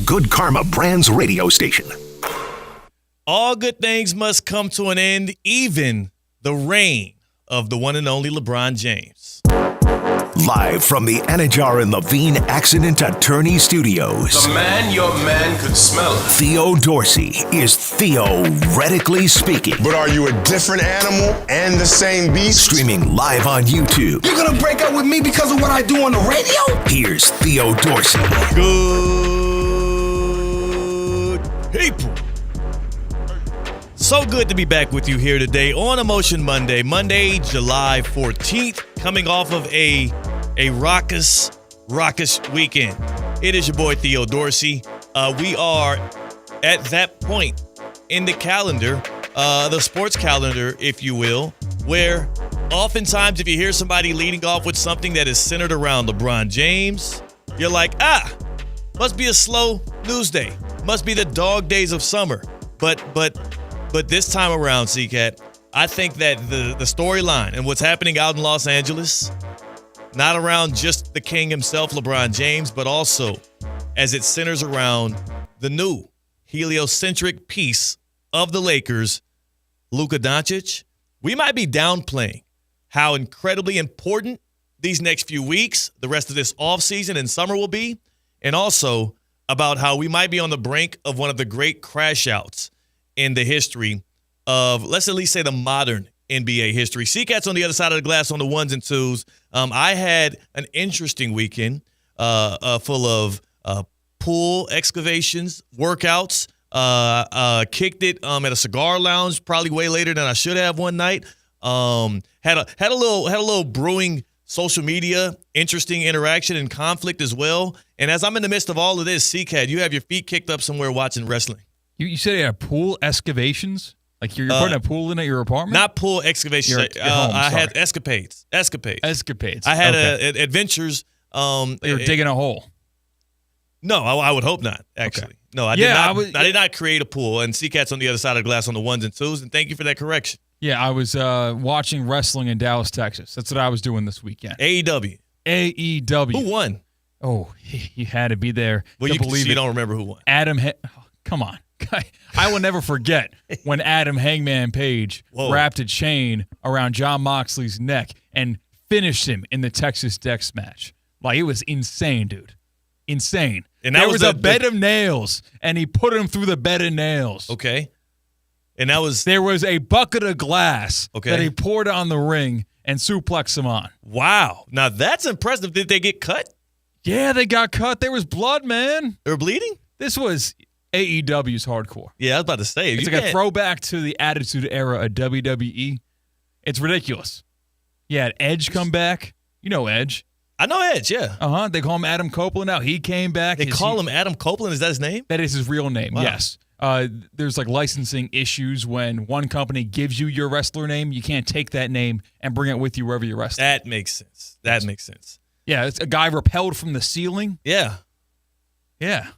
Good Karma Brands radio station. All good things must come to an end, even the reign of the one and only LeBron James. Live from the Anajar and Levine Accident Attorney Studios. The man your man could smell. Theo Dorsey is theoretically speaking. But are you a different animal and the same beast? Streaming live on YouTube. You're gonna break up with me because of what I do on the radio? Here's Theo Dorsey. Good people. So good to be back with you here today on Emotion Monday, July 14th, coming off of a raucous weekend. It is your boy Theo Dorsey. We are at that point in the calendar, the sports calendar, if you will, where oftentimes if you hear somebody leading off with something that is centered around LeBron James, you're like, must be a slow news day. Must be the dog days of summer. But this time around, C-Cat, I think that the storyline and what's happening out in Los Angeles, not around just the king himself, LeBron James, but also as it centers around the new heliocentric piece of the Lakers, Luka Doncic, we might be downplaying how incredibly important these next few weeks, the rest of this offseason and summer will be, and also about how we might be on the brink of one of the great crash outs in the history of, let's at least say, the modern NBA history. C-Cat's on the other side of the glass on the ones and twos. I had an interesting weekend full of pool excavations, workouts, kicked it at a cigar lounge probably way later than I should have one night. Had a little brewing social media interesting interaction and conflict as well. And as I'm in the midst of all of this, C-Cat, you have your feet kicked up somewhere watching wrestling. You said you had pool excavations? Like you're putting a pool in at your apartment? Not pool excavations. Your home, I had escapades. I had adventures. You were digging a hole. No, I would hope not, actually. Okay. No, I did not create a pool. And C-Cat's on the other side of the glass on the ones and twos. And thank you for that correction. Yeah, I was watching wrestling in Dallas, Texas. That's what I was doing this weekend. AEW. Who won? Oh, he had to be there. Well, you don't remember who won. Come on. I will never forget when Adam Hangman Page wrapped a chain around Jon Moxley's neck and finished him in the Texas Dex match. Like, it was insane, dude. Insane. And there was a bed of nails, and he put him through the bed of nails. Okay. And there was a bucket of glass that he poured on the ring and suplexed him on. Wow. Now, that's impressive. Did they get cut? Yeah, they got cut. There was blood, man. They were bleeding? This was AEW's hardcore. Yeah, I was about to say. It's like a throwback to the Attitude Era of WWE. It's ridiculous. Yeah, Edge come back. You know Edge. I know Edge, yeah. They call him Adam Copeland now. He came back. They call him Adam Copeland? Is that his name? That is his real name, wow. Yes. There's like licensing issues when one company gives you your wrestler name. You can't take that name and bring it with you wherever you're wrestling. That makes sense. Yeah, it's a guy rappelled from the ceiling. Yeah. Yeah,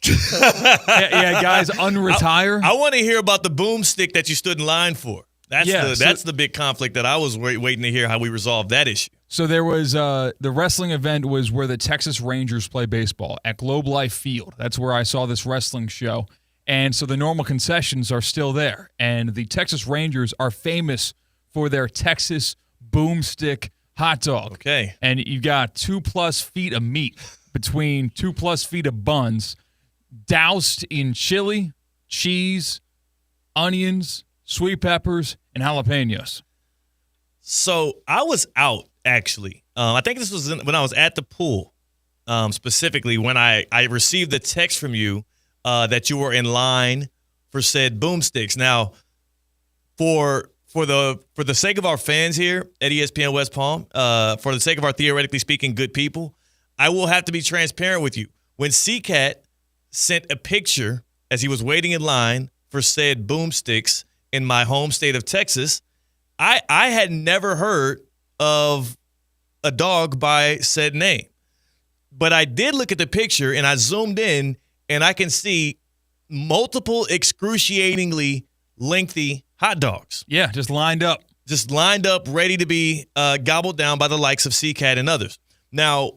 guys unretire. I want to hear about the boomstick that you stood in line for. That's the big conflict that I was waiting to hear how we resolve that issue. So there was the wrestling event was where the Texas Rangers play baseball at Globe Life Field. That's where I saw this wrestling show. And so the normal concessions are still there. And the Texas Rangers are famous for their Texas boomstick hot dog. Okay. And you got 2+ feet of meat between 2+ feet of buns, doused in chili, cheese, onions, sweet peppers, and jalapenos. So I was out, actually. I think this was when I was at the pool, specifically when I received the text from you that you were in line for said boomsticks. Now, for the sake of our fans here at ESPN West Palm, for the sake of our theoretically speaking good people, I will have to be transparent with you. When C-Cat sent a picture as he was waiting in line for said boomsticks in my home state of Texas, I had never heard of a dog by said name. But I did look at the picture and I zoomed in and I can see multiple excruciatingly lengthy hot dogs. Yeah, just lined up. Ready to be gobbled down by the likes of C-Cat and others. Now,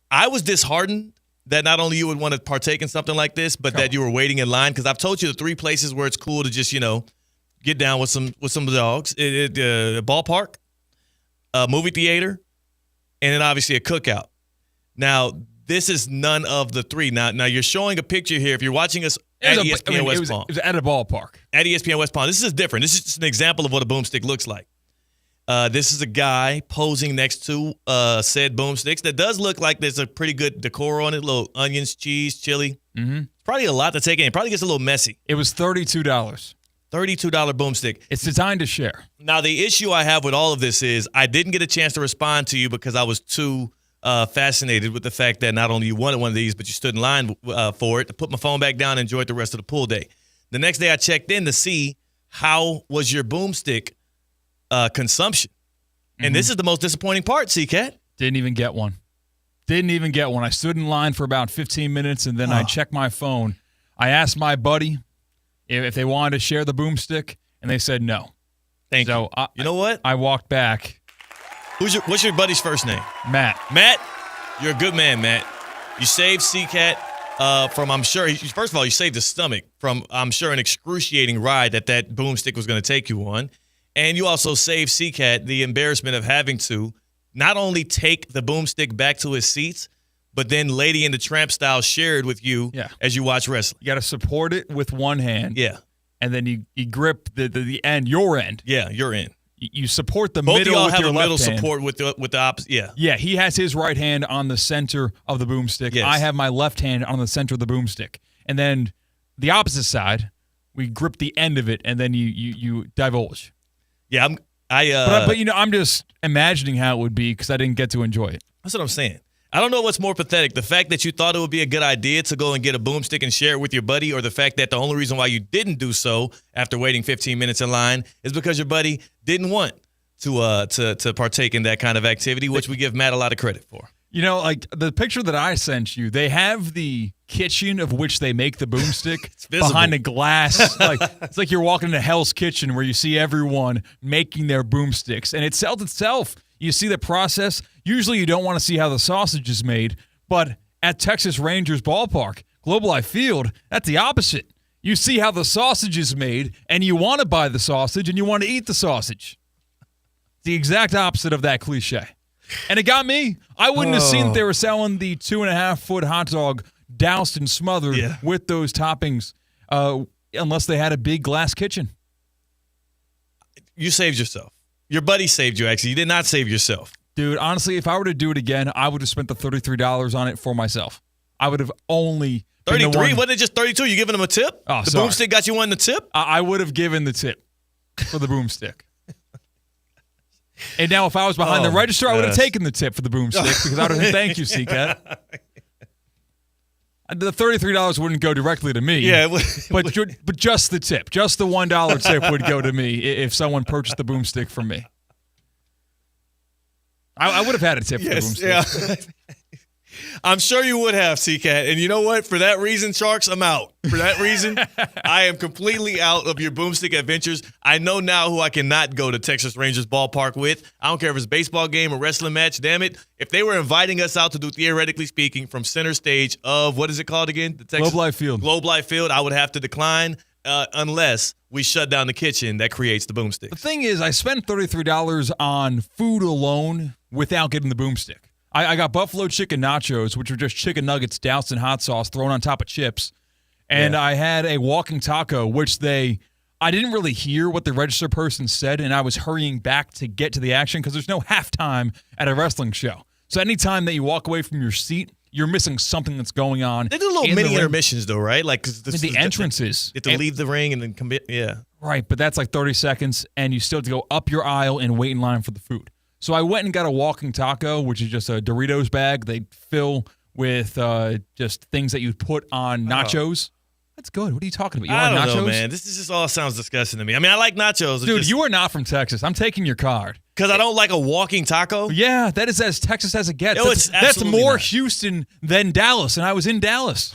I was disheartened that not only you would want to partake in something like this, but that you were waiting in line? Because I've told you the 3 places where it's cool to just, get down with some dogs. A ballpark, a movie theater, and then obviously a cookout. Now, this is none of the 3. Now you're showing a picture here. If you're watching us at ESPN West Palm. It was at a ballpark. At ESPN West Palm. This is different. This is just an example of what a boomstick looks like. This is a guy posing next to said boomsticks. That does look like there's a pretty good decor on it. Little onions, cheese, chili. Mm-hmm. Probably a lot to take in. Probably gets a little messy. It was $32. $32 boomstick. It's designed to share. Now, the issue I have with all of this is I didn't get a chance to respond to you because I was too fascinated with the fact that not only you wanted one of these, but you stood in line for it. To put my phone back down and enjoyed the rest of the pool day. The next day I checked in to see how was your boomstick consumption. And this is the most disappointing part, C-Cat. Didn't even get one. I stood in line for about 15 minutes, and then I checked my phone. I asked my buddy if they wanted to share the boomstick, and they said no. Thank you. You know what? I walked back. What's your buddy's first name? Matt. Matt, you're a good man, Matt. You saved C-Cat from, I'm sure, first of all, you saved his stomach from, I'm sure, an excruciating ride that boomstick was going to take you on. And you also saved C-Cat the embarrassment of having to not only take the boomstick back to his seats, but then Lady in the Tramp style share it with you as you watch wrestling. You got to support it with one hand. Yeah. And then you grip the end, your end. Yeah, your end. You support the Both middle of y'all with have your a left middle hand. support with the opposite. Yeah. Yeah, he has his right hand on the center of the boomstick. Yes. I have my left hand on the center of the boomstick. And then the opposite side, we grip the end of it, and then you divulge. Yeah, but I'm just imagining how it would be because I didn't get to enjoy it. That's what I'm saying. I don't know what's more pathetic, the fact that you thought it would be a good idea to go and get a boomstick and share it with your buddy, or the fact that the only reason why you didn't do so after waiting 15 minutes in line is because your buddy didn't want to partake in that kind of activity, which we give Matt a lot of credit for. Like the picture that I sent you, they have the kitchen of which they make the boomstick behind a glass. It's like you're walking into Hell's Kitchen where you see everyone making their boomsticks. And it sells itself. You see the process. Usually you don't want to see how the sausage is made. But at Texas Rangers Ballpark, Globe Life Field, that's the opposite. You see how the sausage is made, and you want to buy the sausage, and you want to eat the sausage. The exact opposite of that cliche. And it got me. I wouldn't have seen that they were selling the 2.5-foot hot dog doused and smothered with those toppings unless they had a big glass kitchen. You saved yourself. Your buddy saved you, actually. You did not save yourself. Dude, honestly, if I were to do it again, I would have spent the $33 on it for myself. I would have only... 33? Wasn't it just 32? You giving them a tip? Oh, the sorry. boomstick got you one the tip? I would have given the tip for the boomstick. And now if I was behind the register, I would have taken the tip for the boomstick because I would have said, thank you, C-Cat. The $33 wouldn't go directly to me. Yeah, but just the tip. Just the $1 tip would go to me if someone purchased the boomstick from me. I would have had a tip for the boomstick. Yeah. I'm sure you would have, C-Cat. And you know what? For that reason, Sharks, I'm out. For that reason, I am completely out of your boomstick adventures. I know now who I cannot go to Texas Rangers Ballpark with. I don't care if it's a baseball game or wrestling match. Damn it. If they were inviting us out to do, theoretically speaking, from center stage of, what is it called again? The Texas Globe Life Field. Globe Life Field, I would have to decline unless we shut down the kitchen that creates the boomstick. The thing is, I spent $33 on food alone without getting the boomstick. I got buffalo chicken nachos, which are just chicken nuggets doused in hot sauce, thrown on top of chips. And I had a walking taco, which I didn't really hear what the register person said, and I was hurrying back to get to the action because there's no halftime at a wrestling show. So anytime that you walk away from your seat, you're missing something that's going on. They do little mini intermissions, though, right? Like the entrances. You have to leave the ring and then commit. Yeah. Right, but that's like 30 seconds, and you still have to go up your aisle and wait in line for the food. So I went and got a walking taco, which is just a Doritos bag. They fill with just things that you put on nachos. That's good. What are you talking about? You I want don't nachos? know, man. This just all sounds disgusting to me. I mean, I like nachos. Dude, you are not from Texas. I'm taking your card. Because I don't like a walking taco? Yeah, that is as Texas as it gets. No, that's more Houston than Dallas, and I was in Dallas.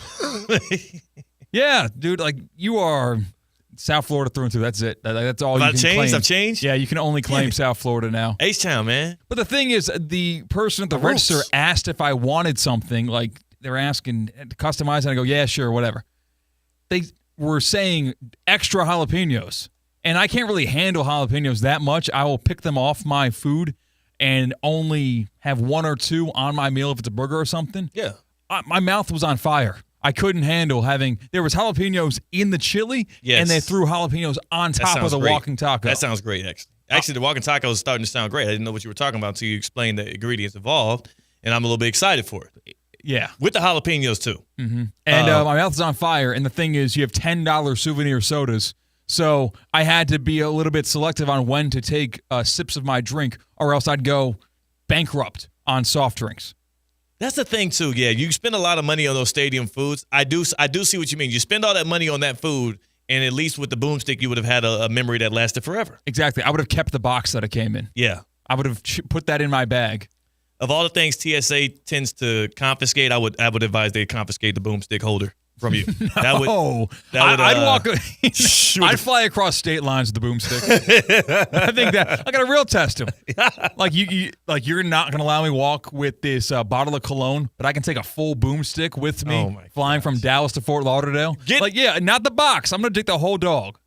Yeah, dude, like you are South Florida through and through. That's it. That's all you can claim. I've changed? Yeah, you can only claim South Florida now. H-Town, man. But the thing is, the person at the register asked if I wanted something, like they're asking to customize, and I go, yeah, sure, whatever. They were saying extra jalapenos, and I can't really handle jalapenos that much. I will pick them off my food and only have one or two on my meal if it's a burger or something. Yeah. My mouth was on fire. I couldn't handle there was jalapenos in the chili, yes. and they threw jalapenos on top of the walking taco. That sounds great, actually. Actually, the walking taco is starting to sound great. I didn't know what you were talking about until you explained the ingredients involved, and I'm a little bit excited for it. Yeah. With the jalapenos, too. Mm-hmm. And my mouth is on fire, and the thing is, you have $10 souvenir sodas, so I had to be a little bit selective on when to take sips of my drink, or else I'd go bankrupt on soft drinks. That's the thing, too. Yeah, you spend a lot of money on those stadium foods. I do see what you mean. You spend all that money on that food, and at least with the boomstick, you would have had a memory that lasted forever. Exactly. I would have kept the box that it came in. Yeah. I would have put that in my bag. Of all the things TSA tends to confiscate, I would advise they confiscate the boomstick holder from you. I'd walk. I'd fly across state lines with the boomstick. I think that I got to real test him. Like you're not gonna allow me walk with this bottle of cologne, but I can take a full boomstick with me, flying from Dallas to Fort Lauderdale. Not the box. I'm gonna take the whole dog.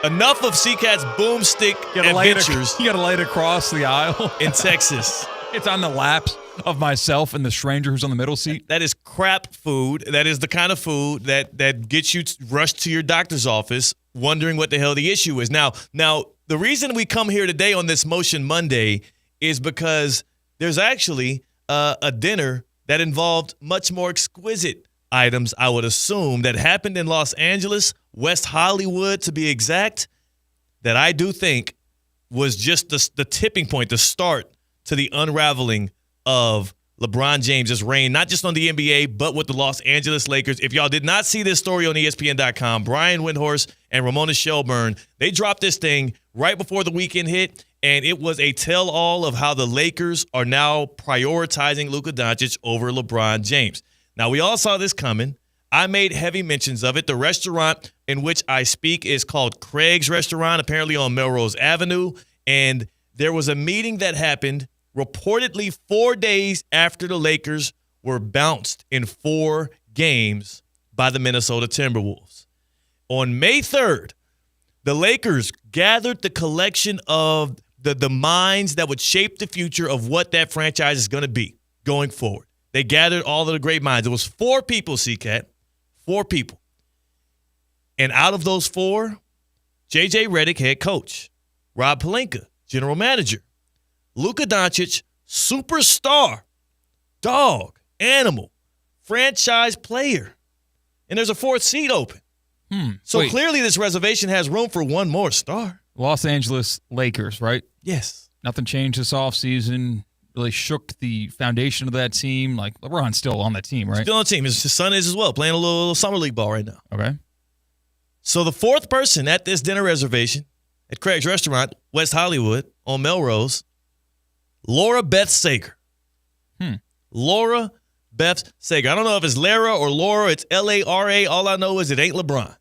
Enough of C-Cat's boomstick adventures. You got to lay it across the aisle in Texas. It's on the laps of myself and the stranger who's on the middle seat. That is crap food. That is the kind of food that gets you rushed to your doctor's office wondering what the hell the issue is. Now, the reason we come here today on this Motion Monday is because there's actually a dinner that involved much more exquisite items, I would assume, that happened in Los Angeles, West Hollywood to be exact, that I do think was just the tipping point, the start to the unraveling of LeBron James' reign, not just on the NBA, but with the Los Angeles Lakers. If y'all did not see this story on ESPN.com, Brian Windhorst and Ramona Shelburne, they dropped this thing right before the weekend hit, and it was a tell-all of how the Lakers are now prioritizing Luka Doncic over LeBron James. Now, we all saw this coming. I made heavy mentions of it. The restaurant in which I speak is called Craig's Restaurant, apparently on Melrose Avenue. And there was a meeting that happened reportedly 4 days after the Lakers were bounced in 4 games by the Minnesota Timberwolves. On May 3rd, the Lakers gathered the collection of the minds that would shape the future of what that franchise is going to be going forward. They gathered all of the great minds. It was 4 people, C-Cat. 4 people. And out of those 4, J.J. Redick, head coach. Rob Pelinka, general manager. Luka Doncic, superstar. Dog, animal, franchise player. And there's a 4th seat open. So clearly this reservation has room for one more star. Los Angeles Lakers, right? Yes. Nothing changed this offseason. Really shook the foundation of that team. Like, LeBron's still on that team, right? Still on the team. His son is as well, playing a little summer league ball right now. Okay. So the 4th person at this dinner reservation at Craig's Restaurant, West Hollywood, on Melrose, Laura Beth Sager. Laura Beth Sager. I don't know if it's Lara or Laura. It's Lara. All I know is it ain't LeBron.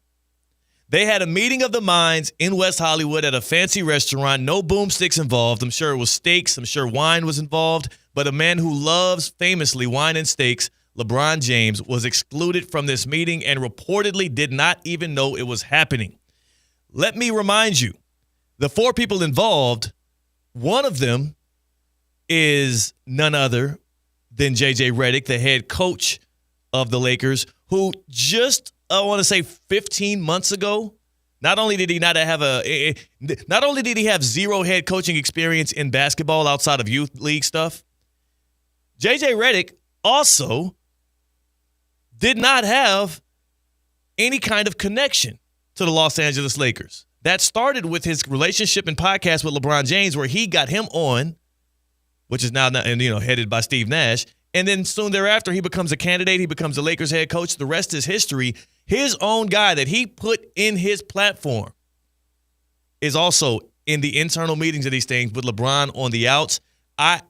They had a meeting of the minds in West Hollywood at a fancy restaurant. No boomsticks involved. I'm sure it was steaks. I'm sure wine was involved. But a man who loves, famously, wine and steaks, LeBron James, was excluded from this meeting and reportedly did not even know it was happening. Let me remind you, the 4 people involved, one of them is none other than J.J. Redick, the head coach of the Lakers, who just, I want to say 15 months ago, not only did he have 0 head coaching experience in basketball outside of youth league stuff, J.J. Redick also did not have any kind of connection to the Los Angeles Lakers. That started with his relationship and podcast with LeBron James, where he got him on, which is now headed by Steve Nash. And then soon thereafter, he becomes a candidate. He becomes the Lakers head coach. The rest is history. His own guy that he put in his platform is also in the internal meetings of these things with LeBron on the outs. I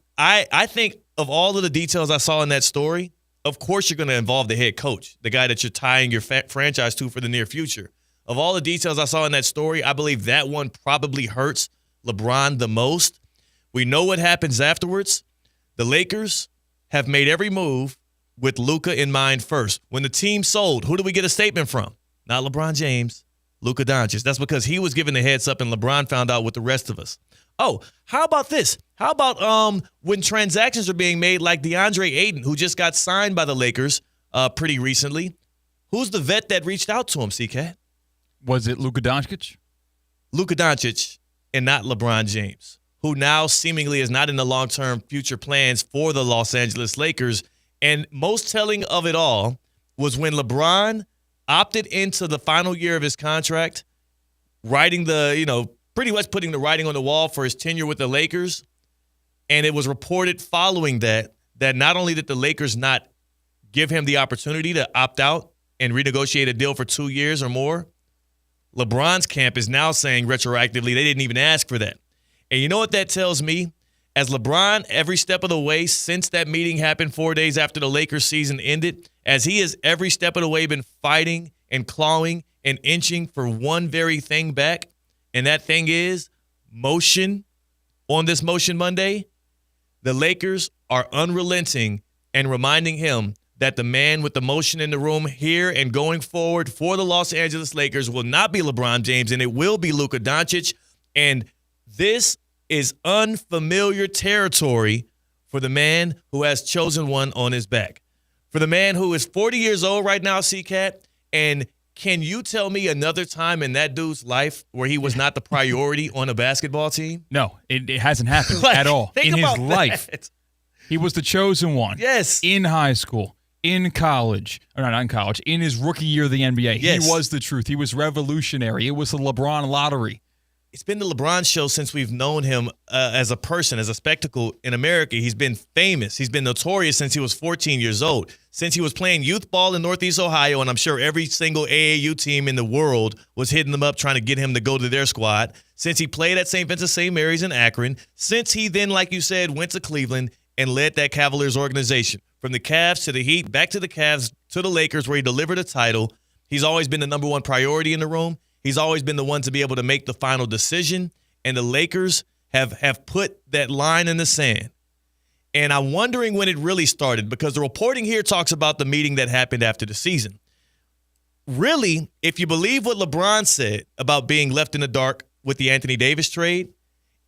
think of all of the details I saw in that story, of course you're going to involve the head coach, the guy that you're tying your franchise to for the near future. Of all the details I saw in that story, I believe that one probably hurts LeBron the most. We know what happens afterwards. The Lakers have made every move with Luka in mind first. When the team sold, who do we get a statement from? Not LeBron James, Luka Doncic. That's because he was given the heads up and LeBron found out with the rest of us. Oh, how about this? How about when transactions are being made like DeAndre Ayton, who just got signed by the Lakers pretty recently? Who's the vet that reached out to him, CK? Was it Luka Doncic? Luka Doncic and not LeBron James, who now seemingly is not in the long-term future plans for the Los Angeles Lakers. And most telling of it all was when LeBron opted into the final year of his contract, writing pretty much putting the writing on the wall for his tenure with the Lakers. And it was reported following that not only did the Lakers not give him the opportunity to opt out and renegotiate a deal for 2 years or more, LeBron's camp is now saying retroactively they didn't even ask for that. And you know what that tells me? As LeBron, every step of the way since that meeting happened 4 days after the Lakers season ended, as he has every step of the way been fighting and clawing and inching for one very thing back, and that thing is motion on this Motion Monday, the Lakers are unrelenting and reminding him that the man with the motion in the room here and going forward for the Los Angeles Lakers will not be LeBron James, and it will be Luka Doncic. And this is unfamiliar territory for the man who has chosen one on his back. For the man who is 40 years old right now, C-Cat, and can you tell me another time in that dude's life where he was not the priority on a basketball team? No, it hasn't happened at all. In his life, he was the chosen one. Yes. In high school, in college, or not in college, in his rookie year of the NBA. Yes. He was the truth. He was revolutionary. It was the LeBron lottery. It's been the LeBron show since we've known him as a person, as a spectacle in America. He's been famous. He's been notorious since he was 14 years old. Since he was playing youth ball in Northeast Ohio, and I'm sure every single AAU team in the world was hitting him up trying to get him to go to their squad. Since he played at St. Vincent St. Mary's in Akron. Since he then, like you said, went to Cleveland and led that Cavaliers organization. From the Cavs to the Heat, back to the Cavs, to the Lakers, where he delivered a title. He's always been the number one priority in the room. He's always been the one to be able to make the final decision, and the Lakers have put that line in the sand. And I'm wondering when it really started, because the reporting here talks about the meeting that happened after the season. Really, if you believe what LeBron said about being left in the dark with the Anthony Davis trade,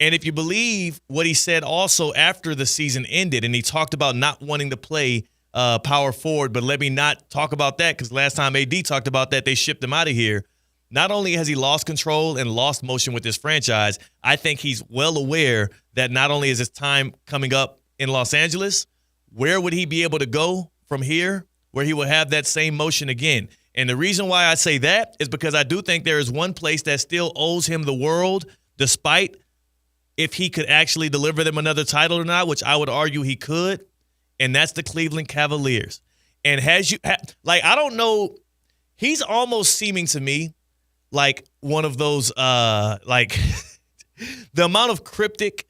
and if you believe what he said also after the season ended, and he talked about not wanting to play power forward, but let me not talk about that, because last time AD talked about that, they shipped him out of here. Not only has he lost control and lost motion with this franchise, I think he's well aware that not only is his time coming up in Los Angeles, where would he be able to go from here where he will have that same motion again? And the reason why I say that is because I do think there is one place that still owes him the world, despite if he could actually deliver them another title or not, which I would argue he could, and that's the Cleveland Cavaliers. And I don't know, he's almost seeming to me like one of those, the amount of cryptic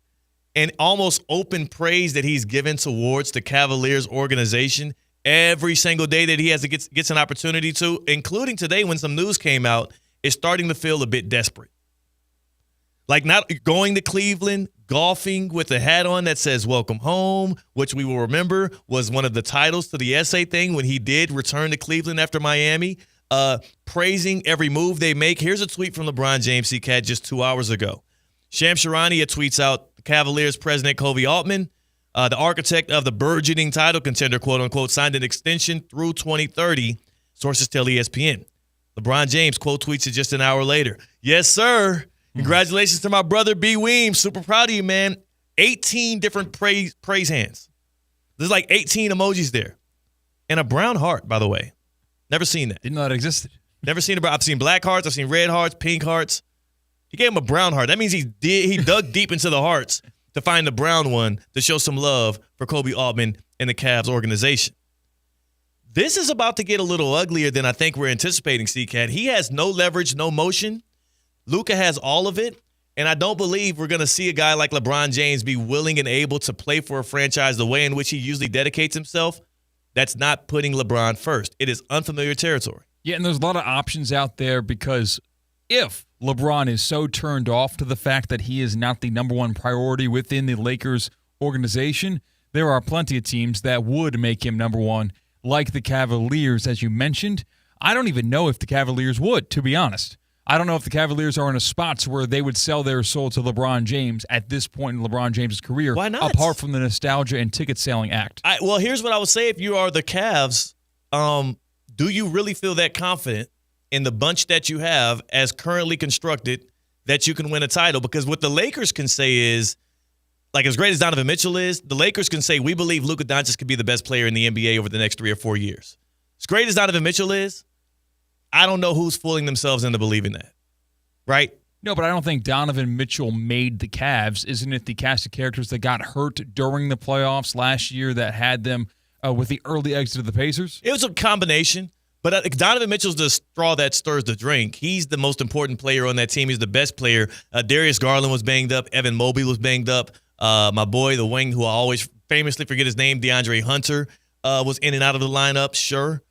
and almost open praise that he's given towards the Cavaliers organization every single day that he has gets an opportunity to, including today when some news came out, is starting to feel a bit desperate. Like not going to Cleveland, golfing with a hat on that says welcome home, which we will remember was one of the titles to the essay thing when he did return to Cleveland after Miami. Praising every move they make. Here's a tweet from LeBron James, C-Cat, just 2 hours ago. Shams Charania tweets out the Cavaliers president Kobe Altman, the architect of the burgeoning title contender, quote-unquote, signed an extension through 2030, sources tell ESPN. LeBron James, quote, tweets it just an hour later. Yes, sir. Congratulations to my brother, B. Weems. Super proud of you, man. 18 different praise hands. There's like 18 emojis there. And a brown heart, by the way. Never seen that. Didn't know that existed. Never seen it. I've seen black hearts. I've seen red hearts, pink hearts. He gave him a brown heart. That means he dug deep into the hearts to find the brown one to show some love for Kobe Altman and the Cavs organization. This is about to get a little uglier than I think we're anticipating, C-Cat. He has no leverage, no motion. Luka has all of it. And I don't believe we're going to see a guy like LeBron James be willing and able to play for a franchise the way in which he usually dedicates himself. That's not putting LeBron first. It is unfamiliar territory. Yeah, and there's a lot of options out there because if LeBron is so turned off to the fact that he is not the number one priority within the Lakers organization, there are plenty of teams that would make him number one, like the Cavaliers, as you mentioned. I don't even know if the Cavaliers would, to be honest. I don't know if the Cavaliers are in a spot where they would sell their soul to LeBron James at this point in LeBron James' career. Why not? Apart from the nostalgia and ticket-selling act. Well, here's what I would say if you are the Cavs. Do you really feel that confident in the bunch that you have as currently constructed that you can win a title? Because what the Lakers can say is, like, as great as Donovan Mitchell is, the Lakers can say, we believe Luka Doncic could be the best player in the NBA over the next 3 or 4 years. As great as Donovan Mitchell is, I don't know who's fooling themselves into believing that, right? No, but I don't think Donovan Mitchell made the Cavs. Isn't it the cast of characters that got hurt during the playoffs last year that had them with the early exit of the Pacers? It was a combination, but Donovan Mitchell's the straw that stirs the drink. He's the most important player on that team. He's the best player. Darius Garland was banged up. Evan Mobley was banged up. My boy, the wing, who I always famously forget his name, DeAndre Hunter, was in and out of the lineup, sure.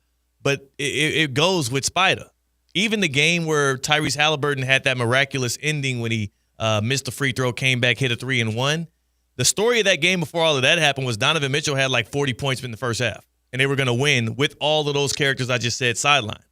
But it goes with Spider. Even the game where Tyrese Halliburton had that miraculous ending when he missed the free throw, came back, hit a 3 and won. The story of that game before all of that happened was Donovan Mitchell had like 40 points in the first half, and they were going to win with all of those characters I just said sideline.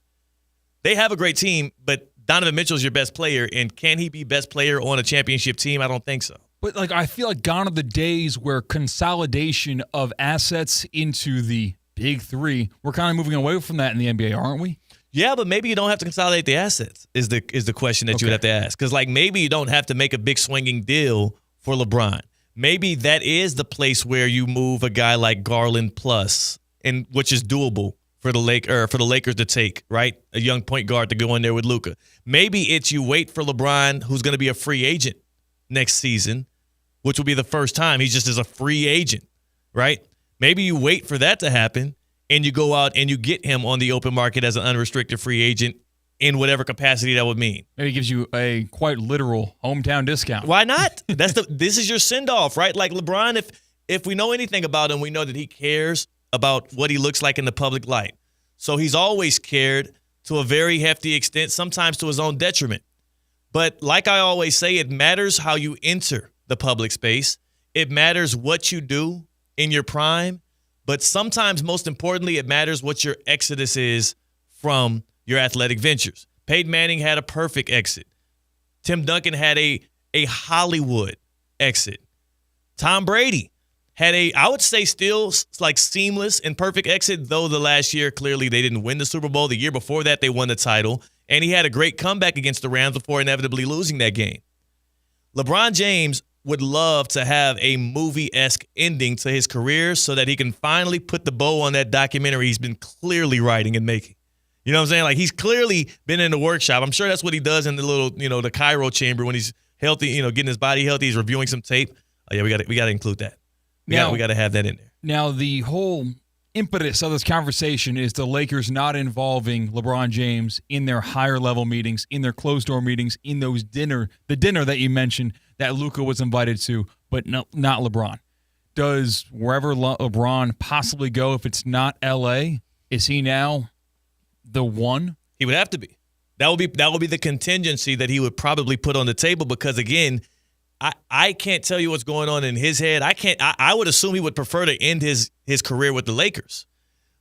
They have a great team, but Donovan Mitchell's your best player, and can he be best player on a championship team? I don't think so. But like, I feel like gone are the days where consolidation of assets into the big three, we're kind of moving away from that in the NBA, aren't we? Yeah, but maybe you don't have to consolidate the assets is the question that you would have to ask. Because, like, maybe you don't have to make a big swinging deal for LeBron. Maybe that is the place where you move a guy like Garland plus, and which is doable for the Lakers to take, right? A young point guard to go in there with Luka. Maybe it's you wait for LeBron, who's going to be a free agent next season, which will be the first time he just is a free agent, right? Maybe you wait for that to happen, and you go out and you get him on the open market as an unrestricted free agent in whatever capacity that would mean. Maybe it gives you a quite literal hometown discount. Why not? This is your send-off, right? Like LeBron, if we know anything about him, we know that he cares about what he looks like in the public light. So he's always cared to a very hefty extent, sometimes to his own detriment. But like I always say, it matters how you enter the public space. It matters what you do in your prime, but sometimes, most importantly, it matters what your exodus is from your athletic ventures. Peyton Manning had a perfect exit. Tim Duncan had a Hollywood exit. Tom Brady had I would say still like seamless and perfect exit, though the last year, clearly they didn't win the Super Bowl. The year before that, they won the title, and he had a great comeback against the Rams before inevitably losing that game. LeBron James would love to have a movie-esque ending to his career so that he can finally put the bow on that documentary he's been clearly writing and making. You know what I'm saying? Like, he's clearly been in the workshop. I'm sure that's what he does in the little, the Cairo chamber when he's healthy, getting his body healthy. He's reviewing some tape. Oh, yeah, we got to include that. We got to have that in there. Now, the whole impetus of this conversation is the Lakers not involving LeBron James in their higher-level meetings, in their closed-door meetings, in those the dinner that you mentioned that Luka was invited to, but not LeBron. Does wherever LeBron possibly go, if it's not L.A., is he now the one? He would have to be. That would be the contingency that he would probably put on the table because, again, I can't tell you what's going on in his head. I would assume he would prefer to end his career with the Lakers.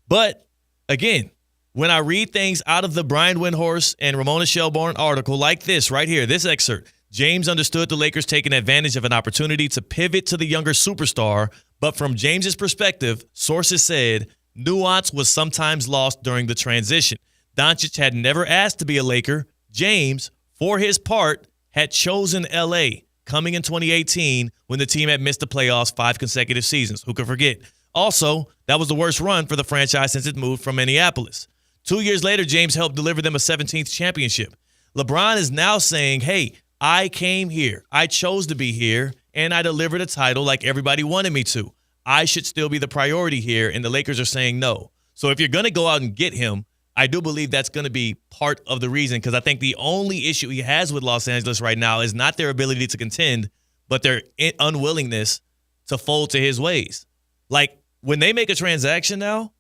But, again, when I read things out of the Brian Windhorst and Ramona Shelburne article like this right here, this excerpt, James understood the Lakers taking advantage of an opportunity to pivot to the younger superstar, but from James's perspective, sources said nuance was sometimes lost during the transition. Doncic had never asked to be a Laker. James, for his part, had chosen L.A., coming in 2018 when the team had missed the playoffs 5 consecutive seasons. Who could forget? Also, that was the worst run for the franchise since it moved from Minneapolis. 2 years later, James helped deliver them a 17th championship. LeBron is now saying, hey, I came here. I chose to be here, and I delivered a title like everybody wanted me to. I should still be the priority here, and the Lakers are saying no. So if you're going to go out and get him, I do believe that's going to be part of the reason, because I think the only issue he has with Los Angeles right now is not their ability to contend, but their unwillingness to fold to his ways. Like, when they make a transaction now,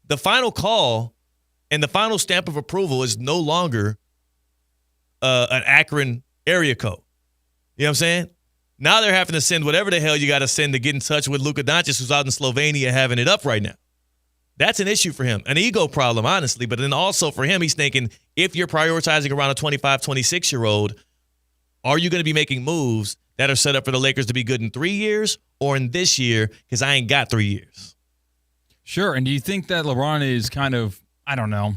the final call and the final stamp of approval is no longer an Akron area code. You know what I'm saying? Now they're having to send whatever the hell you got to send to get in touch with Luka Doncic, who's out in Slovenia having it up right now. That's an issue for him, an ego problem, honestly. But then also for him, he's thinking, if you're prioritizing around a 25, 26-year-old, are you going to be making moves that are set up for the Lakers to be good in 3 years or in this year? Because I ain't got 3 years. Sure. And do you think that LeBron is kind of, I don't know,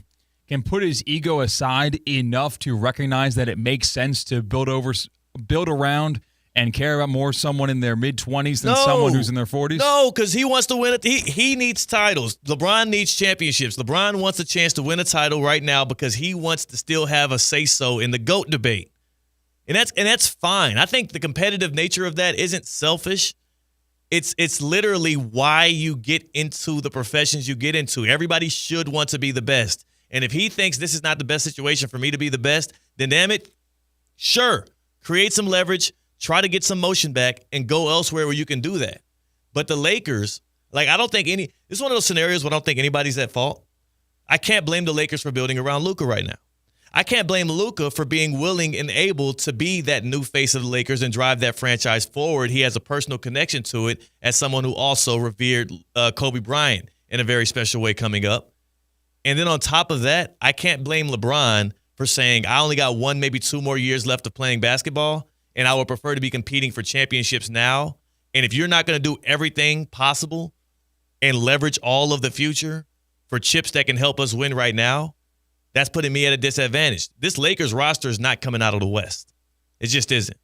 can put his ego aside enough to recognize that it makes sense to build around and care about more someone in their mid-20s than someone who's in their 40s? No, because he wants to win it. He needs titles. LeBron needs championships. LeBron wants a chance to win a title right now because he wants to still have a say-so in the GOAT debate. And that's fine. I think the competitive nature of that isn't selfish. It's literally why you get into the professions you get into. Everybody should want to be the best. And if he thinks this is not the best situation for me to be the best, then damn it, sure, create some leverage, try to get some motion back, and go elsewhere where you can do that. But the Lakers, this is one of those scenarios where I don't think anybody's at fault. I can't blame the Lakers for building around Luka right now. I can't blame Luka for being willing and able to be that new face of the Lakers and drive that franchise forward. He has a personal connection to it as someone who also revered Kobe Bryant in a very special way coming up. And then on top of that, I can't blame LeBron for saying, I only got 1, maybe 2 more years left of playing basketball, and I would prefer to be competing for championships now. And if you're not going to do everything possible and leverage all of the future for chips that can help us win right now, that's putting me at a disadvantage. This Lakers roster is not coming out of the West. It just isn't.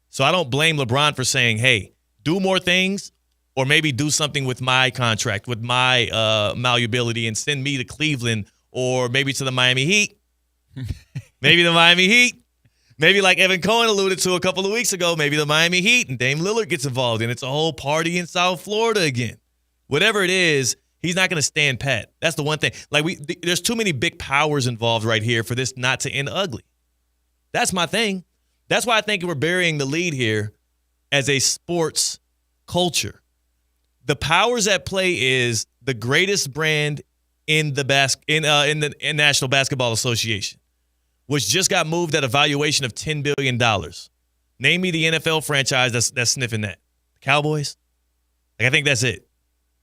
So I don't blame LeBron for saying, hey, do more things or maybe do something with my contract, with my malleability and send me to Cleveland or maybe to the Miami Heat. Maybe the Miami Heat. Maybe like Evan Cohen alluded to a couple of weeks ago, maybe the Miami Heat and Dame Lillard gets involved and it's a whole party in South Florida again. Whatever it is, he's not going to stand pat. That's the one thing. There's too many big powers involved right here for this not to end ugly. That's my thing. That's why I think we're burying the lead here as a sports culture. The powers at play is the greatest brand in the National Basketball Association, which just got moved at a valuation of $10 billion. Name me the NFL franchise that's sniffing that. The Cowboys? I think that's it.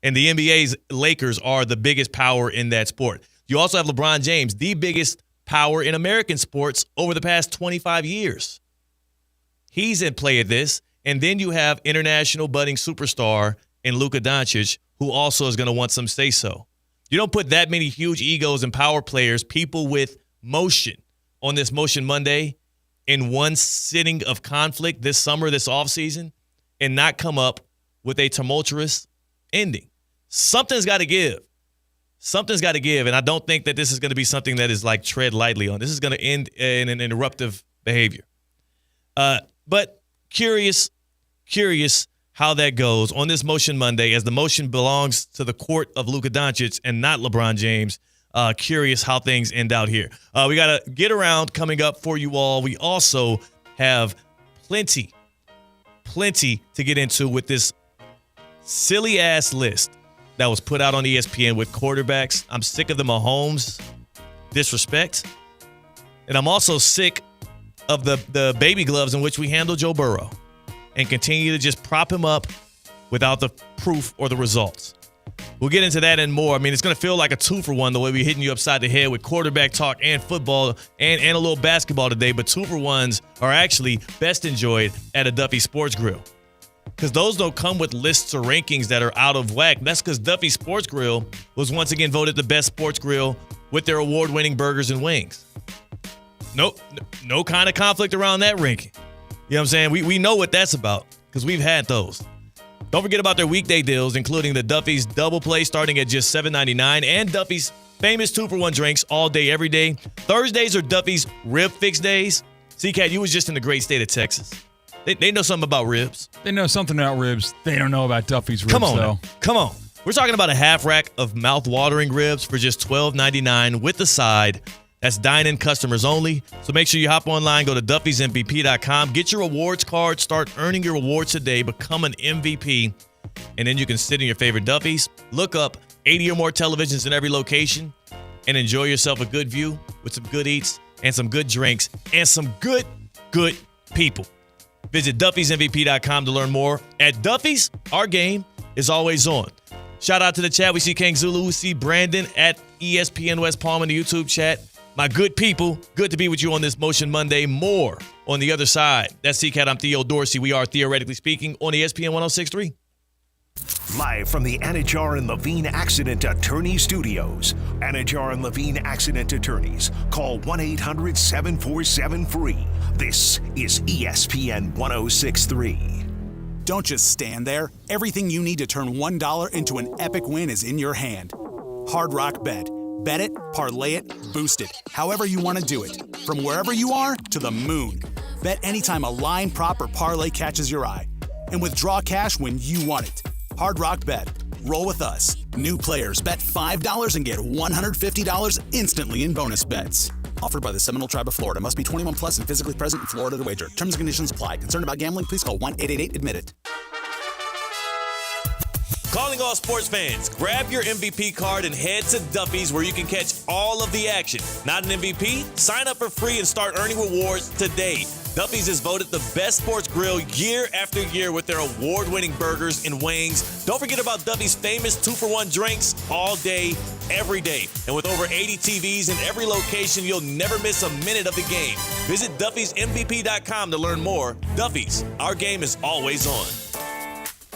And the NBA's Lakers are the biggest power in that sport. You also have LeBron James, the biggest power in American sports over the past 25 years. He's in play at this. And then you have international budding superstar in Luka Doncic, who also is going to want some say-so. You don't put that many huge egos and power players, people with motion, on this Motion Monday in one sitting of conflict this summer, this offseason, and not come up with a tumultuous ending. Something's got to give. Something's got to give, and I don't think that this is going to be something that is like tread lightly on. This is going to end in an interruptive behavior. But curious how that goes on this Motion Monday as the motion belongs to the court of Luka Doncic and not LeBron James. Curious how things end out here. We got to get around coming up for you all. We also have plenty to get into with this silly-ass list that was put out on ESPN with quarterbacks. I'm sick of the Mahomes disrespect. And I'm also sick of the baby gloves in which we handle Joe Burrow and continue to just prop him up without the proof or the results. We'll get into that and more. I mean, it's going to feel like a 2-for-1 the way we're hitting you upside the head with quarterback talk and football and a little basketball today. But 2-for-1s are actually best enjoyed at a Duffy Sports Grill, because those don't come with lists or rankings that are out of whack. That's because Duffy Sports Grill was once again voted the best sports grill with their award-winning burgers and wings. No kind of conflict around that ranking. You know what I'm saying? We know what that's about because we've had those. Don't forget about their weekday deals, including the Duffy's Double Play starting at just $7.99 and Duffy's famous 2-for-1 drinks all day, every day. Thursdays are Duffy's Rib Fix days. C-Cat, you was just in the great state of Texas. They know something about ribs. They know something about ribs. They don't know about Duffy's ribs, though. Come on. We're talking about a half rack of mouth-watering ribs for just $12.99 with the side. That's dine-in customers only. So make sure you hop online, go to Duffy'sMVP.com, get your rewards card, start earning your rewards today, become an MVP, and then you can sit in your favorite Duffy's, look up 80 or more televisions in every location, and enjoy yourself a good view with some good eats and some good drinks and some good people. Visit Duffy'sMVP.com to learn more. At Duffy's, our game is always on. Shout out to the chat. We see King Zulu. We see Brandon at ESPN West Palm in the YouTube chat. My good people, good to be with you on this Motion Monday. More on the other side. That's C-Cat. I'm Theo Dorsey. We are Theoretically Speaking on ESPN 106.3. Live from the Anajar and Levine Accident Attorney Studios. Anajar and Levine Accident Attorneys. Call 1-800-747-FREE. This is ESPN 106.3. Don't just stand there. Everything you need to turn $1 into an epic win is in your hand. Hard Rock Bet. Bet it, parlay it, boost it. However you want to do it. From wherever you are to the moon. Bet anytime a line, prop, or parlay catches your eye. And withdraw cash when you want it. Hard Rock Bet. Roll with us. New players bet $5 and get $150 instantly in bonus bets. Offered by the Seminole Tribe of Florida. Must be 21 plus and physically present in Florida to wager. Terms and conditions apply. Concerned about gambling? Please call 1-888-ADMIT-IT. Calling all sports fans, grab your MVP card and head to Duffy's where you can catch all of the action. Not an MVP? Sign up for free and start earning rewards today. Duffy's is voted the best sports grill year after year with their award-winning burgers and wings. Don't forget about Duffy's famous 2-for-1 drinks all day, every day. And with over 80 TVs in every location, you'll never miss a minute of the game. Visit Duffy'sMVP.com to learn more. Duffy's, our game is always on.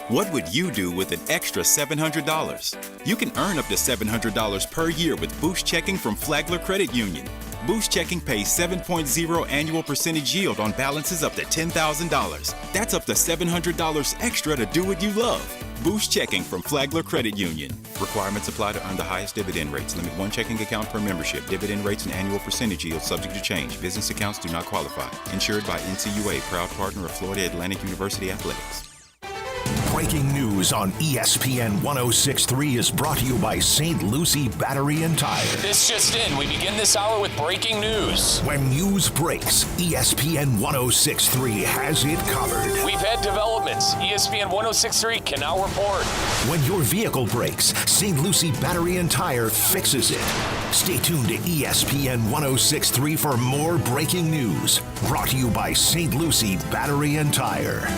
What would you do with an extra $700? You can earn up to $700 per year with Boost Checking from Flagler Credit Union. Boost Checking pays 7.0 annual percentage yield on balances up to $10,000. That's up to $700 extra to do what you love. Boost Checking from Flagler Credit Union. Requirements apply to earn the highest dividend rates. Limit one checking account per membership. Dividend rates and annual percentage yield subject to change. Business accounts do not qualify. Insured by NCUA, proud partner of Florida Atlantic University Athletics. Breaking news on ESPN 106.3 is brought to you by St. Lucie Battery and Tire. This just in. We begin this hour with breaking news. When news breaks, ESPN 106.3 has it covered. We've had developments. ESPN 106.3 can now report. When your vehicle breaks, St. Lucie Battery and Tire fixes it. Stay tuned to ESPN 106.3 for more breaking news. Brought to you by St. Lucie Battery and Tire.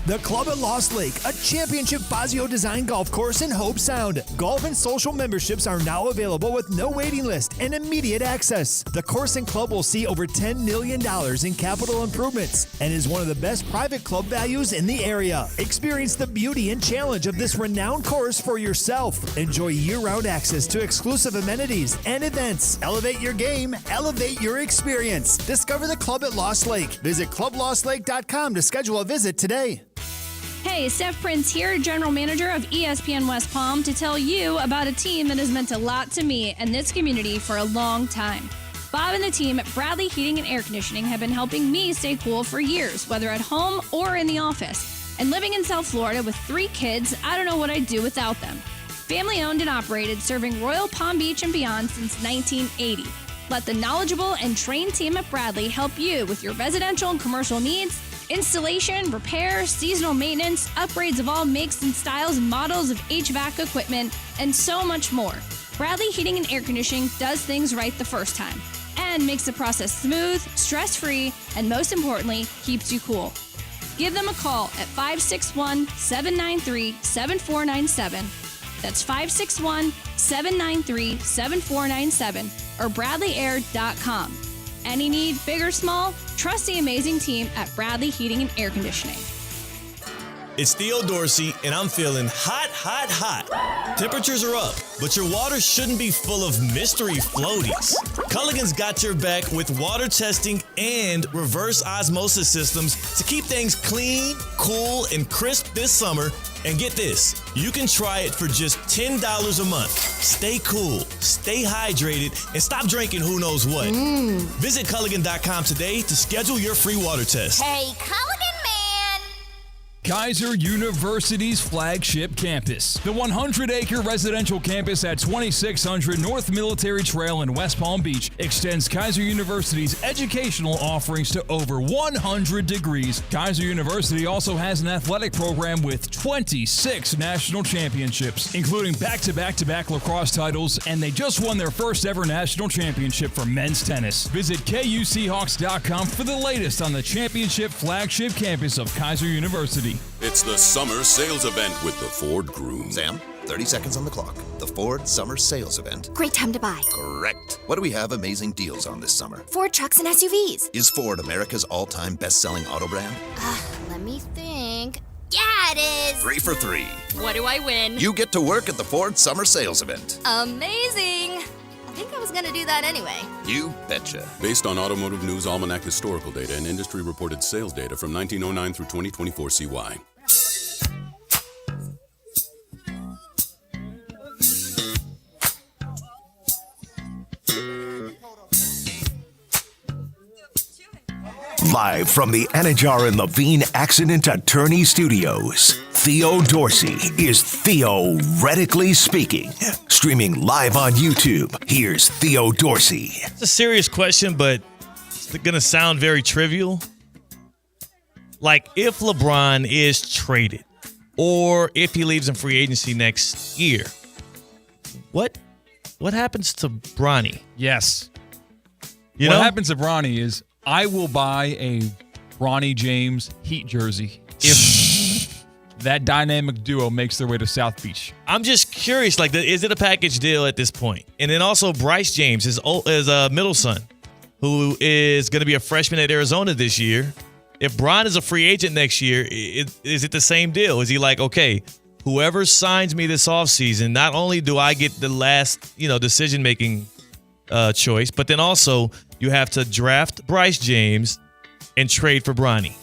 The Club at Lost Lake, a championship Fazio design golf course in Hope Sound. Golf and social memberships are now available with no waiting list and immediate access. The course and club will see over $10 million in capital improvements and is one of the best private club values in the area. Experience the beauty and challenge of this renowned course for yourself. Enjoy year-round access to exclusive amenities and events. Elevate your game, elevate your experience. Discover the Club at Lost Lake. Visit clublostlake.com to schedule a visit today. Hey, Steph Prince here, General Manager of ESPN West Palm, to tell you about a team that has meant a lot to me and this community for a long time. Bob and the team at Bradley Heating and Air Conditioning have been helping me stay cool for years, whether at home or in the office. And living in South Florida with 3 kids, I don't know what I'd do without them. Family owned and operated, serving Royal Palm Beach and beyond since 1980. Let the knowledgeable and trained team at Bradley help you with your residential and commercial needs, installation, repair, seasonal maintenance, upgrades of all makes and styles and models of HVAC equipment, and so much more. Bradley Heating and Air Conditioning does things right the first time and makes the process smooth, stress-free, and most importantly, keeps you cool. Give them a call at 561-793-7497. That's 561-793-7497 or bradleyair.com. Any need, big or small, trust the amazing team at Bradley Heating and Air Conditioning. It's Theo Dorsey, and I'm feeling hot, hot, hot. Temperatures are up, but your water shouldn't be full of mystery floaties. Culligan's got your back with water testing and reverse osmosis systems to keep things clean, cool, and crisp this summer. And get this, you can try it for just $10 a month. Stay cool, stay hydrated, and stop drinking who knows what. Visit Culligan.com today to schedule your free water test. Hey, Culligan man! Kaiser University's flagship campus. The 100-acre residential campus at 2600 North Military Trail in West Palm Beach extends Kaiser University's educational offerings to over 100 degrees. Kaiser University also has an athletic program with 26 national championships, including back-to-back-to-back lacrosse titles, and they just won their first ever national championship for men's tennis. Visit KUSeahawks.com for the latest on the championship flagship campus of Kaiser University. It's the summer sales event with the Ford Groom. Sam, 30 seconds on the clock. The Ford Summer Sales Event. Great time to buy. Correct. What do we have amazing deals on this summer? Ford trucks and SUVs. Is Ford America's all-time best-selling auto brand? Let me think. Yeah, it is. 3 for 3. What do I win? You get to work at the Ford Summer Sales Event. Amazing. I think I was going to do that anyway. You betcha. Based on Automotive News Almanac historical data and industry-reported sales data from 1909 through 2024 CY. Live from the Anajar and Levine Accident Attorney Studios, Theo Dorsey is theoretically speaking. Streaming live on YouTube, here's Theo Dorsey. It's a serious question, but it's going to sound very trivial. Like, if LeBron is traded, or if he leaves in free agency next year, what happens to Bronny? Yes. What happens to Bronny is I will buy a Bronny James Heat jersey if that dynamic duo makes their way to South Beach. I'm just curious, like, is it a package deal at this point? And then also Bryce James, his middle son, who is going to be a freshman at Arizona this year. If Bron is a free agent next year, is it the same deal? Is he like, okay, whoever signs me this offseason, not only do I get the last, decision-making choice, but then also you have to draft Bryce James and trade for Bronny.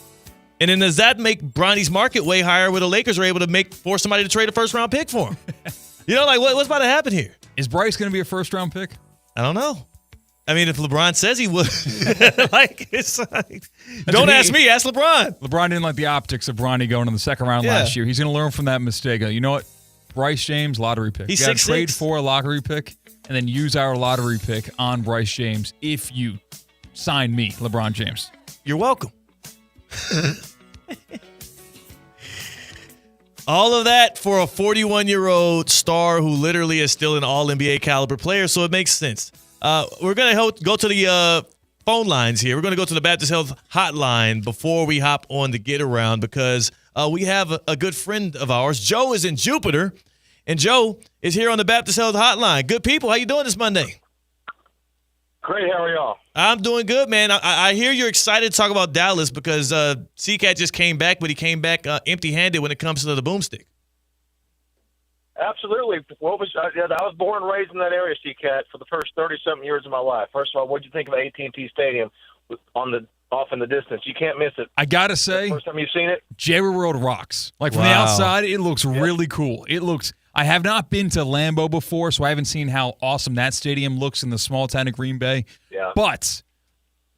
And then does that make Bronny's market way higher where the Lakers are able to force somebody to trade a first-round pick for him? What's about to happen here? Is Bryce going to be a first-round pick? I don't know. I mean, if LeBron says he would, don't ask me, ask LeBron. LeBron didn't like the optics of Bronny going in the second round last year. He's going to learn from that mistake. You know what? Bryce James, lottery pick. He's you got to 6'6". trade for a lottery pick and then use our lottery pick on Bryce James if you sign me, LeBron James. You're welcome. All of that for a 41-year-old star who literally is still an all-NBA caliber player, so it makes sense. We're going to go to the phone lines here. We're going to go to the Baptist Health hotline before we hop on the Get Around because we have a good friend of ours. Joe is in Jupiter, and Joe is here on the Baptist Health hotline. Good people, how you doing this Monday? Great, how are y'all? I'm doing good, man. I hear you're excited to talk about Dallas because C-Cat just came back, but he came back empty-handed when it comes to the boomstick. Absolutely. I was born and raised in that area, C-Cat, for the first 30-something years of my life. First of all, what did you think of AT&T Stadium off in the distance? You can't miss it. I got to say, first time you've seen it? Jerry World rocks. Like, from the outside, it looks really cool. I have not been to Lambeau before, so I haven't seen how awesome that stadium looks in the small town of Green Bay. Yeah. But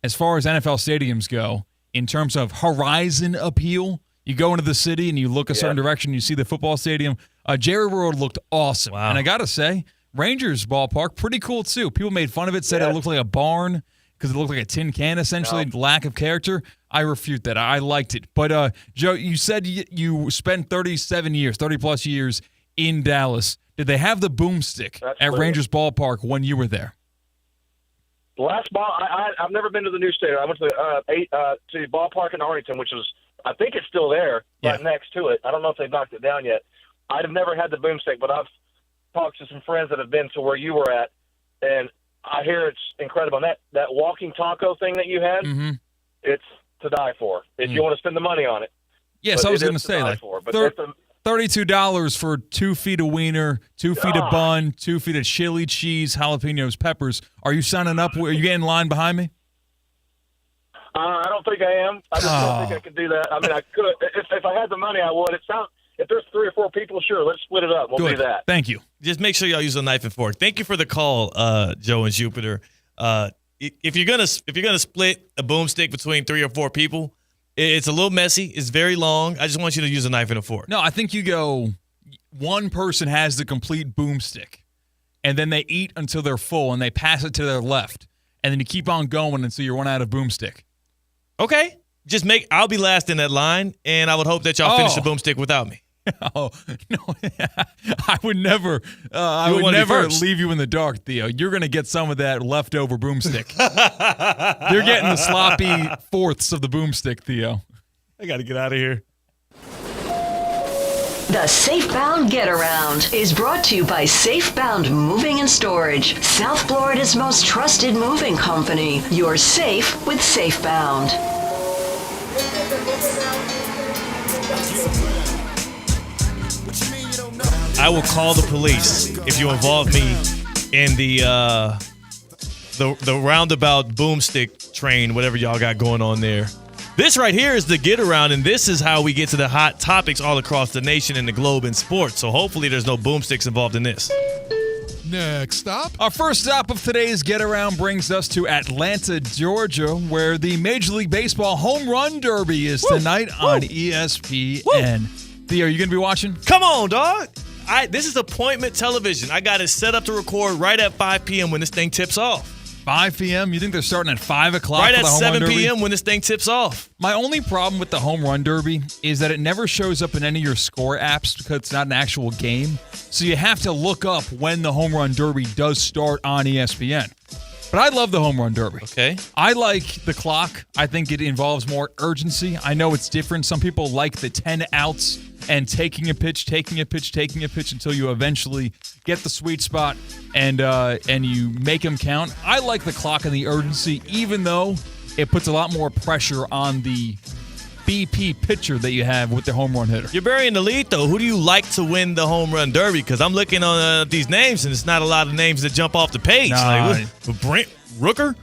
as far as NFL stadiums go, in terms of horizon appeal, you go into the city and you look a certain direction, you see the football stadium. Jerry World looked awesome. Wow. And I got to say, Rangers ballpark, pretty cool too. People made fun of it, said it looked like a barn because it looked like a tin can, essentially, lack of character. I refute that. I liked it. But, Joe, you said you spent 30-plus years in Dallas. Did they have the boomstick at Rangers ballpark when you were there? The last ball, I've never been to the new stadium. I went to the ballpark in Arlington, which was, I think it's still there, right next to it. I don't know if they've knocked it down yet. I've never had the boomstick, but I've talked to some friends that have been to where you were at, and I hear it's incredible. And that walking taco thing that you had, it's to die for if you want to spend the money on it. Yes, I was going to say that. $32 for 2 feet of wiener, 2 feet of bun, 2 feet of chili, cheese, jalapenos, peppers. Are you signing up? Are you getting in line behind me? I don't think I am. I just don't think I could do that. I mean, I could. If I had the money, I would. If there's 3 or 4 people, sure, let's split it up. We'll do that. Thank you. Just make sure y'all use a knife and fork. Thank you for the call, Joe and Jupiter. If you're gonna split a boomstick between 3 or 4 people, It's a little messy. It's very long. I just want you to use a knife and a fork. No, I think you go, one person has the complete boomstick, and then they eat until they're full, and they pass it to their left, and then you keep on going until you run out of boomstick. Okay. I'll be last in that line, and I would hope that y'all finish the boomstick without me. Oh, no. I would never leave you in the dark, Theo. You're going to get some of that leftover boomstick. You're getting the sloppy fourths of the boomstick, Theo. I got to get out of here. The Safebound Get Around is brought to you by Safebound Moving and Storage, South Florida's most trusted moving company. You're safe with Safebound. I will call the police if you involve me in the roundabout boomstick train, whatever y'all got going on there. This right here is the Get Around, and this is how we get to the hot topics all across the nation and the globe in sports. So hopefully there's no boomsticks involved in this. Next stop. Our first stop of today's Get Around brings us to Atlanta, Georgia, where the Major League Baseball Home Run Derby is tonight on ESPN. Theo, are you going to be watching? Come on, dog. This is appointment television. I got it set up to record right at 5 p.m. when this thing tips off. 5 p.m.? You think they're starting at 5 o'clock right for the at Home 7 Run Derby? p.m. when this thing tips off. My only problem with the Home Run Derby is that it never shows up in any of your score apps because it's not an actual game. So you have to look up when the Home Run Derby does start on ESPN. But I love the Home Run Derby. Okay. I like the clock. I think it involves more urgency. I know it's different. Some people like the 10 outs and taking a pitch until you eventually get the sweet spot and you make them count. I like the clock and the urgency, even though it puts a lot more pressure on the BP pitcher that you have with the home run hitter. You're burying the lead, though. Who do you like to win the Home Run Derby? Because I'm looking on these names, and it's not a lot of names that jump off the page. Like Brent Rooker?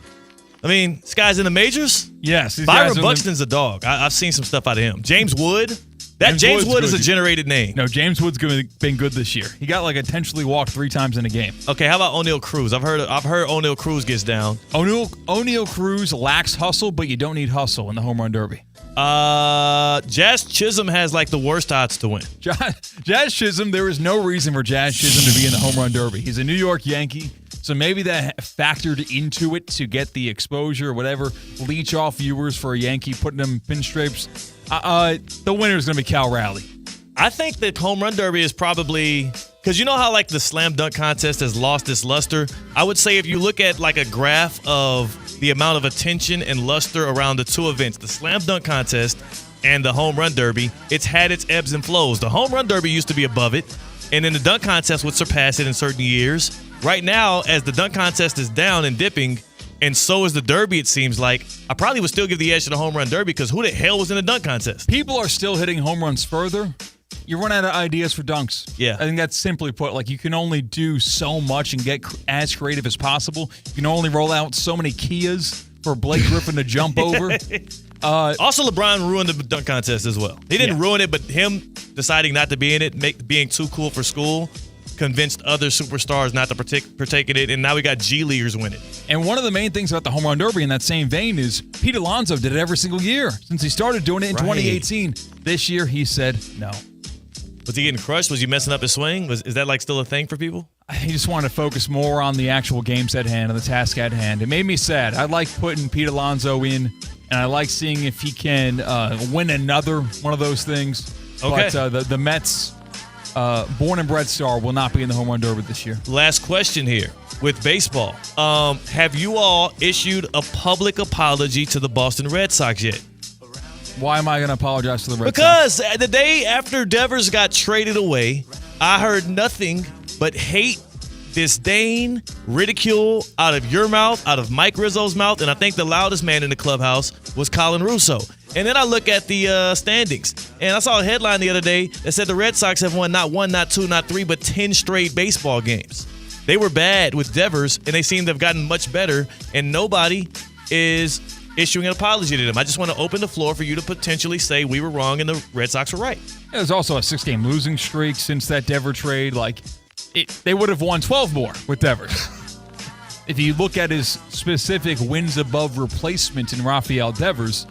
I mean, this guy's in the majors? Yes. Byron Buxton's a dog. I've seen some stuff out of him. James Wood? James Wood is a generated name. No, James Wood's been good this year. He got intentionally walked 3 times in a game. Okay, how about O'Neal Cruz? I've heard O'Neal Cruz gets down. O'Neal Cruz lacks hustle, but you don't need hustle in the Home Run Derby. Jazz Chisholm has the worst odds to win. Jazz Chisholm, there is no reason for Jazz Chisholm to be in the Home Run Derby. He's a New York Yankee, so maybe that factored into it to get the exposure or whatever, leech off viewers for a Yankee, putting them pinstripes. The winner is going to be Cal Raleigh. I think that Home Run Derby is probably – because you know how the slam dunk contest has lost its luster? I would say if you look at a graph of the amount of attention and luster around the two events, the slam dunk contest and the Home Run Derby, it's had its ebbs and flows. The Home Run Derby used to be above it, and then the dunk contest would surpass it in certain years. Right now, as the dunk contest is down and dipping, and so is the Derby, it seems like, I probably would still give the edge to the Home Run Derby because who the hell was in the dunk contest? People are still hitting home runs further. You run out of ideas for dunks. Yeah. I think that's simply put. You can only do so much and get as creative as possible. You can only roll out so many Kias for Blake Griffin to jump over. Also, LeBron ruined the dunk contest as well. He didn't ruin it, but him deciding not to be in it, being too cool for school, convinced other superstars not to partake in it, and now we got G Leaguers win it. And one of the main things about the Home Run Derby in that same vein is Pete Alonso did it every single year since he started doing it in 2018. This year, he said no. Was he getting crushed? Was he messing up his swing? Is that still a thing for people? He just wanted to focus more on the actual games at hand and the task at hand. It made me sad. I like putting Pete Alonso in, and I like seeing if he can win another one of those things. Okay. But the Mets, born and bred star, will not be in the Home Run Derby this year. Last question here with baseball. Have you all issued a public apology to the Boston Red Sox yet? Why am I going to apologize to the Red Sox? Because the day after Devers got traded away, I heard nothing but hate, disdain, ridicule out of your mouth, out of Mike Rizzo's mouth, and I think the loudest man in the clubhouse was Colin Russo. And then I look at the standings, and I saw a headline the other day that said the Red Sox have won not 1, not 2, not 3, but 10 straight baseball games. They were bad with Devers, and they seem to have gotten much better, and nobody is issuing an apology to them. I just want to open the floor for you to potentially say we were wrong and the Red Sox were right. There's also a 6-game losing streak since that Devers trade. They would have won 12 more with Devers. If you look at his specific wins above replacement in Rafael Devers,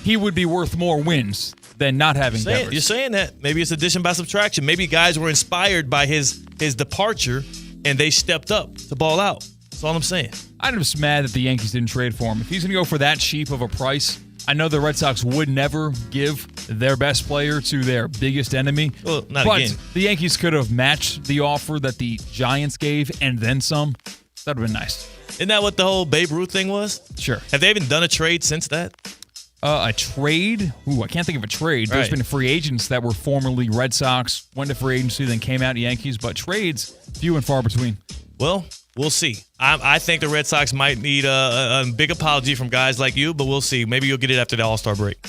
he would be worth more wins than not having Devers. You're saying that. Maybe it's addition by subtraction. Maybe guys were inspired by his departure, and they stepped up to ball out. That's all I'm saying. I'm just mad that the Yankees didn't trade for him. If he's going to go for that cheap of a price, I know the Red Sox would never give their best player to their biggest enemy. Well, not but again. The Yankees could have matched the offer that the Giants gave and then some. That would have been nice. Isn't that what the whole Babe Ruth thing was? Sure. Have they even done a trade since that? A trade? Ooh, I can't think of a trade. There's been free agents that were formerly Red Sox, went to free agency, then came out Yankees, but trades, few and far between. Well, we'll see. I think the Red Sox might need a big apology from guys like you, but we'll see. Maybe you'll get it after the All-Star break.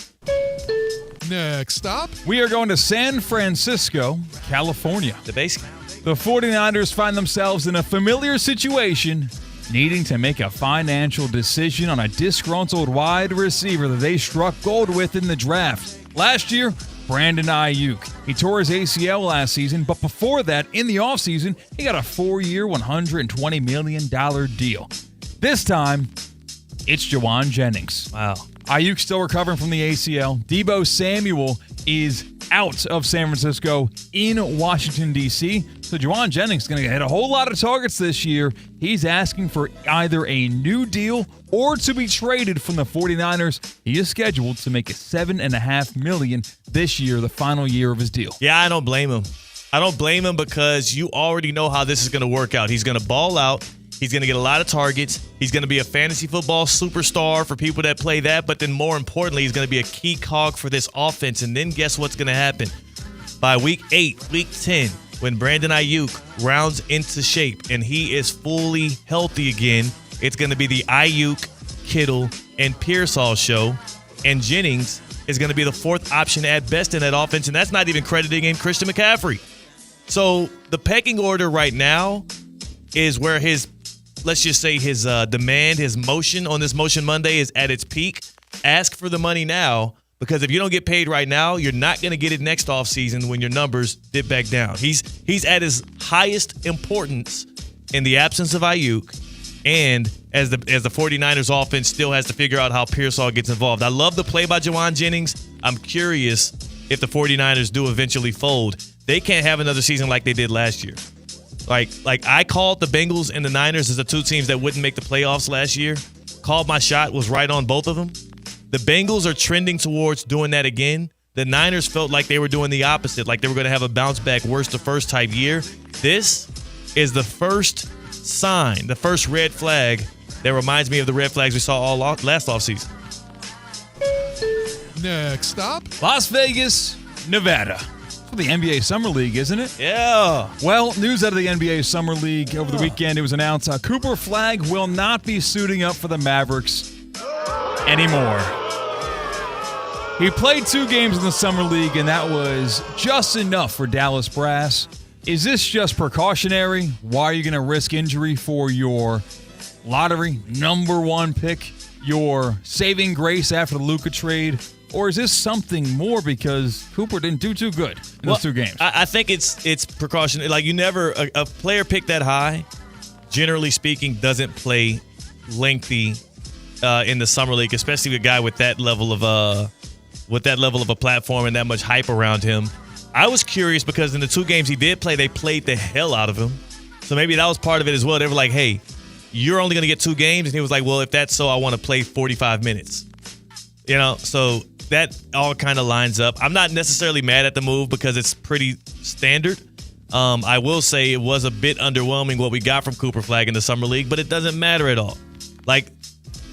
Next stop. We are going to San Francisco, California. The base. The 49ers find themselves in a familiar situation, needing to make a financial decision on a disgruntled wide receiver that they struck gold with in the draft. Last year, Brandon Ayuk. He tore his ACL last season, but before that, in the offseason, he got a 4-year, $120 million deal. This time, it's Juwan Jennings. Wow. Ayuk still recovering from the ACL. Deebo Samuel is out of San Francisco in Washington, D.C. So Juwan Jennings is going to get a whole lot of targets this year. He's asking for either a new deal or to be traded from the 49ers. He is scheduled to make $7.5 million this year, the final year of his deal. Yeah, I don't blame him. I don't blame him because you already know how this is going to work out. He's going to ball out. He's going to get a lot of targets. He's going to be a fantasy football superstar for people that play that. But then more importantly, he's going to be a key cog for this offense. And then guess what's going to happen? By week 8, week 10, when Brandon Ayuk rounds into shape and he is fully healthy again, it's going to be the Ayuk, Kittle, and Pearsall show. And Jennings is going to be the fourth option at best in that offense. And that's not even crediting in Christian McCaffrey. So the pecking order right now is where his, let's just say his demand, his motion on this Motion Monday is at its peak. Ask for the money now, because if you don't get paid right now, you're not going to get it next offseason when your numbers dip back down. He's at his highest importance in the absence of Ayuk, and as the 49ers offense still has to figure out how Pearsall gets involved. I love the play by Juwan Jennings. I'm curious if the 49ers do eventually fold. They can't have another season like they did last year. Like I called the Bengals and the Niners as the two teams that wouldn't make the playoffs last year. Called my shot, was right on both of them. The Bengals are trending towards doing that again. The Niners felt like they were doing the opposite, like they were going to have a bounce back, worst to first type year. This is the first sign, the first red flag that reminds me of the red flags we saw all last offseason. Next stop. Las Vegas, Nevada. For the NBA Summer League, isn't it? Yeah. Well, news out of the NBA Summer League over the weekend, it was announced Cooper Flagg will not be suiting up for the Mavericks anymore. He played 2 games in the Summer League, and that was just enough for Dallas Brass. Is this just precautionary? Why are you going to risk injury for your lottery number 1 pick, your saving grace after the Luka trade? Or is this something more because Cooper didn't do too good in those 2 games? I think it's precautionary. Like, you never a player picked that high, generally speaking, doesn't play lengthy in the summer league, especially a guy with that level of a platform and that much hype around him. I was curious because in the 2 games he did play, they played the hell out of him. So maybe that was part of it as well. They were like, "Hey, you're only going to get 2 games," and he was like, "Well, if that's so, I want to play 45 minutes." You know, so that all kind of lines up. I'm not necessarily mad at the move because it's pretty standard. I will say it was a bit underwhelming what we got from Cooper Flagg in the Summer League, but it doesn't matter at all. Like,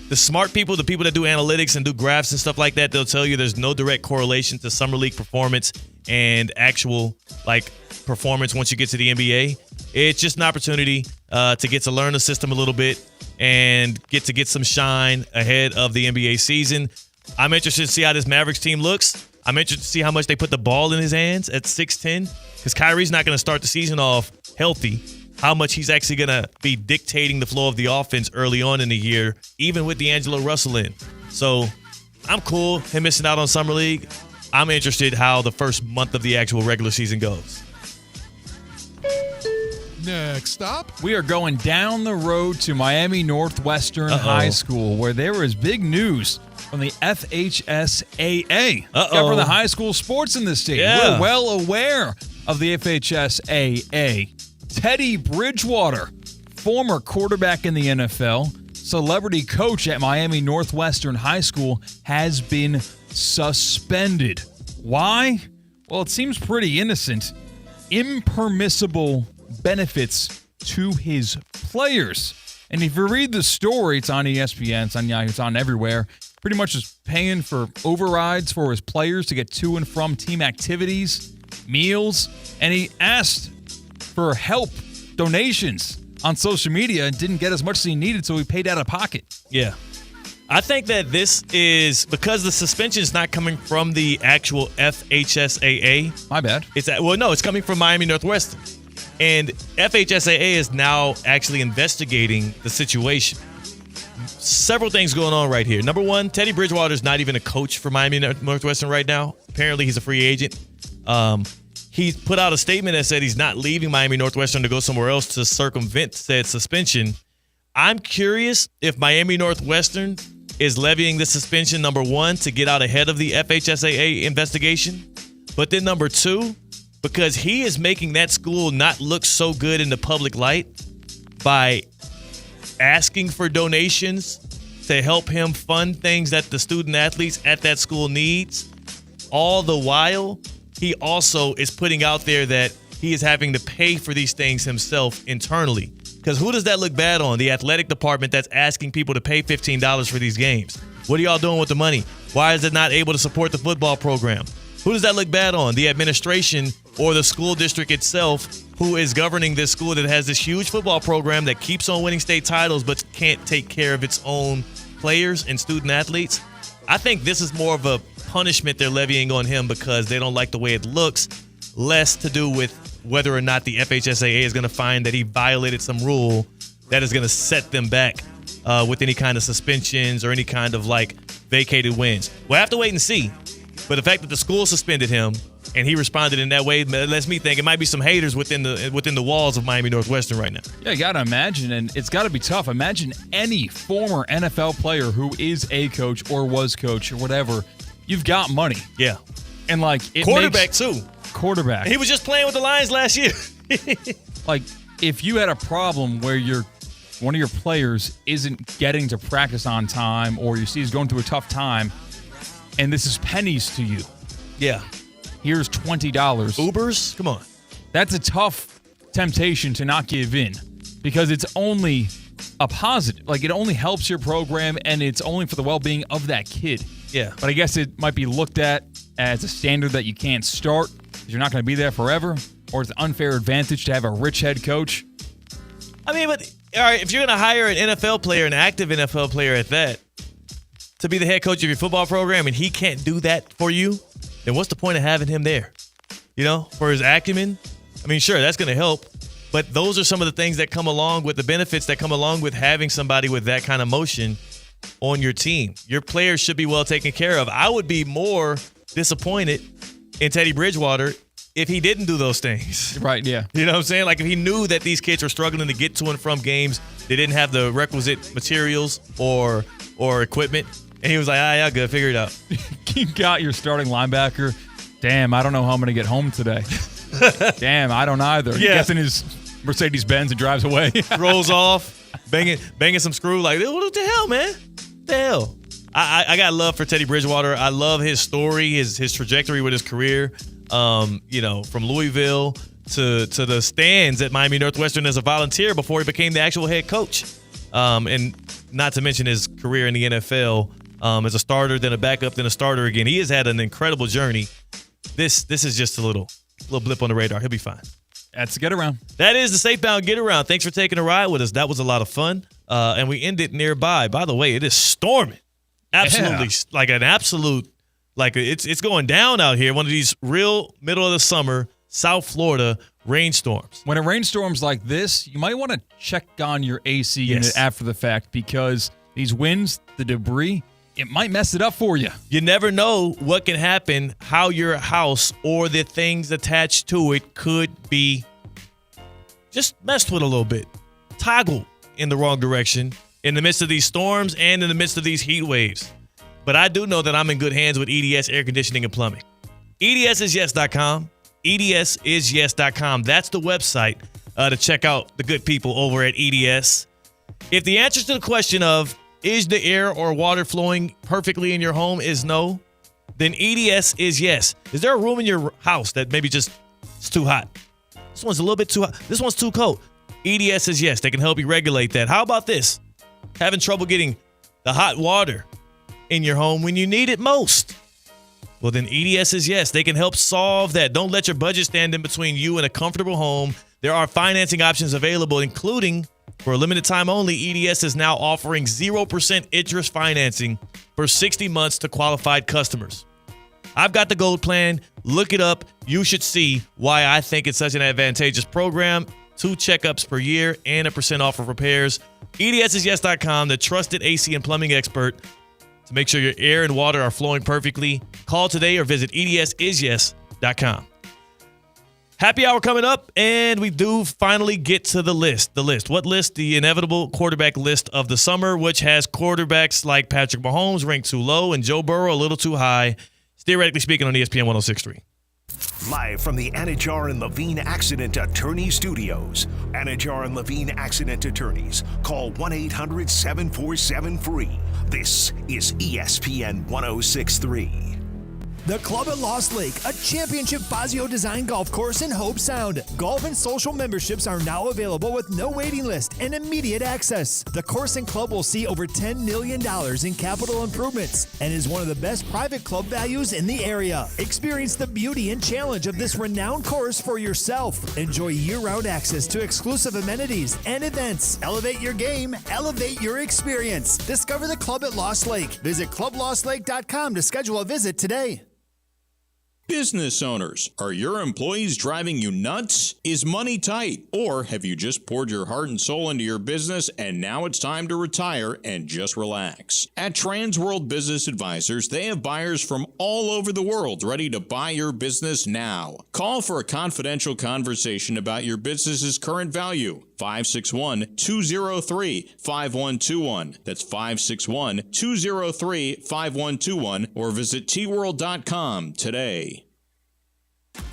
the smart people, the people that do analytics and do graphs and stuff like that, they'll tell you there's no direct correlation to Summer League performance and actual, like, performance once you get to the NBA. It's just an opportunity to get to learn the system a little bit and get some shine ahead of the NBA season. I'm interested to see how this Mavericks team looks. I'm interested to see how much they put the ball in his hands at 6'10", because Kyrie's not going to start the season off healthy. How much he's actually going to be dictating the flow of the offense early on in the year, even with D'Angelo Russell in. So I'm cool him missing out on Summer League. I'm interested how the first month of the actual regular season goes. Next stop. We are going down the road to Miami Northwestern High School, where there was big news from the FHSAA. Govern the high school sports in the state. Yeah. We're well aware of the FHSAA. Teddy Bridgewater, former quarterback in the NFL, celebrity coach at Miami Northwestern High School, has been suspended. Why? Well, it seems pretty innocent. Impermissible benefits to his players. And if you read the story, it's on ESPN, it's on Yahoo, it's on everywhere. Pretty much just paying for overrides for his players to get to and from team activities, meals, and he asked for help, donations on social media and didn't get as much as he needed, so he paid out of pocket. Yeah. I think that this is because the suspension is not coming from the actual FHSAA. My bad. It's coming from Miami Northwestern. And FHSAA is now actually investigating the situation. Several things going on right here. Number one, Teddy Bridgewater is not even a coach for Miami Northwestern right now. Apparently, he's a free agent. He put out a statement that said he's not leaving Miami Northwestern to go somewhere else to circumvent said suspension. I'm curious if Miami Northwestern is levying the suspension, number one, to get out ahead of the FHSAA investigation. But then number two, because he is making that school not look so good in the public light by asking for donations to help him fund things that the student athletes at that school needs. All the while, he also is putting out there that he is having to pay for these things himself internally. Because who does that look bad on? The athletic department that's asking people to pay $15 for these games. What are y'all doing with the money? Why is it not able to support the football program? Who does that look bad on? The administration or the school district itself, who is governing this school that has this huge football program that keeps on winning state titles but can't take care of its own players and student athletes? I think this is more of a punishment they're levying on him because they don't like the way it looks, less to do with whether or not the FHSAA is going to find that he violated some rule that is going to set them back with any kind of suspensions or any kind of vacated wins. We'll have to wait and see. But the fact that the school suspended him and he responded in that way lets me think it might be some haters within the walls of Miami Northwestern right now. Yeah, you got to imagine, and it's got to be tough. Imagine any former NFL player who is a coach or was coach or whatever. You've got money. Yeah. And quarterback too. Quarterback. He was just playing with the Lions last year. If you had a problem where one of your players isn't getting to practice on time or you see he's going through a tough time, and this is pennies to you. Yeah. Here's $20. Ubers? Come on. That's a tough temptation to not give in because it's only a positive. It only helps your program and it's only for the well-being of that kid. Yeah. But I guess it might be looked at as a standard that you can't start because you're not going to be there forever, or it's an unfair advantage to have a rich head coach. I mean, but all right, if you're going to hire an NFL player, an active NFL player at that, to be the head coach of your football program and he can't do that for you, then what's the point of having him there? For his acumen? I mean, sure, that's going to help. But those are some of the things that come along with the benefits that come along with having somebody with that kind of motion on your team. Your players should be well taken care of. I would be more disappointed in Teddy Bridgewater if he didn't do those things. Right, yeah. You know what I'm saying? If he knew that these kids were struggling to get to and from games, they didn't have the requisite materials or equipment, and he was like, y'all good, figure it out. You got your starting linebacker. Damn, I don't know how I'm going to get home today. Damn, I don't either. Yeah. He gets in his Mercedes-Benz and drives away. Rolls off, banging some screw. What the hell, man? What the hell? I got love for Teddy Bridgewater. I love his story, his trajectory with his career. From Louisville to the stands at Miami Northwestern as a volunteer before he became the actual head coach. And not to mention his career in the NFL as a starter, then a backup, then a starter again. He has had an incredible journey. This is just a little blip on the radar. He'll be fine. That's a get around. That is the Safe Bound Get Around. Thanks for taking a ride with us. That was a lot of fun. And we end it nearby. By the way, it is storming. Absolutely. Yeah. It's going down out here. One of these real middle of the summer, South Florida rainstorms. When it rainstorms like this, you might want to check on your AC unit after the fact because these winds, the debris, it might mess it up for you. You never know what can happen, how your house or the things attached to it could be just messed with a little bit, toggled in the wrong direction in the midst of these storms and in the midst of these heat waves. But I do know that I'm in good hands with EDS Air Conditioning and Plumbing. EDSisyes.com. EDSisyes.com. That's the website to check out the good people over at EDS. If the answer to the question of is the air or water flowing perfectly in your home is no, then EDS is yes. Is there a room in your house that maybe just it's too hot? This one's a little bit too hot. This one's too cold. EDS is yes. They can help you regulate that. How about this? Having trouble getting the hot water in your home when you need it most? Well, then EDS is yes. They can help solve that. Don't let your budget stand in between you and a comfortable home. There are financing options available, including, for a limited time only, EDS is now offering 0% interest financing for 60 months to qualified customers. I've got the gold plan. Look it up. You should see why I think it's such an advantageous program. 2 checkups per year and a % off of repairs. EDSisyes.com, the trusted AC and plumbing expert to make sure your air and water are flowing perfectly. Call today or visit EDSisyes.com. Happy hour coming up, and we do finally get to the list. The list. What list? The inevitable quarterback list of the summer, which has quarterbacks like Patrick Mahomes ranked too low and Joe Burrow a little too high. Theoretically speaking on ESPN 106.3. Live from the Anajar and Levine Accident Attorney Studios. Anajar and Levine Accident Attorneys. Call 1-800-747-FREE. This is ESPN 106.3. The Club at Lost Lake, a championship Fazio design golf course in Hope Sound. Golf and social memberships are now available with no waiting list and immediate access. The course and club will see over $10 million in capital improvements and is one of the best private club values in the area. Experience the beauty and challenge of this renowned course for yourself. Enjoy year-round access to exclusive amenities and events. Elevate your game, elevate your experience. Discover the Club at Lost Lake. Visit clublostlake.com to schedule a visit today. Business owners, are your employees driving you nuts? Is money tight? Or have you just poured your heart and soul into your business and now it's time to retire and just relax? At Transworld Business Advisors, they have buyers from all over the world ready to buy your business now. Call for a confidential conversation about your business's current value. 561-203-5121. That's 561-203-5121 or visit tworld.com today.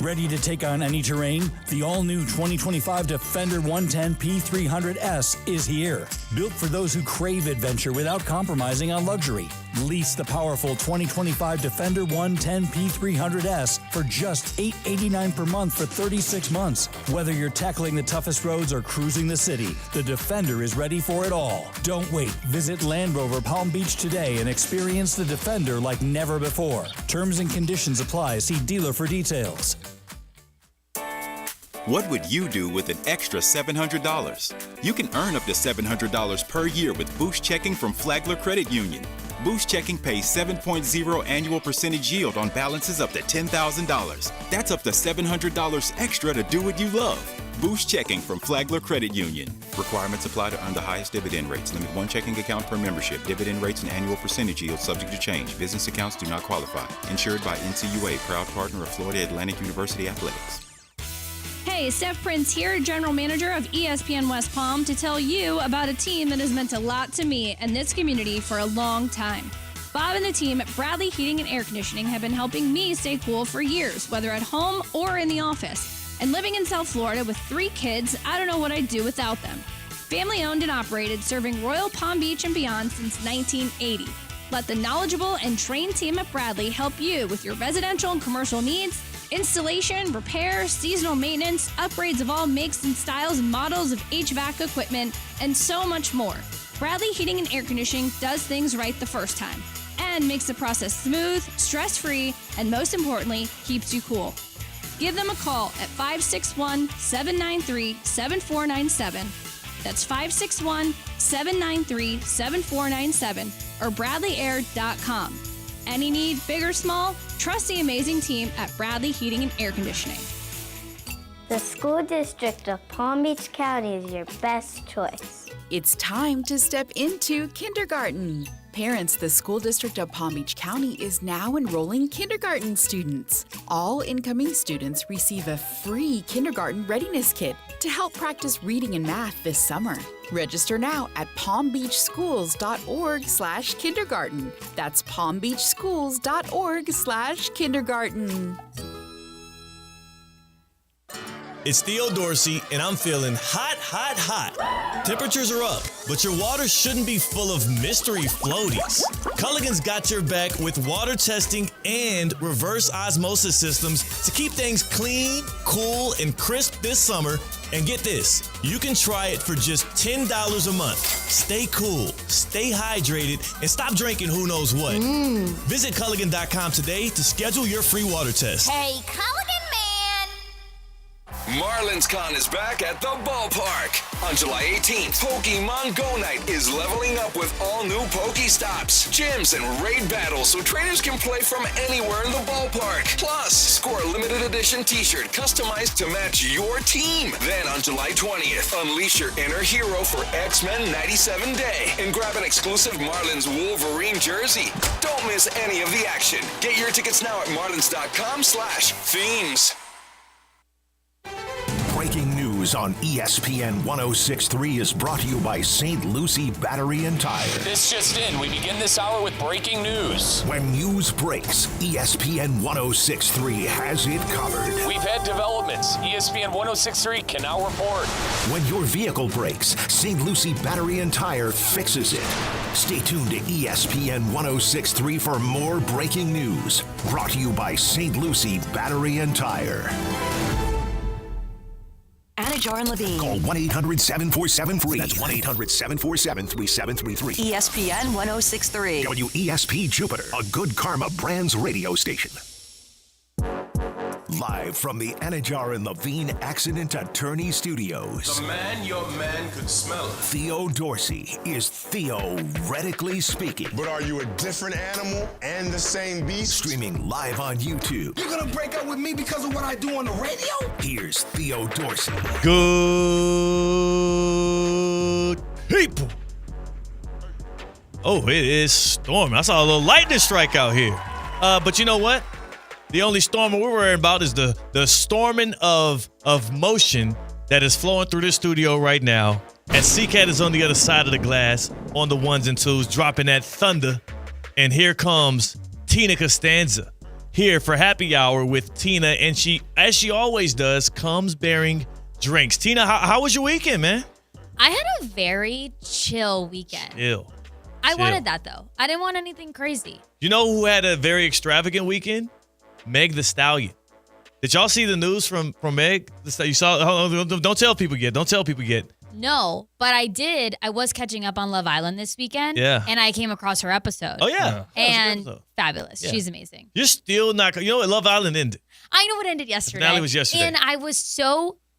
Ready to take on any terrain? The all-new 2025 Defender 110 P300S is here. Built for those who crave adventure without compromising on luxury. Lease the powerful 2025 Defender 110 P300S for just $889 per month for 36 months. Whether you're tackling the toughest roads or cruising the city, the Defender is ready for it all. Don't wait. Visit Land Rover Palm Beach today and experience the Defender like never before. Terms and conditions apply. See dealer for details. What would you do with an extra $700? You can earn up to $700 per year with Boost Checking from Flagler Credit Union. Boost Checking pays 7.0 annual percentage yield on balances up to $10,000. That's up to $700 extra to do what you love. Boost Checking from Flagler Credit Union. Requirements apply to earn the highest dividend rates. Limit 1 checking account per membership. Dividend rates and annual percentage yield subject to change. Business accounts do not qualify. Insured by NCUA, proud partner of Florida Atlantic University Athletics. Hey, Steph Prince here, General Manager of ESPN West Palm, to tell you about a team that has meant a lot to me and this community for a long time. Bob and the team at Bradley Heating and Air Conditioning have been helping me stay cool for years, whether at home or in the office. And living in South Florida with 3 kids, I don't know what I'd do without them. Family owned and operated, serving Royal Palm Beach and beyond since 1980. Let the knowledgeable and trained team at Bradley help you with your residential and commercial needs, installation, repair, seasonal maintenance, upgrades of all makes and styles and models of HVAC equipment, and so much more. Bradley Heating and Air Conditioning does things right the first time and makes the process smooth, stress-free, and most importantly, keeps you cool. Give them a call at 561-793-7497. That's 561-793-7497 or bradleyair.com. Any need, big or small, trust the amazing team at Bradley Heating and Air Conditioning. The school district of Palm Beach County is your best choice. It's time to step into kindergarten. Parents, the school district of Palm Beach County is now enrolling kindergarten students. All incoming students receive a free kindergarten readiness kit to to help practice reading and math this summer. Register now at palmbeachschools.org/kindergarten. That's palmbeachschools.org/kindergarten. It's Theo Dorsey, and I'm feeling hot, hot, hot. Temperatures are up, but your water shouldn't be full of mystery floaties. Culligan's got your back with water testing and reverse osmosis systems to keep things clean, cool, and crisp this summer. And get this, you can try it for just $10 a month. Stay cool, stay hydrated, and stop drinking who knows what. Visit Culligan.com today to schedule your free water test. Hey, Culligan man! Marlins Con is back at the ballpark. On July 18th, Pokemon Go Night is leveling up with all new Pokestops, gyms, and raid battles so trainers can play from anywhere in the ballpark. Plus, score a limited edition t-shirt customized to match your team. Then on July 20th, unleash your inner hero for X-Men 97 Day and grab an exclusive Marlins Wolverine jersey. Don't miss any of the action. Get your tickets now at marlins.com/themes. Breaking news on ESPN 106.3 is brought to you by St. Lucie Battery and Tire. This just in. We begin this hour with breaking news. When news breaks, ESPN 106.3 has it covered. We've had developments. ESPN 106.3 can now report. When your vehicle breaks, St. Lucie Battery and Tire fixes it. Stay tuned to ESPN 106.3 for more breaking news. Brought to you by St. Lucie Battery and Tire. Anajar and Levine. Call 1-800-747-FREE. That's 1-800-747-3733. ESPN 106.3. WESP Jupiter, a Good Karma Brands radio station. Live from the Anajar and Levine Accident Attorney Studios. The man your man could smell. Theo Dorsey is theoretically speaking. But are you a different animal and the same beast? Streaming live on YouTube. You're gonna break up with me because of what I do on the radio? Here's Theo Dorsey. Good people. Oh, it is storming. I saw a little lightning strike out here. But you know what? The only storm we're worrying about is the storming of motion that is flowing through this studio right now. And C-Cat is on the other side of the glass on the ones and twos, dropping that thunder. And here comes Tina Costanza here for happy hour with Tina. And she, as she always does, comes bearing drinks. Tina, how was your weekend, man? I had a very chill weekend. I Chill. wanted that, though. I didn't want anything crazy. You know who had a very extravagant weekend? Meg the Stallion. Did y'all see the news from Meg? You saw? Don't tell people yet. Don't tell people yet. No, but I did. I was catching up on Love Island this weekend. Yeah. And I came across her episode. Oh, yeah. And fabulous. Yeah. She's amazing. You're still not. You know what? Love Island ended. I know what ended yesterday. The finale was yesterday. And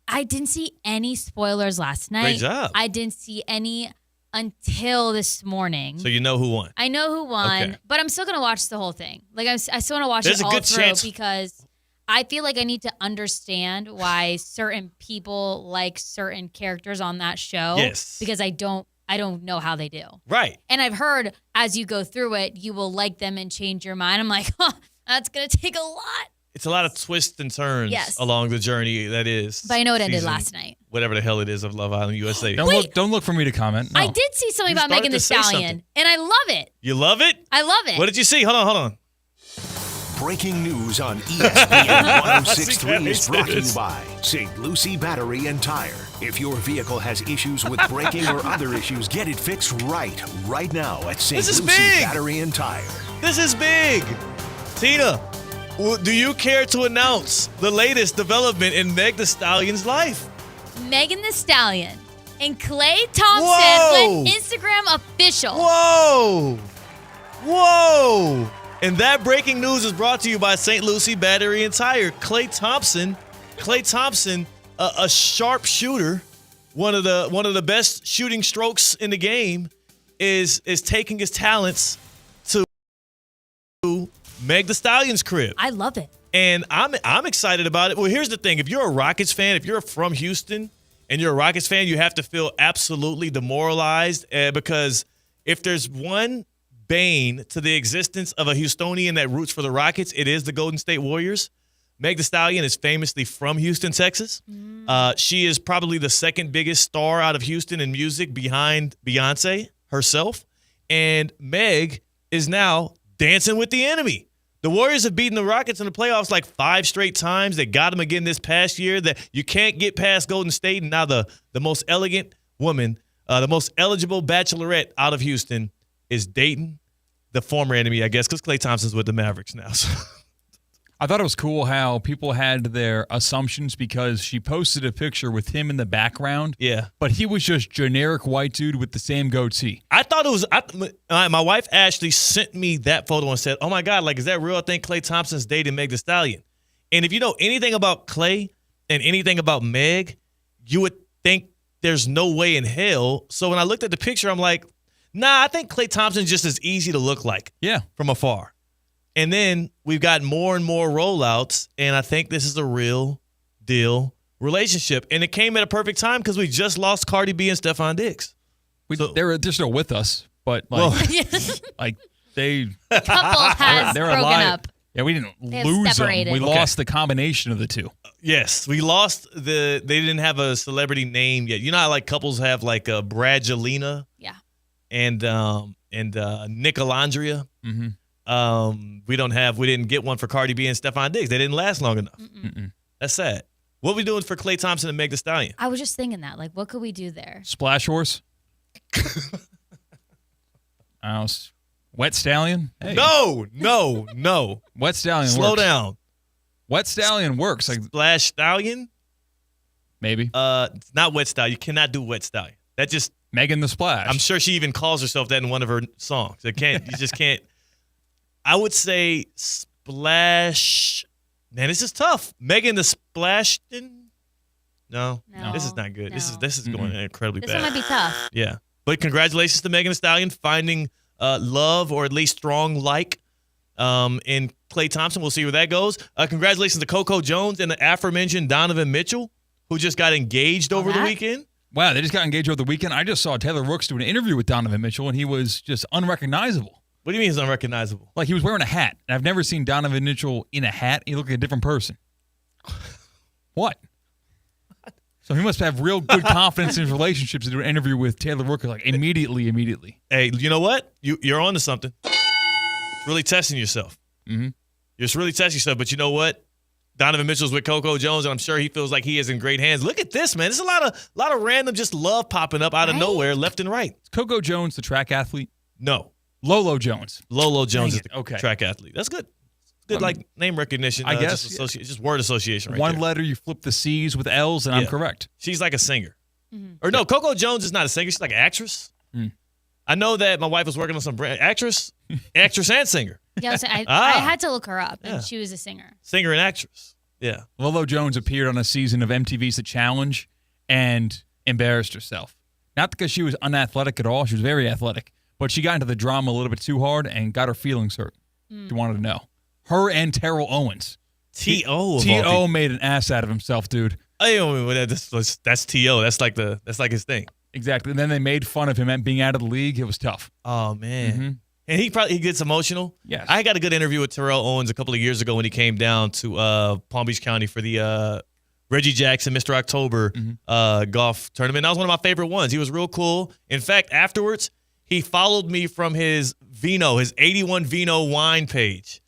I didn't see any spoilers last night. Great job. I didn't see any until this morning. So you know who won. I know who won, Okay. but I'm still going to watch the whole thing. Like, I still want to watch There's it a all good through chance. because I feel like I need to understand why certain people like certain characters on that show. Yes. Because I don't know how they do. Right. And I've heard as you go through it, you will like them and change your mind. I'm like, that's going to take a lot. It's a lot of twists and turns along the journey that is. But I know it ended season, last night. Whatever the hell it is of Love Island USA. Don't look for me to comment. No. I did see something You about Megan started Thee to say Stallion, something. and I love it. You love it? I love it. What did you see? Hold on. Breaking news on ESPN 106.3 is brought to you by St. Lucie Battery and Tire. If your vehicle has issues with braking or other issues, get it fixed right now at St. This is Lucie big. Battery and Tire. This is big. Tina, do you care to announce the latest development in Meg Thee Stallion's life? Megan Thee Stallion and Klay Thompson Whoa. went Instagram official. Whoa. And that breaking news is brought to you by St. Lucie Battery and Tire. Klay Thompson, a sharp shooter, one of the best shooting strokes in the game, is taking his talents to Meg Thee Stallion's crib. I love it. And I'm excited about it. Well, here's the thing. If you're a Rockets fan, if you're from Houston and you're a Rockets fan, you have to feel absolutely demoralized because if there's one bane to the existence of a Houstonian that roots for the Rockets, it is the Golden State Warriors. Meg Thee Stallion is famously from Houston, Texas. She is probably the second biggest star out of Houston in music behind Beyonce herself. And Meg is now dancing with the enemy. The Warriors have beaten the Rockets in the playoffs like 5 straight times. They got them again this past year. That you can't get past Golden State. And now the most elegant woman, the most eligible bachelorette out of Houston is dating the former enemy, I guess, because Klay Thompson's with the Mavericks now. So. I thought it was cool how people had their assumptions because she posted a picture with him in the background. Yeah. But he was just generic white dude with the same goatee. I thought it was my wife Ashley sent me that photo and said, oh, my God, like, is that real? I think Klay Thompson's dating Meg Thee Stallion. And if you know anything about Klay and anything about Meg, you would think there's no way in hell. So when I looked at the picture, I'm like, nah, I think Klay Thompson's just as easy to look like from afar. And then we've got more and more rollouts, and I think this is a real deal relationship. And it came at a perfect time because we just lost Cardi B and Stephon Diggs. They're still with us, but like they couple has they're broken alive. up. Yeah, we didn't They have lose separated. them. We lost the combination of the two. Yes, we lost they didn't have a celebrity name yet. You know how like couples have like a Bradgelina? Yeah. And Nicolandria? Mm-hmm. We didn't get one for Cardi B and Stephon Diggs. They didn't last long enough. That's sad. What are we doing for Klay Thompson and Meg Thee Stallion? I was just thinking that. Like, what could we do there? Splash horse. Wet Stallion. Hey. No. Wet Stallion. Slow works. down. Wet Stallion works. Like Splash Stallion. Maybe. It's not Wet Stallion. You cannot do Wet Stallion. That just Megan the Splash. I'm sure she even calls herself that in one of her songs. You just can't. I would say Splash. Man, this is tough. Megan the Splash. No, this is not good. No. This is going incredibly This bad. one might be tough. Yeah, but congratulations to Megan Thee Stallion finding love or at least strong like in Klay Thompson. We'll see where that goes. Congratulations to Coco Jones and the aforementioned Donovan Mitchell, who just got engaged over the weekend. Wow, they just got engaged over the weekend. I just saw Taylor Rooks do an interview with Donovan Mitchell, and he was just unrecognizable. What do you mean he's unrecognizable? Like he was wearing a hat. And I've never seen Donovan Mitchell in a hat. He looked like a different person. What? So he must have real good confidence in his relationships to do an interview with Taylor Rooks like immediately. Hey, you know what? You're on to something. It's really testing yourself. Mm-hmm. You're just really testing yourself. But you know what? Donovan Mitchell's with Coco Jones, and I'm sure he feels like he is in great hands. Look at this, man. There's a lot of random just love popping up out of nowhere, left and right. Is Coco Jones the track athlete? No. Lolo Jones. Lolo Jones is the okay. track athlete. That's good. Good, like name recognition. I guess. Just word association right One there. letter, you flip the C's with L's, and I'm correct. She's like a singer. Or no, Coco Jones is not a singer. She's like an actress. I know that my wife was working on some actress and singer. Yeah, so I had to look her up, and she was a singer. Singer and actress. Yeah. Lolo Jones appeared on a season of MTV's The Challenge and embarrassed herself. Not because she was unathletic at all. She was very athletic. But she got into the drama a little bit too hard and got her feelings hurt. If you wanted to know. Her and Terrell Owens. T.O. made an ass out of himself, dude. That's T.O. That's like his thing. Exactly. And then they made fun of him being out of the league. It was tough. Oh, man. And he gets emotional. Yes. I got a good interview with Terrell Owens a couple of years ago when he came down to Palm Beach County for the Reggie Jackson Mr. October golf tournament. That was one of my favorite ones. He was real cool. In fact, afterwards, he followed me from his 81 Vino wine page.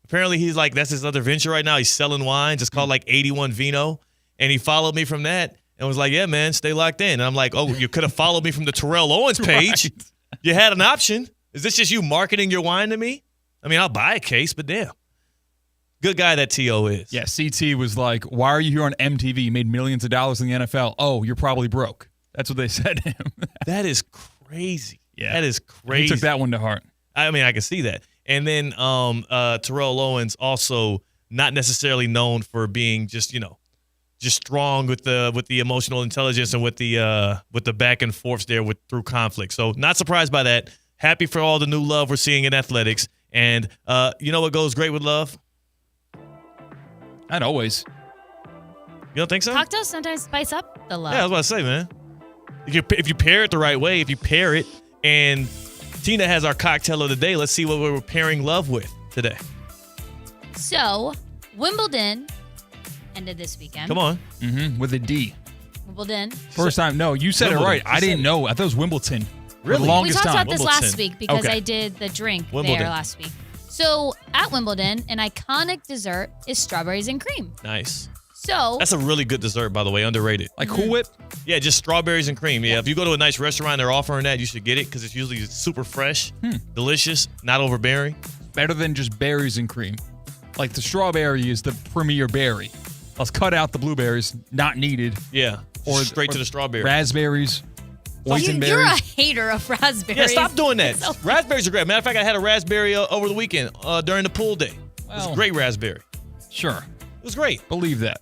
Apparently, he's like, that's his other venture right now. He's selling wines. It's called like 81 Vino. And he followed me from that and was like, yeah, man, stay locked in. And I'm like, oh, you could have followed me from the Terrell Owens page. Right. You had an option. Is this just you marketing your wine to me? I mean, I'll buy a case, but damn. Good guy that T.O. is. Yeah, CT was like, why are you here on MTV? You made millions of dollars in the NFL. Oh, you're probably broke. That's what they said to him. That is crazy. Yeah. That is crazy. He took that one to heart. I mean, I can see that. And then Terrell Owens also not necessarily known for being just strong with the emotional intelligence and with the back and forths there through conflict. So not surprised by that. Happy for all the new love we're seeing in athletics. And you know what goes great with love? Not always. You don't think so? Cocktails sometimes spice up the love. Yeah, I was about to say, man. If you pair it the right way, if you pair it, and Tina has our cocktail of the day, let's see what we're pairing love with today. So Wimbledon ended this weekend. Come on. Mm-hmm. With a D. Wimbledon. First time. No, you said Wimbledon. it right. I didn't know. I thought it was Wimbledon. For Really? the longest We talked time. about this last week because I did the drink Wimbledon. there last week. So at Wimbledon, an iconic dessert is strawberries and cream. Nice. So That's a really good dessert, by the way. Underrated. Like Cool Whip? Yeah, just strawberries and cream. Yeah, if you go to a nice restaurant, they're offering that. You should get it because it's usually super fresh, delicious, not overbearing. Better than just berries and cream. Like the strawberry is the premier berry. Let's cut out the blueberries, not needed. Yeah, or straight to the strawberry. Raspberries, boysenberries. you're a hater of raspberries. Yeah, stop doing that. So- Raspberries are great. Matter of fact, I had a raspberry over the weekend during the pool day. It was a great raspberry. Sure. It was great. Believe that.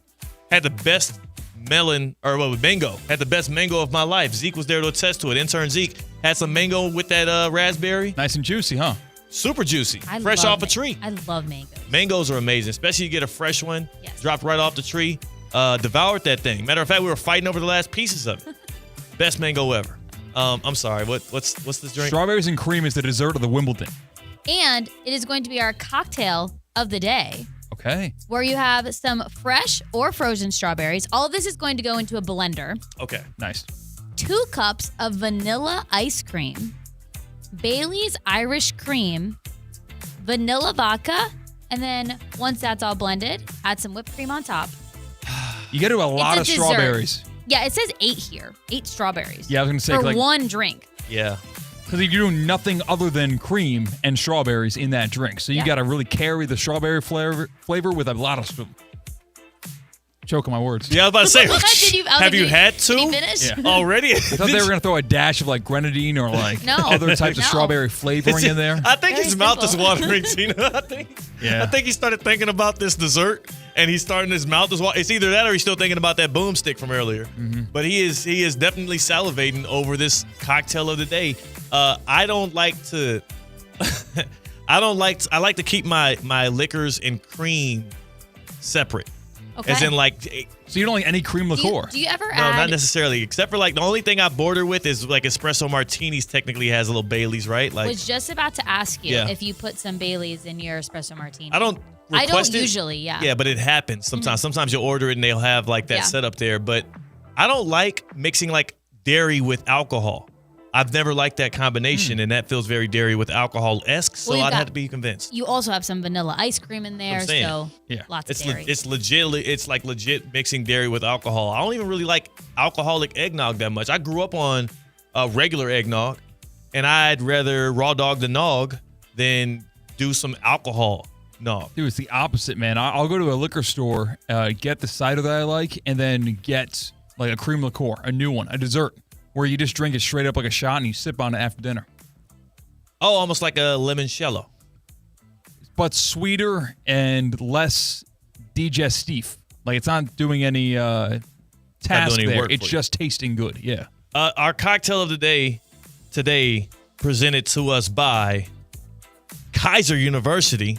Had the best mango. Had the best mango of my life. Zeke was there to attest to it. Intern Zeke had some mango with that raspberry. Nice and juicy, huh? Super juicy. Fresh off a tree. I love mangoes. Mangoes are amazing, especially you get a fresh one, dropped right off the tree. Devoured that thing. Matter of fact, we were fighting over the last pieces of it. Best mango ever. I'm sorry. What's this drink? Strawberries and cream is the dessert of the Wimbledon. And it is going to be our cocktail of the day, Okay. where you have some fresh or frozen strawberries. All of this is going to go into a blender. Okay. Nice. 2 cups of vanilla ice cream, Bailey's Irish cream, vanilla vodka, and then once that's all blended, add some whipped cream on top. You got to do a lot of It's a dessert. strawberries. Yeah, it says 8 here. 8 strawberries. Yeah, I was going to say for like one drink. Yeah. Because you're doing nothing other than cream and strawberries in that drink. So you got to really carry the strawberry flavor with a lot of choke on my words. Yeah, I was about to say, Have you had two? Did you finish? Yeah. Already? I thought they were going to throw a dash of like grenadine or like No. other types of No. strawberry flavoring in there. I think Very his mouth is simple. watering, Tina. I think he started thinking about this dessert, and he's starting his mouth is watering. It's either that or he's still thinking about that boomstick from earlier. But he is definitely salivating over this cocktail of the day. I don't like to. I like to keep my liquors and cream separate. Okay. As in, like, so you don't like any cream liqueur? Do you ever no, add? not necessarily. Except for like the only thing I border with is like espresso martinis. Technically has a little Bailey's, right? Like, Was just about to ask you Yeah. if you put some Baileys in your espresso martini. I don't. I request don't it. usually. Yeah. Yeah, but it happens sometimes. Sometimes you'll order it and they'll have like that Yeah. set up there. But I don't like mixing like dairy with alcohol. I've never liked that combination, and that feels very dairy with alcohol-esque. So Well, you I'd got- have to be convinced. You also have some vanilla ice cream in there, I'm saying. so Yeah. lots It's of dairy. it's legit. It's like legit mixing dairy with alcohol. I don't even really like alcoholic eggnog that much. I grew up on regular eggnog, and I'd rather raw dog the nog than do some alcohol nog. Dude, it's the opposite, man. I'll go to a liquor store, get the cider that I like, and then get like a cream liqueur, a new one, a dessert, where you just drink it straight up like a shot and you sip on it after dinner. Oh, almost like a limoncello. But sweeter and less digestif. Like it's not doing any task any there. work It's for you. just tasting good. Yeah. Our cocktail of the day today presented to us by Kaiser University.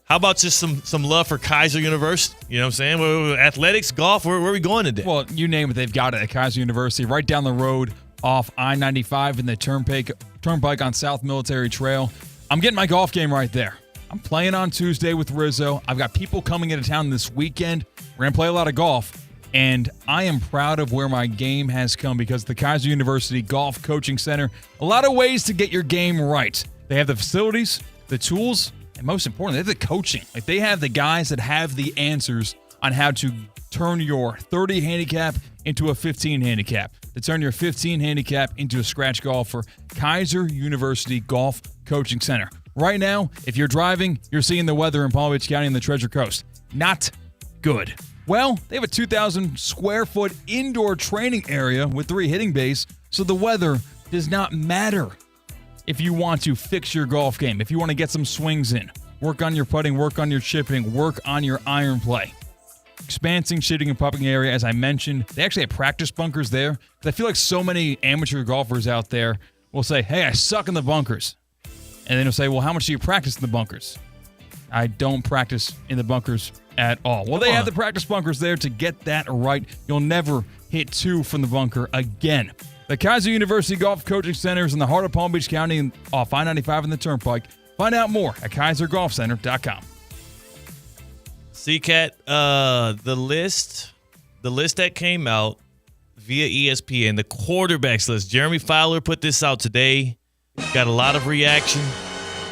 How about just some love for Kaiser University? You know what I'm saying? Athletics, golf, where are we going today? Well, you name it, they've got it at Kaiser University, right down the road off I-95 in the Turnpike on South Military Trail. I'm getting my golf game right there. I'm playing on Tuesday with Rizzo. I've got people coming into town this weekend. We're going to play a lot of golf, and I am proud of where my game has come because the Kaiser University Golf Coaching Center, a lot of ways to get your game right. They have the facilities, the tools, and most importantly, they have the coaching. Like they have the guys that have the answers on how to turn your 30 handicap into a 15 handicap, to turn your 15 handicap into a scratch golfer. Kaiser University Golf Coaching Center. Right now, if you're driving, you're seeing the weather in Palm Beach County and the Treasure Coast. Not good. Well, they have a 2,000 square foot indoor training area with 3 hitting bays, so the weather does not matter. If you want to fix your golf game, if you want to get some swings in, work on your putting, work on your chipping, work on your iron play. Expansive shitting and putting area, as I mentioned. They actually have practice bunkers there. Because I feel like so many amateur golfers out there will say, hey, I suck in the bunkers. And then they'll say, well, how much do you practice in the bunkers? I don't practice in the bunkers at all. Well, they have the practice bunkers there to get that right. You'll never hit 2 from the bunker again. The Kaiser University Golf Coaching Center is in the heart of Palm Beach County and off I-95 in the Turnpike. Find out more at kaisergolfcenter.com. C-Cat, the list that came out via ESPN, the quarterbacks list. Jeremy Fowler put this out today. Got a lot of reaction.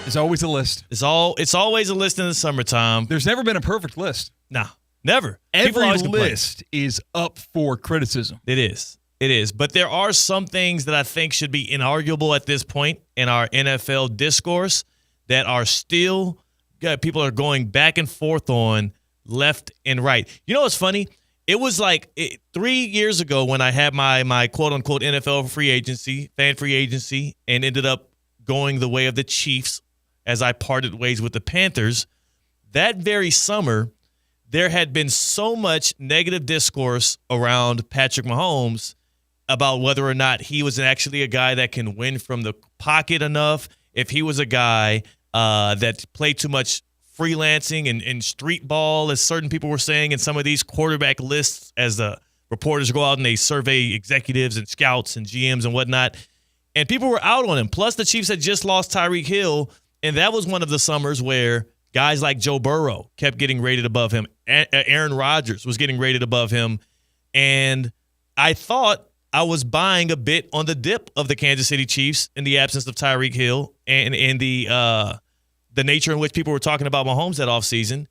There's always a list. It's always a list in the summertime. There's never been a perfect list. Nah, never. Every list is up for criticism. It is. But there are some things that I think should be inarguable at this point in our NFL discourse that are still people are going back and forth on left and right. You know what's funny? It was like 3 years ago when I had my quote-unquote NFL fan free agency, and ended up going the way of the Chiefs as I parted ways with the Panthers. That very summer, there had been so much negative discourse around Patrick Mahomes about whether or not he was actually a guy that can win from the pocket enough, if he was a guy that played too much freelancing and street ball, as certain people were saying in some of these quarterback lists, as the reporters go out and they survey executives and scouts and GMs and whatnot. And people were out on him. Plus, the Chiefs had just lost Tyreek Hill, and that was one of the summers where guys like Joe Burrow kept getting rated above him. Aaron Rodgers was getting rated above him. And I thought I was buying a bit on the dip of the Kansas City Chiefs in the absence of Tyreek Hill and in the nature in which people were talking about Mahomes that offseason.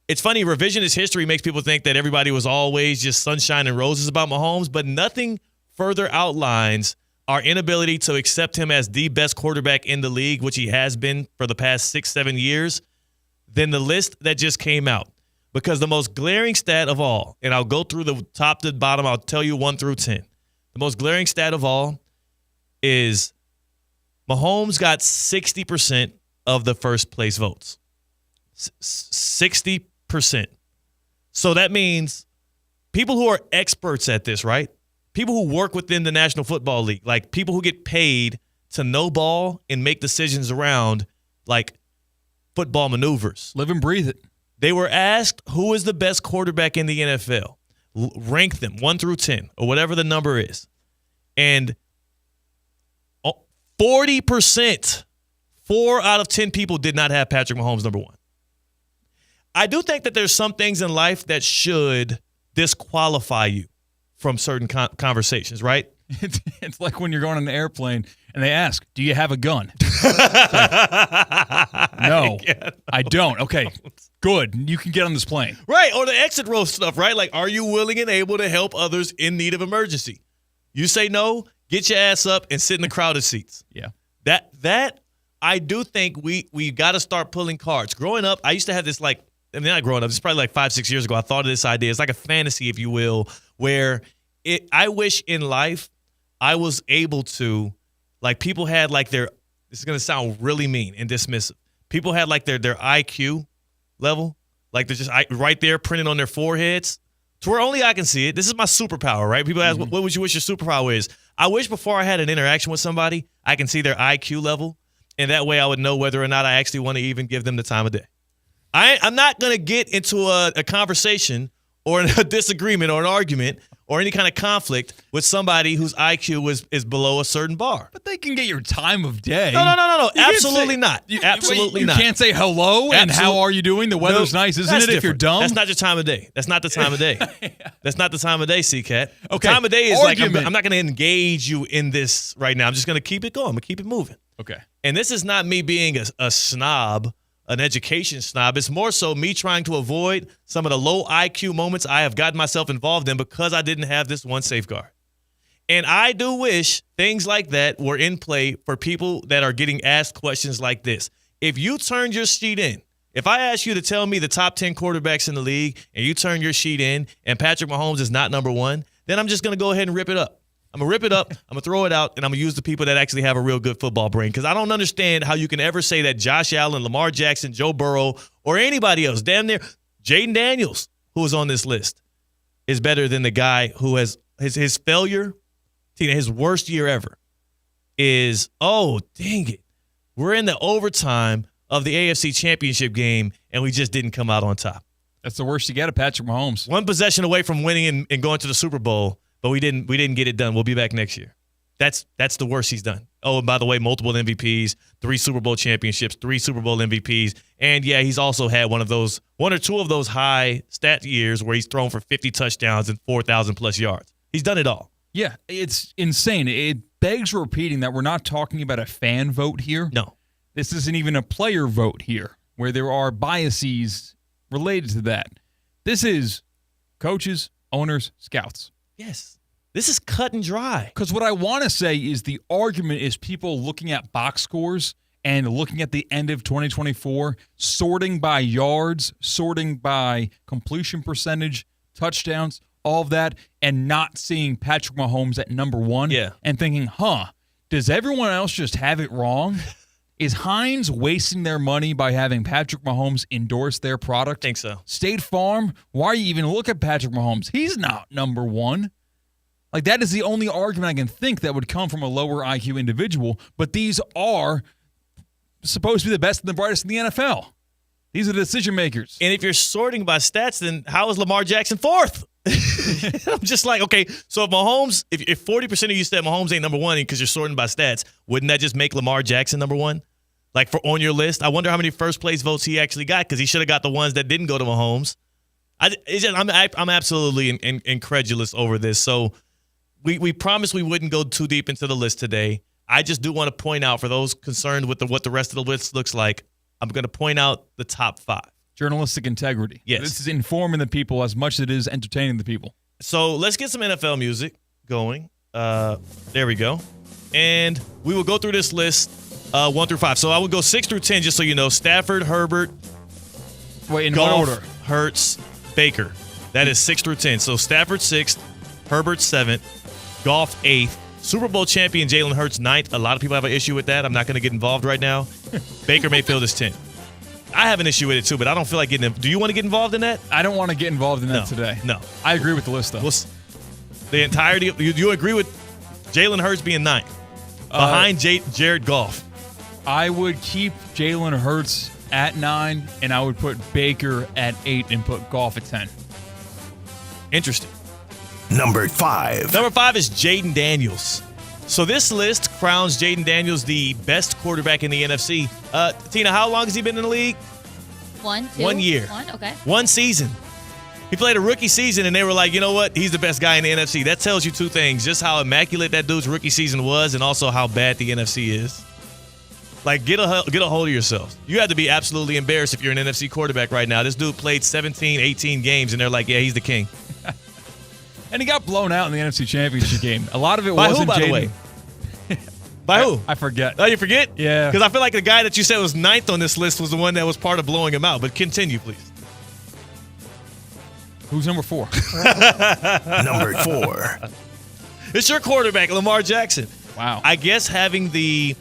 It's funny, revisionist history makes people think that everybody was always just sunshine and roses about Mahomes, but nothing further outlines our inability to accept him as the best quarterback in the league, which he has been for the past 6-7 years, than the list that just came out. Because the most glaring stat of all, and I'll go through the top to the bottom, I'll tell you 1 through 10. The most glaring stat of all is Mahomes got 60% of the first place votes. 60%. So that means people who are experts at this, right? People who work within the National Football League, like people who get paid to know ball and make decisions around like football maneuvers. Live and breathe it. They were asked who is the best quarterback in the NFL. Rank them 1 through 10 or whatever the number is. And 40%, 4 out of 10 people did not have Patrick Mahomes number 1. I do think that there's some things in life that should disqualify you from certain conversations, right? It's like when you're going on an airplane and they ask, do you have a gun? No, I don't. Okay, good. You can get on this plane. Right, or the exit row stuff, right? Like, are you willing and able to help others in need of emergency? You say no, get your ass up and sit in the crowded seats. Yeah. That I do think we got to start pulling cards. Growing up, I used to have this not growing up, it's probably like 5-6 years ago, I thought of this idea. It's like a fantasy, if you will, where I wish in life I was able to, like, people had like this is going to sound really mean and dismissive. People had like their IQ level, like they're just right there printed on their foreheads to where only I can see it. This is my superpower, right? People ask, what would you wish your superpower is? I wish before I had an interaction with somebody, I can see their IQ level, and that way I would know whether or not I actually want to even give them the time of day. I'm not going to get into a conversation or a disagreement or an argument or any kind of conflict with somebody whose IQ is below a certain bar. But they can get your time of day. No. Absolutely not. Absolutely not. You can't say hello and how are you doing? The weather's nice, isn't it, different. if you're dumb? That's not your time of day. That's not the time of day. That's not the time of day, C-Cat. Okay. The time of day is Argument. like, I'm not going to engage you in this right now. I'm just going to keep it going. I'm going to keep it moving. Okay. And this is not me being a snob, an education snob. It's more so me trying to avoid some of the low IQ moments I have gotten myself involved in because I didn't have this one safeguard. And I do wish things like that were in play for people that are getting asked questions like this. If you turned your sheet in, if I ask you to tell me the top 10 quarterbacks in the league and you turn your sheet in and Patrick Mahomes is not number 1, then I'm just going to go ahead and rip it up. I'm going to rip it up, I'm going to throw it out, and I'm going to use the people that actually have a real good football brain, because I don't understand how you can ever say that Josh Allen, Lamar Jackson, Joe Burrow, or anybody else, damn near Jaden Daniels, who is on this list, is better than the guy who has his failure, his worst year ever, is, oh, dang it, we're in the overtime of the AFC Championship game, and we just didn't come out on top. That's the worst you get of Patrick Mahomes. One possession away from winning and going to the Super Bowl, but we didn't get it done. We'll be back next year. That's the worst he's done. Oh, and by the way, multiple MVPs, 3 Super Bowl championships, 3 Super Bowl MVPs. And, yeah, he's also had one or two of those high stat years where he's thrown for 50 touchdowns and 4,000-plus yards. He's done it all. Yeah, it's insane. It begs repeating that we're not talking about a fan vote here. No. This isn't even a player vote here where there are biases related to that. This is coaches, owners, scouts. Yes. This is cut and dry. Because what I want to say is the argument is people looking at box scores and looking at the end of 2024, sorting by yards, sorting by completion percentage, touchdowns, all of that, and not seeing Patrick Mahomes at number 1 and thinking, does everyone else just have it wrong? Is Heinz wasting their money by having Patrick Mahomes endorse their product? I think so. State Farm, why you even look at Patrick Mahomes? He's not number 1. Like, that is the only argument I can think that would come from a lower IQ individual, but these are supposed to be the best and the brightest in the NFL. These are the decision makers. And if you're sorting by stats, then how is Lamar Jackson 4th? I'm just like, okay, so if Mahomes, if 40% of you said Mahomes ain't number 1 because you're sorting by stats, wouldn't that just make Lamar Jackson number 1? Like, for on your list? I wonder how many first place votes he actually got because he should have got the ones that didn't go to Mahomes. I'm absolutely incredulous over this. So we promised we wouldn't go too deep into the list today. I just do want to point out, for those concerned with what the rest of the list looks like, I'm going to point out the top 5. Journalistic integrity. Yes. This is informing the people as much as it is entertaining the people. So let's get some NFL music going. There we go. And we will go through this list 1 through 5. So I would go 6 through 10, just so you know. Stafford, Herbert, in Goff, what order? Hurts, Baker. That is 6 through 10. So Stafford 6th, Herbert 7th, Goff 8th, Super Bowl champion Jalen Hurts 9th. A lot of people have an issue with that. I'm not going to get involved right now. Baker Mayfield is 10th. I have an issue with it too, but I don't feel like getting. Do you want to get involved in that? I don't want to get involved in that today. No. I agree with the list, though. The entirety. You agree with Jalen Hurts being 9th behind Jared Goff? I would keep Jalen Hurts at 9, and I would put Baker at 8 and put Goff at 10. Interesting. Number 5. Number 5 is Jaden Daniels. So this list crowns Jaden Daniels the best quarterback in the NFC. Tina, how long has he been in the league? 1, 2, 1 year. 1, okay. 1 season. He played a rookie season, and they were like, you know what? He's the best guy in the NFC. That tells you 2 things. Just how immaculate that dude's rookie season was, and also how bad the NFC is. Like, get a hold of yourself. You have to be absolutely embarrassed if you're an NFC quarterback right now. This dude played 17, 18 games, and they're like, yeah, he's the king. And he got blown out in the NFC Championship game. A lot of it By wasn't who, by the way? By who? I forget. Oh, you forget? Yeah. Because I feel like the guy that you said was 9th on this list was the one that was part of blowing him out. But continue, please. Who's number 4? Number 4. It's your quarterback, Lamar Jackson. Wow. I guess having the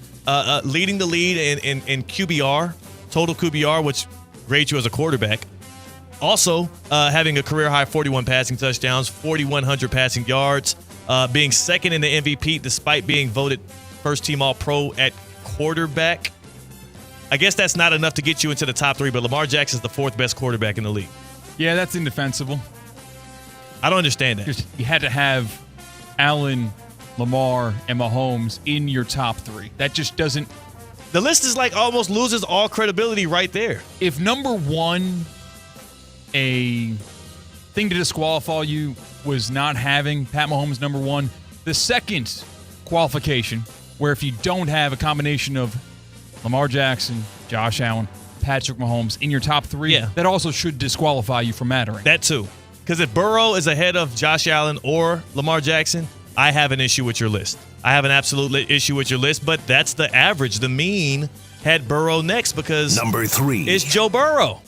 leading the lead in QBR, total QBR, which grades you as a quarterback. Also, having a career-high 41 passing touchdowns, 4,100 passing yards, being second in the MVP despite being voted first-team All-Pro at quarterback. I guess that's not enough to get you into the top 3, but Lamar Jackson's the 4th best quarterback in the league. Yeah, that's indefensible. I don't understand that. You had to have Allen, Lamar, and Mahomes in your top 3. That just doesn't... The list is like almost loses all credibility right there. If number 1... a thing to disqualify you was not having Pat Mahomes number 1. The second qualification, where if you don't have a combination of Lamar Jackson, Josh Allen, Patrick Mahomes in your top 3, that also should disqualify you from mattering. That too. Because if Burrow is ahead of Josh Allen or Lamar Jackson, I have an issue with your list. I have an absolute issue with your list, but that's the average. The mean had Burrow next because Number 3 is Joe Burrow.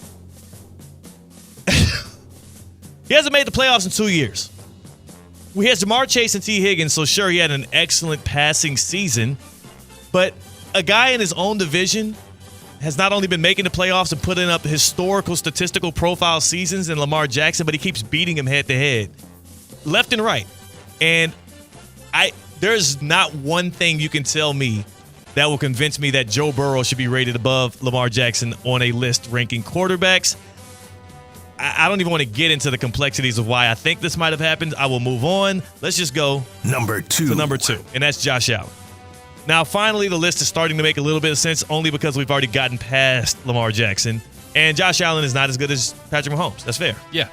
He hasn't made the playoffs in 2 years. He has Jamar Chase and T. Higgins, so sure, he had an excellent passing season. But a guy in his own division has not only been making the playoffs and putting up historical statistical profile seasons in Lamar Jackson, but he keeps beating him head-to-head, left and right. And there's not one thing you can tell me that will convince me that Joe Burrow should be rated above Lamar Jackson on a list ranking quarterbacks. I don't even want to get into the complexities of why I think this might have happened. I will move on. Let's just go number 2. To number 2, and that's Josh Allen. Now, finally, the list is starting to make a little bit of sense only because we've already gotten past Lamar Jackson. And Josh Allen is not as good as Patrick Mahomes. That's fair. Yeah.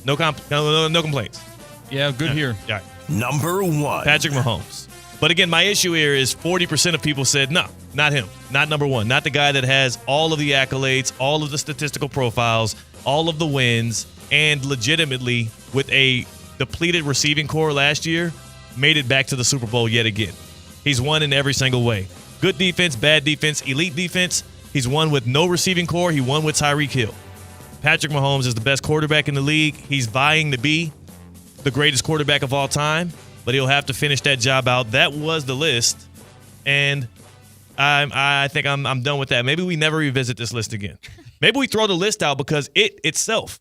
No complaints. Yeah, good here. Yeah. Number 1. Patrick Mahomes. But again, my issue here is 40% of people said, no, not him. Not number 1. Not the guy that has all of the accolades, all of the statistical profiles, all of the wins, and legitimately, with a depleted receiving core last year, made it back to the Super Bowl yet again. He's won in every single way. Good defense, bad defense, elite defense. He's won with no receiving core. He won with Tyreek Hill. Patrick Mahomes is the best quarterback in the league. He's vying to be the greatest quarterback of all time, but he'll have to finish that job out. That was the list, and I think I'm done with that. Maybe we never revisit this list again. Maybe we throw the list out because it itself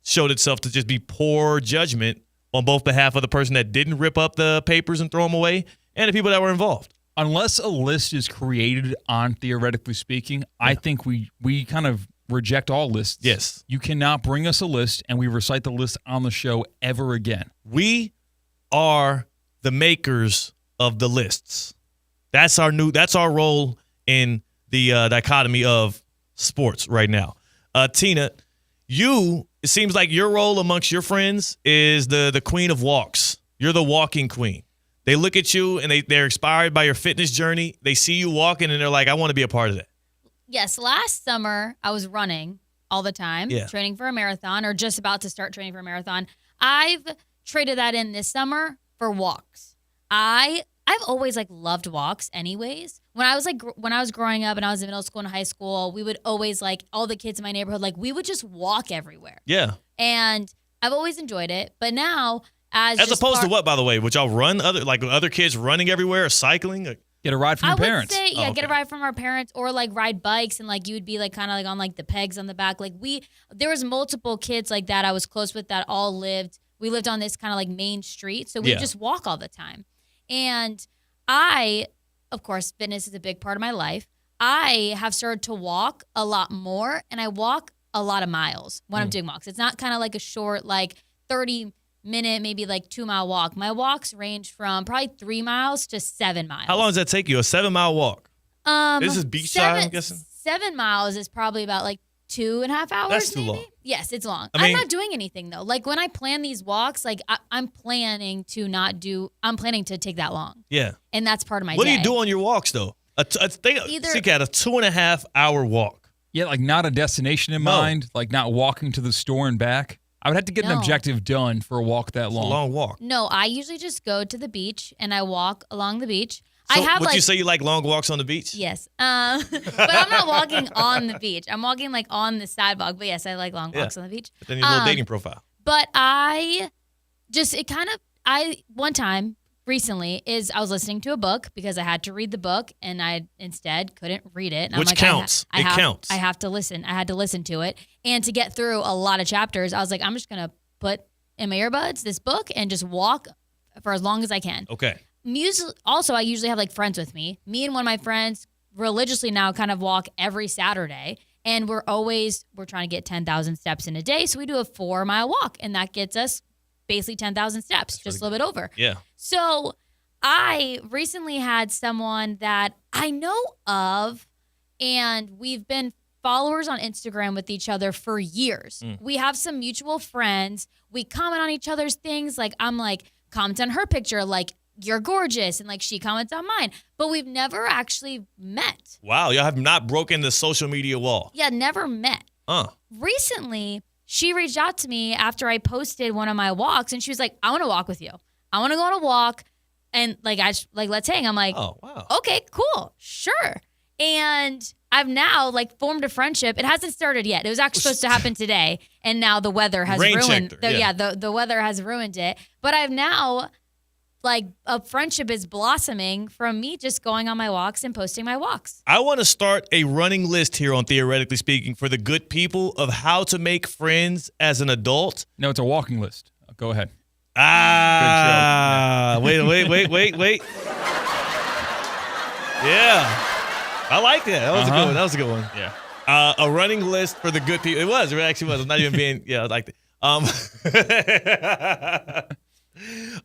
showed itself to just be poor judgment on both behalf of the person that didn't rip up the papers and throw them away and the people that were involved. Unless a list is created on Theoretically Speaking, I think we kind of reject all lists. Yes. You cannot bring us a list and we recite the list on the show ever again. We are the makers of the lists. That's our role in the dichotomy of sports right now. Tina, it seems like your role amongst your friends is the queen of walks. You're the walking queen. They look at you and they're inspired by your fitness journey. They see you walking and they're like, I want to be a part of that. Yes, last summer I was running all the time, training for a marathon or just about to start training for a marathon. I've traded that in this summer for walks. I've always loved walks anyways. When I was growing up and I was in middle school and high school, we would always all the kids in my neighborhood, we would just walk everywhere. Yeah. And I've always enjoyed it. But now as opposed to what, by the way? Would y'all run other kids runing everywhere or cycling? Get a ride from your parents. I would say, get a ride from our parents or ride bikes and you would be kind of on the pegs on the back. There was multiple kids like that I was close with that all we lived on this kind of main street. So we would just walk all the time. And of course, fitness is a big part of my life. I have started to walk a lot more and I walk a lot of miles when I'm doing walks. It's not kind of a short 30-minute, maybe 2-mile walk. My walks range from probably 3 miles to 7 miles. How long does that take you? A 7-mile walk? This is beachside, I'm guessing? 7 miles is probably about 2.5 hours. That's too maybe? long. Yes, it's long. I'm not doing anything though. When I plan these walks, I'm planning to take that long. Yeah. And that's part of my What day. do you do on your walks though? A 2.5 hour walk. Yeah, not a destination in mind, not walking to the store and back. I would have to get an objective done for a walk that long. It's a long walk. No, I usually just go to the beach and I walk along the beach. So would you say you like long walks on the beach? Yes. But I'm not walking on the beach. I'm walking on the sidewalk. But yes, I like long walks on the beach. But then your little dating profile. But one time recently I was listening to a book because I had to read the book and I instead couldn't read it. And Which counts. It counts. I have to listen. I had to listen to it. And to get through a lot of chapters, I was I'm just going to put in my earbuds this book and just walk for as long as I can. Okay. Music. Also, I usually have friends with me. Me and one of my friends religiously now kind of walk every Saturday. And we're trying to get 10,000 steps in a day. So we do a 4-mile walk and that gets us basically 10,000 steps, just a little bit over. Yeah. So I recently had someone that I know of and we've been followers on Instagram with each other for years. We have some mutual friends. We comment on each other's things. I'm comment on her picture, you're gorgeous. And she comments on mine, but we've never actually met. Wow. Y'all have not broken the social media wall. Yeah. Never met. Recently, she reached out to me after I posted one of my walks and she was like, I want to walk with you. I want to go on a walk and let's hang. I'm like, oh, wow. Okay, cool. Sure. And I've now formed a friendship. It hasn't started yet. It was actually supposed to happen today. And now the weather has ruined the weather has ruined it. But I've now a friendship is blossoming from me just going on my walks and posting my walks. I want to start a running list here on Theoretically Speaking for the good people of how to make friends as an adult. No, it's a walking list. Go ahead. Wait. Yeah. I like that. That was a good one. That was a good one. Yeah. A running list for the good people. It was. It actually was. I'm not even being, I liked it.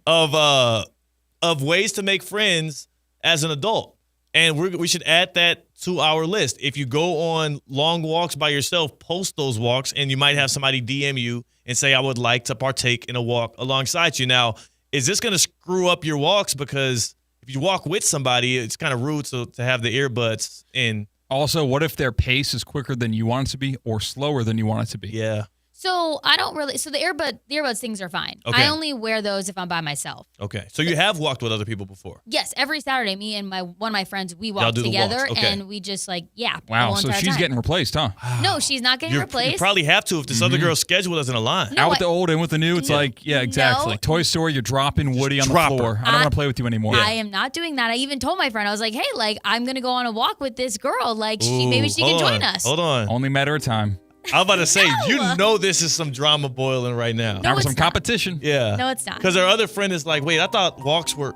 Of ways to make friends as an adult. And we should add that to our list. If you go on long walks by yourself, post those walks, and you might have somebody DM you and say, I would like to partake in a walk alongside you. Now, is this going to screw up your walks? Because if you walk with somebody, it's kind of rude to have the earbuds in. Also, what if their pace is quicker than you want it to be or slower than you want it to be? Yeah. So I don't really. So the earbuds things are fine. Okay. I only wear those if I'm by myself. Okay. So you have walked with other people before? Yes, every Saturday, me and one of my friends, we Y'all walk do the together walks. Okay. and we just the Wow. whole So entire she's time. getting replaced, huh? No, she's not getting replaced. You probably have to if this other girl's schedule doesn't align. No, Out with the old, in with the new. It's like, yeah, exactly. No. Toy Story, you're dropping Woody on the drop her. floor. I don't want to play with you anymore. I am not doing that. I even told my friend, I was like, hey, I'm gonna go on a walk with this girl. Maybe she can join us. Hold on. Only matter of time. I was about to say, you know this is some drama boiling right now. Now for some competition. Yeah. No, it's not. Because our other friend is like, wait, I thought walks were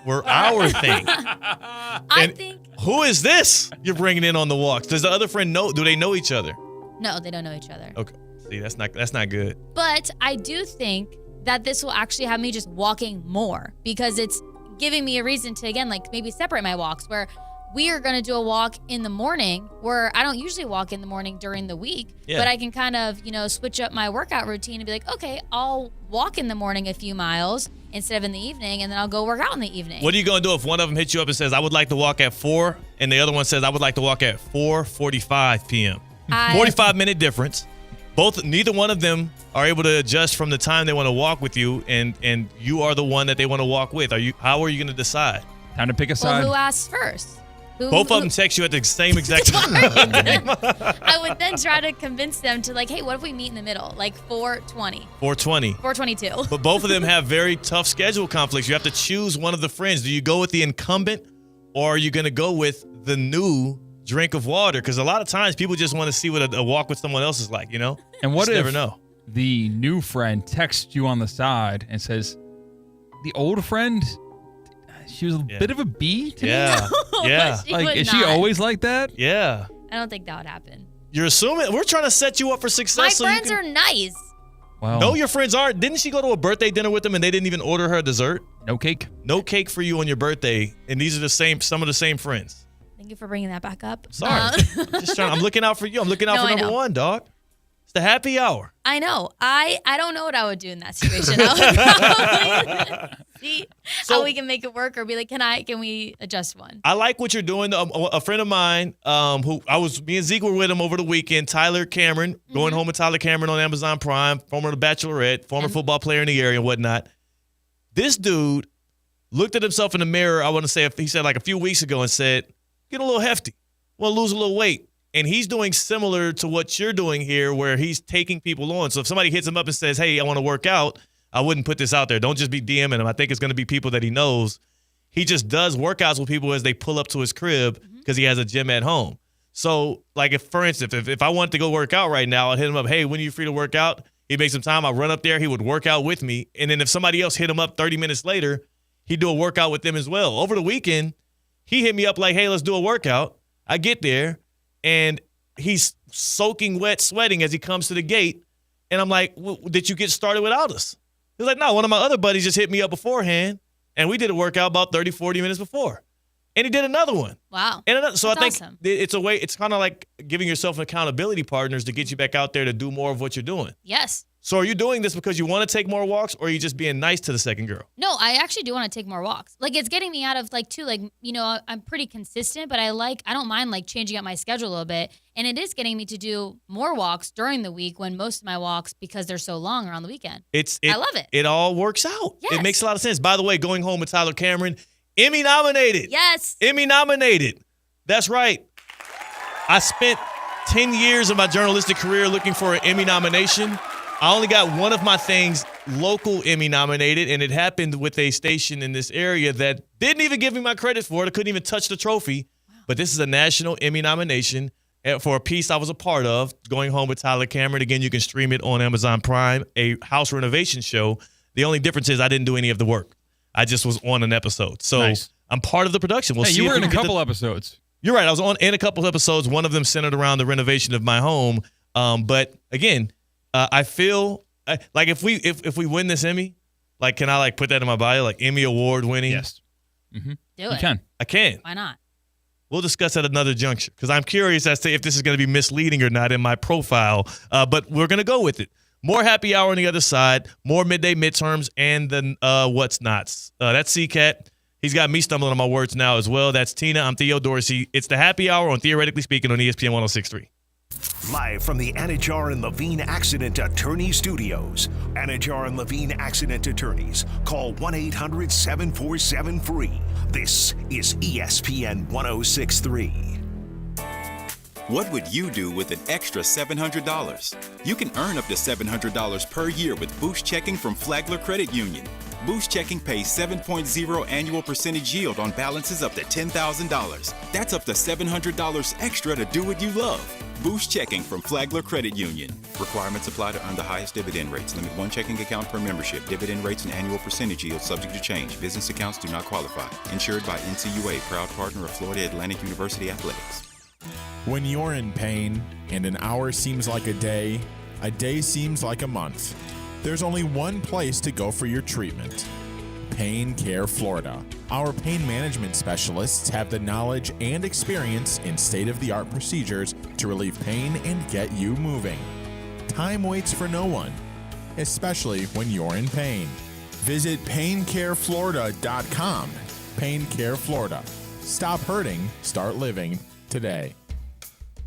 our thing. I think. Who is this you're bringing in on the walks? Does the other friend know? Do they know each other? No, they don't know each other. Okay. See, that's not good. But I do think that this will actually have me just walking more because it's giving me a reason to, again, maybe separate my walks where we are going to do a walk in the morning where I don't usually walk in the morning during the week, but I can kind of, switch up my workout routine and be like, okay, I'll walk in the morning a few miles instead of in the evening, and then I'll go work out in the evening. What are you going to do if one of them hits you up and says, I would like to walk at 4, and the other one says, I would like to walk at 4:45 p.m.? 45-minute difference. Neither one of them are able to adjust from the time they want to walk with you, and you are the one that they want to walk with. How are you going to decide? Time to pick a side. Well, who asks first? Both of them text you at the same exact time. I would then try to convince them to hey, what if we meet in the middle, 4:20? 4:20. 4:22. But both of them have very tough schedule conflicts. You have to choose one of the friends. Do you go with the incumbent, or are you going to go with the new drink of water? Because a lot of times people just want to see what a walk with someone else is like, And what just if never know. The new friend texts you on the side and says, the old friend, she was a bit of a B to me? Yeah. Yeah. Is she always like that? Yeah. I don't think that would happen. You're assuming we're trying to set you up for success. My friends are nice. Well, no, your friends aren't. Didn't she go to a birthday dinner with them and they didn't even order her dessert? No cake. No cake for you on your birthday. And these are some of the same friends. Thank you for bringing that back up. Sorry. I'm looking out for you. I'm looking out for number one, dog. It's the happy hour. I know. I don't know what I would do in that situation. I would probably see how we can make it work or be like, can we adjust one? I like what you're doing. A friend of mine, me and Zeke were with him over the weekend, Tyler Cameron, going home with Tyler Cameron on Amazon Prime, former The Bachelorette, former football player in the area and whatnot. This dude looked at himself in the mirror, I want to say, he said a few weeks ago and said, get a little hefty, want to lose a little weight. And he's doing similar to what you're doing here where he's taking people on. So if somebody hits him up and says, hey, I want to work out, I wouldn't put this out there. Don't just be DMing him. I think it's going to be people that he knows. He just does workouts with people as they pull up to his crib because he has a gym at home. So, for instance, if I wanted to go work out right now, I'd hit him up, hey, when are you free to work out? He'd make some time. I'd run up there. He would work out with me. And then if somebody else hit him up 30 minutes later, he'd do a workout with them as well. Over the weekend, he hit me up like, hey, let's do a workout. I get there, and he's soaking wet, sweating as he comes to the gate. And I'm like, did you get started without us? He's like, no, one of my other buddies just hit me up beforehand, and we did a workout about 30, 40 minutes before. And he did another one. Wow. And so That's I think awesome. it's a way, it's kind of like giving yourself accountability partners to get you back out there to do more of what you're doing. Yes. So are you doing this because you want to take more walks, or are you just being nice to the second girl? No, I actually do want to take more walks. It's getting me out of I'm pretty consistent, but I don't mind changing up my schedule a little bit. And it is getting me to do more walks during the week when most of my walks, because they're so long, are on the weekend. I love it. It all works out. Yes. It makes a lot of sense. By the way, going home with Tyler Cameron, Emmy nominated. Yes. Emmy nominated. That's right. I spent 10 years of my journalistic career looking for an Emmy nomination. I only got one of my things local Emmy nominated, and it happened with a station in this area that didn't even give me my credit for it. I couldn't even touch the trophy. Wow. But this is a national Emmy nomination for a piece I was a part of, Going Home with Tyler Cameron. Again, you can stream it on Amazon Prime, a house renovation show. The only difference is I didn't do any of the work. I just was on an episode. So nice. I'm part of the production. We'll see you were in a couple episodes. You're right. I was in a couple episodes. One of them centered around the renovation of my home. But again, I feel like if we win this Emmy, can I put that in my bio, Emmy award winning? Yes. Mm-hmm. Do it. You can. I can. Why not? We'll discuss at another juncture because I'm curious as to if this is going to be misleading or not in my profile, but we're going to go with it. More happy hour on the other side, more midday midterms, and then what's nots. That's CCAT. He's got me stumbling on my words now as well. That's Tina. I'm Theo Dorsey. It's the happy hour on Theoretically Speaking on ESPN 106.3. Live from the Anajar and Levine Accident Attorney Studios. Anajar and Levine Accident Attorneys. Call 1-800-747-FREE. This is ESPN 106.3. What would you do with an extra $700? You can earn up to $700 per year with Boost Checking from Flagler Credit Union. Boost Checking pays 7.0 annual percentage yield on balances up to $10,000. That's up to $700 extra to do what you love. Boost Checking from Flagler Credit Union. Requirements apply to earn the highest dividend rates. Limit one checking account per membership. Dividend rates and annual percentage yield subject to change. Business accounts do not qualify. Insured by NCUA, proud partner of Florida Atlantic University Athletics. When you're in pain and an hour seems like a day seems like a month, there's only one place to go for your treatment. Pain Care Florida. Our pain management specialists have the knowledge and experience in state-of-the-art procedures to relieve pain and get you moving. Time waits for no one, especially when you're in pain. Visit paincareflorida.com. Pain Care Florida. Stop hurting, start living today.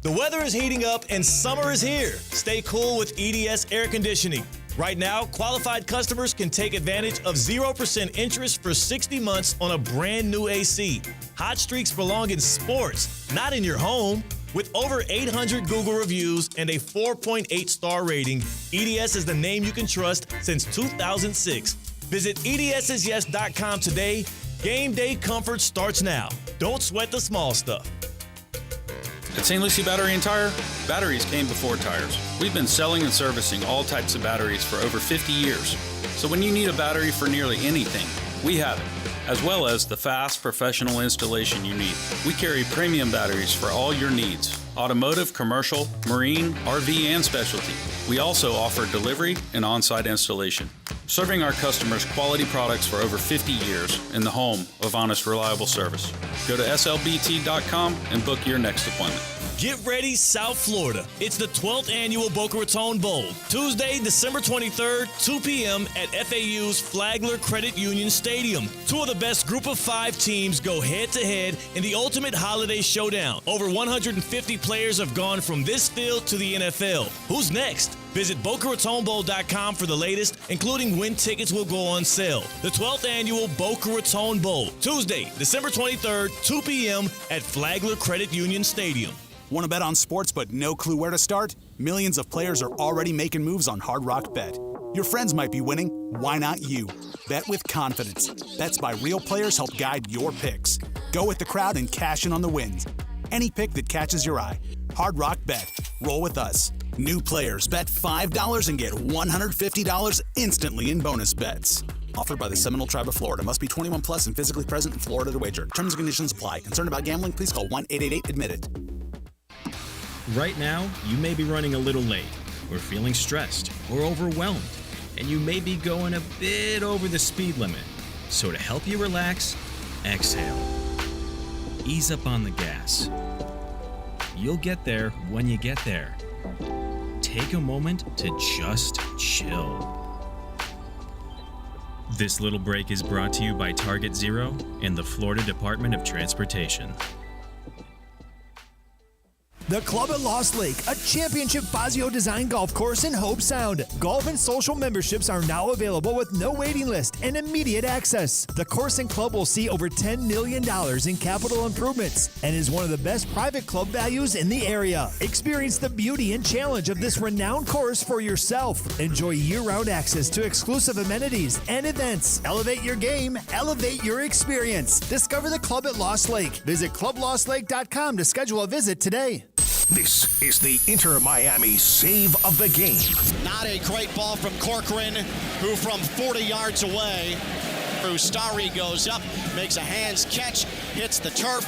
The weather is heating up and summer is here. Stay cool with EDS Air Conditioning. Right now, qualified customers can take advantage of 0% interest for 60 months on a brand new AC. Hot streaks belong in sports, not in your home. With over 800 Google reviews and a 4.8 star rating, EDS is the name you can trust since 2006. Visit EDSisyes.com today. Game day comfort starts now. Don't sweat the small stuff. At St. Lucie Battery and Tire, batteries came before tires. We've been selling and servicing all types of batteries for over 50 years. So when you need a battery for nearly anything, we have it, as well as the fast, professional installation you need. We carry premium batteries for all your needs: automotive, commercial, marine, RV, and specialty. We also offer delivery and on-site installation, serving our customers quality products for over 50 years in the home of honest, reliable service. Go to slbt.com and book your next appointment. Get ready, South Florida. It's the 12th annual Boca Raton Bowl. Tuesday, December 23rd, 2 p.m. at FAU's Flagler Credit Union Stadium. Two of the best group of 5 teams go head-to-head in the ultimate holiday showdown. Over 150 players have gone from this field to the NFL. Who's next? Visit BocaRatonBowl.com for the latest, including when tickets will go on sale. The 12th annual Boca Raton Bowl, Tuesday, December 23rd, 2 p.m. at Flagler Credit Union Stadium. Want to bet on sports but no clue where to start? Millions of players are already making moves on Hard Rock Bet. Your friends might be winning. Why not you? Bet with confidence. Bets by real players help guide your picks. Go with the crowd and cash in on the wins. Any pick that catches your eye. Hard Rock Bet. Roll with us. New players bet $5 and get $150 instantly in bonus bets. Offered by the Seminole Tribe of Florida. Must be 21 plus and physically present in Florida to wager. Terms and conditions apply. Concerned about gambling? Please call 1-888-ADMIT-IT. Right now, you may be running a little late, or feeling stressed, or overwhelmed, and you may be going a bit over the speed limit. So to help you relax, exhale. Ease up on the gas. You'll get there when you get there. Take a moment to just chill. This little break is brought to you by Target Zero and the Florida Department of Transportation. The Club at Lost Lake, a championship Fazio design golf course in Hope Sound. Golf and social memberships are now available with no waiting list and immediate access. The course and club will see over $10 million in capital improvements and is one of the best private club values in the area. Experience the beauty and challenge of this renowned course for yourself. Enjoy year-round access to exclusive amenities and events. Elevate your game, elevate your experience. Discover the Club at Lost Lake. Visit clublostlake.com to schedule a visit today. This is the Inter Miami Save of the Game. Not a great ball from Corcoran, who from 40 yards away, Frustari goes up, makes a hands catch, hits the turf.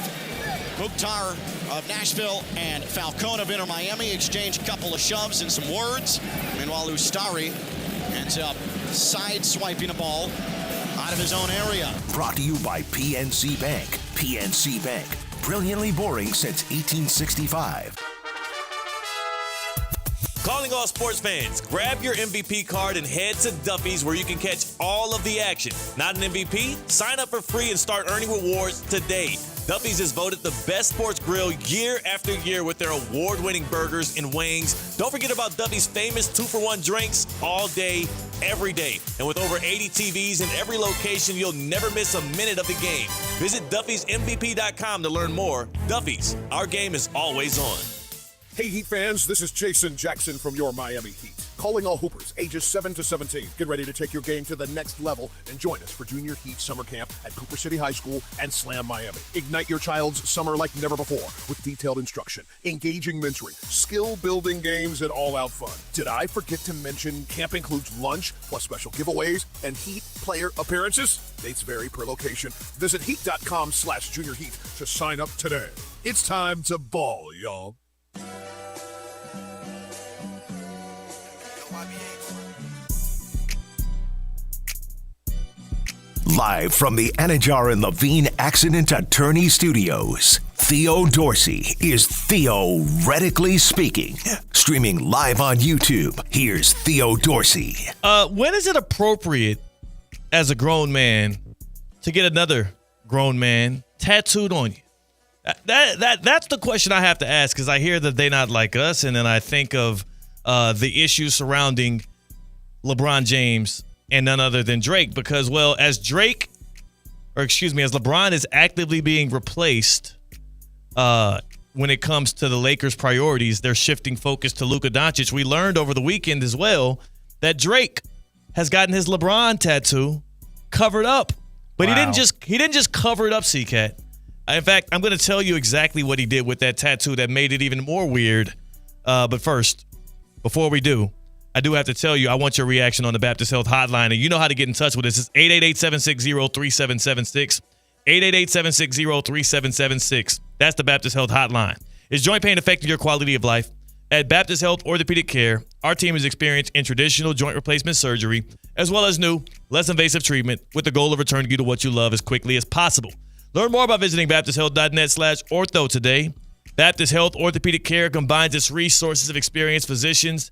Mukhtar of Nashville and Falcone of Inter Miami exchange a couple of shoves and some words. Meanwhile, Ustari ends up side swiping a ball. out of his own area. Brought to you by PNC Bank. PNC Bank. Brilliantly boring since 1865. Calling all sports fans, grab your MVP card and head to Duffy's where you can catch all of the action. Not an MVP? Sign up for free and start earning rewards today. Duffy's is voted the best sports grill year after year with their award-winning burgers and wings. Don't forget about Duffy's famous 2-for-1 drinks all day, every day. And with over 80 TVs in every location, you'll never miss a minute of the game. Visit Duffy'sMVP.com to learn more. Duffy's, our game is always on. Hey, Heat fans, this is Jason Jackson from your Miami Heat. Calling all Hoopers ages 7 to 17. Get ready to take your game to the next level and join us for Junior Heat Summer Camp at Cooper City High School and Slam Miami. Ignite your child's summer like never before with detailed instruction, engaging mentoring, skill-building games, and all-out fun. Did I forget to mention camp includes lunch plus special giveaways and Heat player appearances? Dates vary per location. Visit heat.com/Junior Heat to sign up today. It's time to ball, y'all. Live from the Anajar and Levine Accident Attorney Studios, Theo Dorsey is theoretically speaking. Streaming live on YouTube, here's Theo Dorsey. When is it appropriate as a grown man to get another grown man tattooed on you? That's the question I have to ask, because I hear that they not like us, and then I think of the issues surrounding LeBron James and none other than Drake, because, well, as LeBron is actively being replaced when it comes to the Lakers' priorities, they're shifting focus to Luka Doncic. We learned over the weekend as well that Drake has gotten his LeBron tattoo covered up. But He didn't just cover it up, C-Cat. In fact, I'm going to tell you exactly what he did with that tattoo that made it even more weird. But first, before we do, I do have to tell you, I want your reaction on the Baptist Health Hotline. And you know how to get in touch with us. It's 888-760-3776. 888-760-3776. That's the Baptist Health Hotline. Is joint pain affecting your quality of life? At Baptist Health Orthopedic Care, our team is experienced in traditional joint replacement surgery, as well as new, less invasive treatment, with the goal of returning you to what you love as quickly as possible. Learn more by visiting baptisthealth.net/ortho today. Baptist Health Orthopedic Care combines its resources of experienced physicians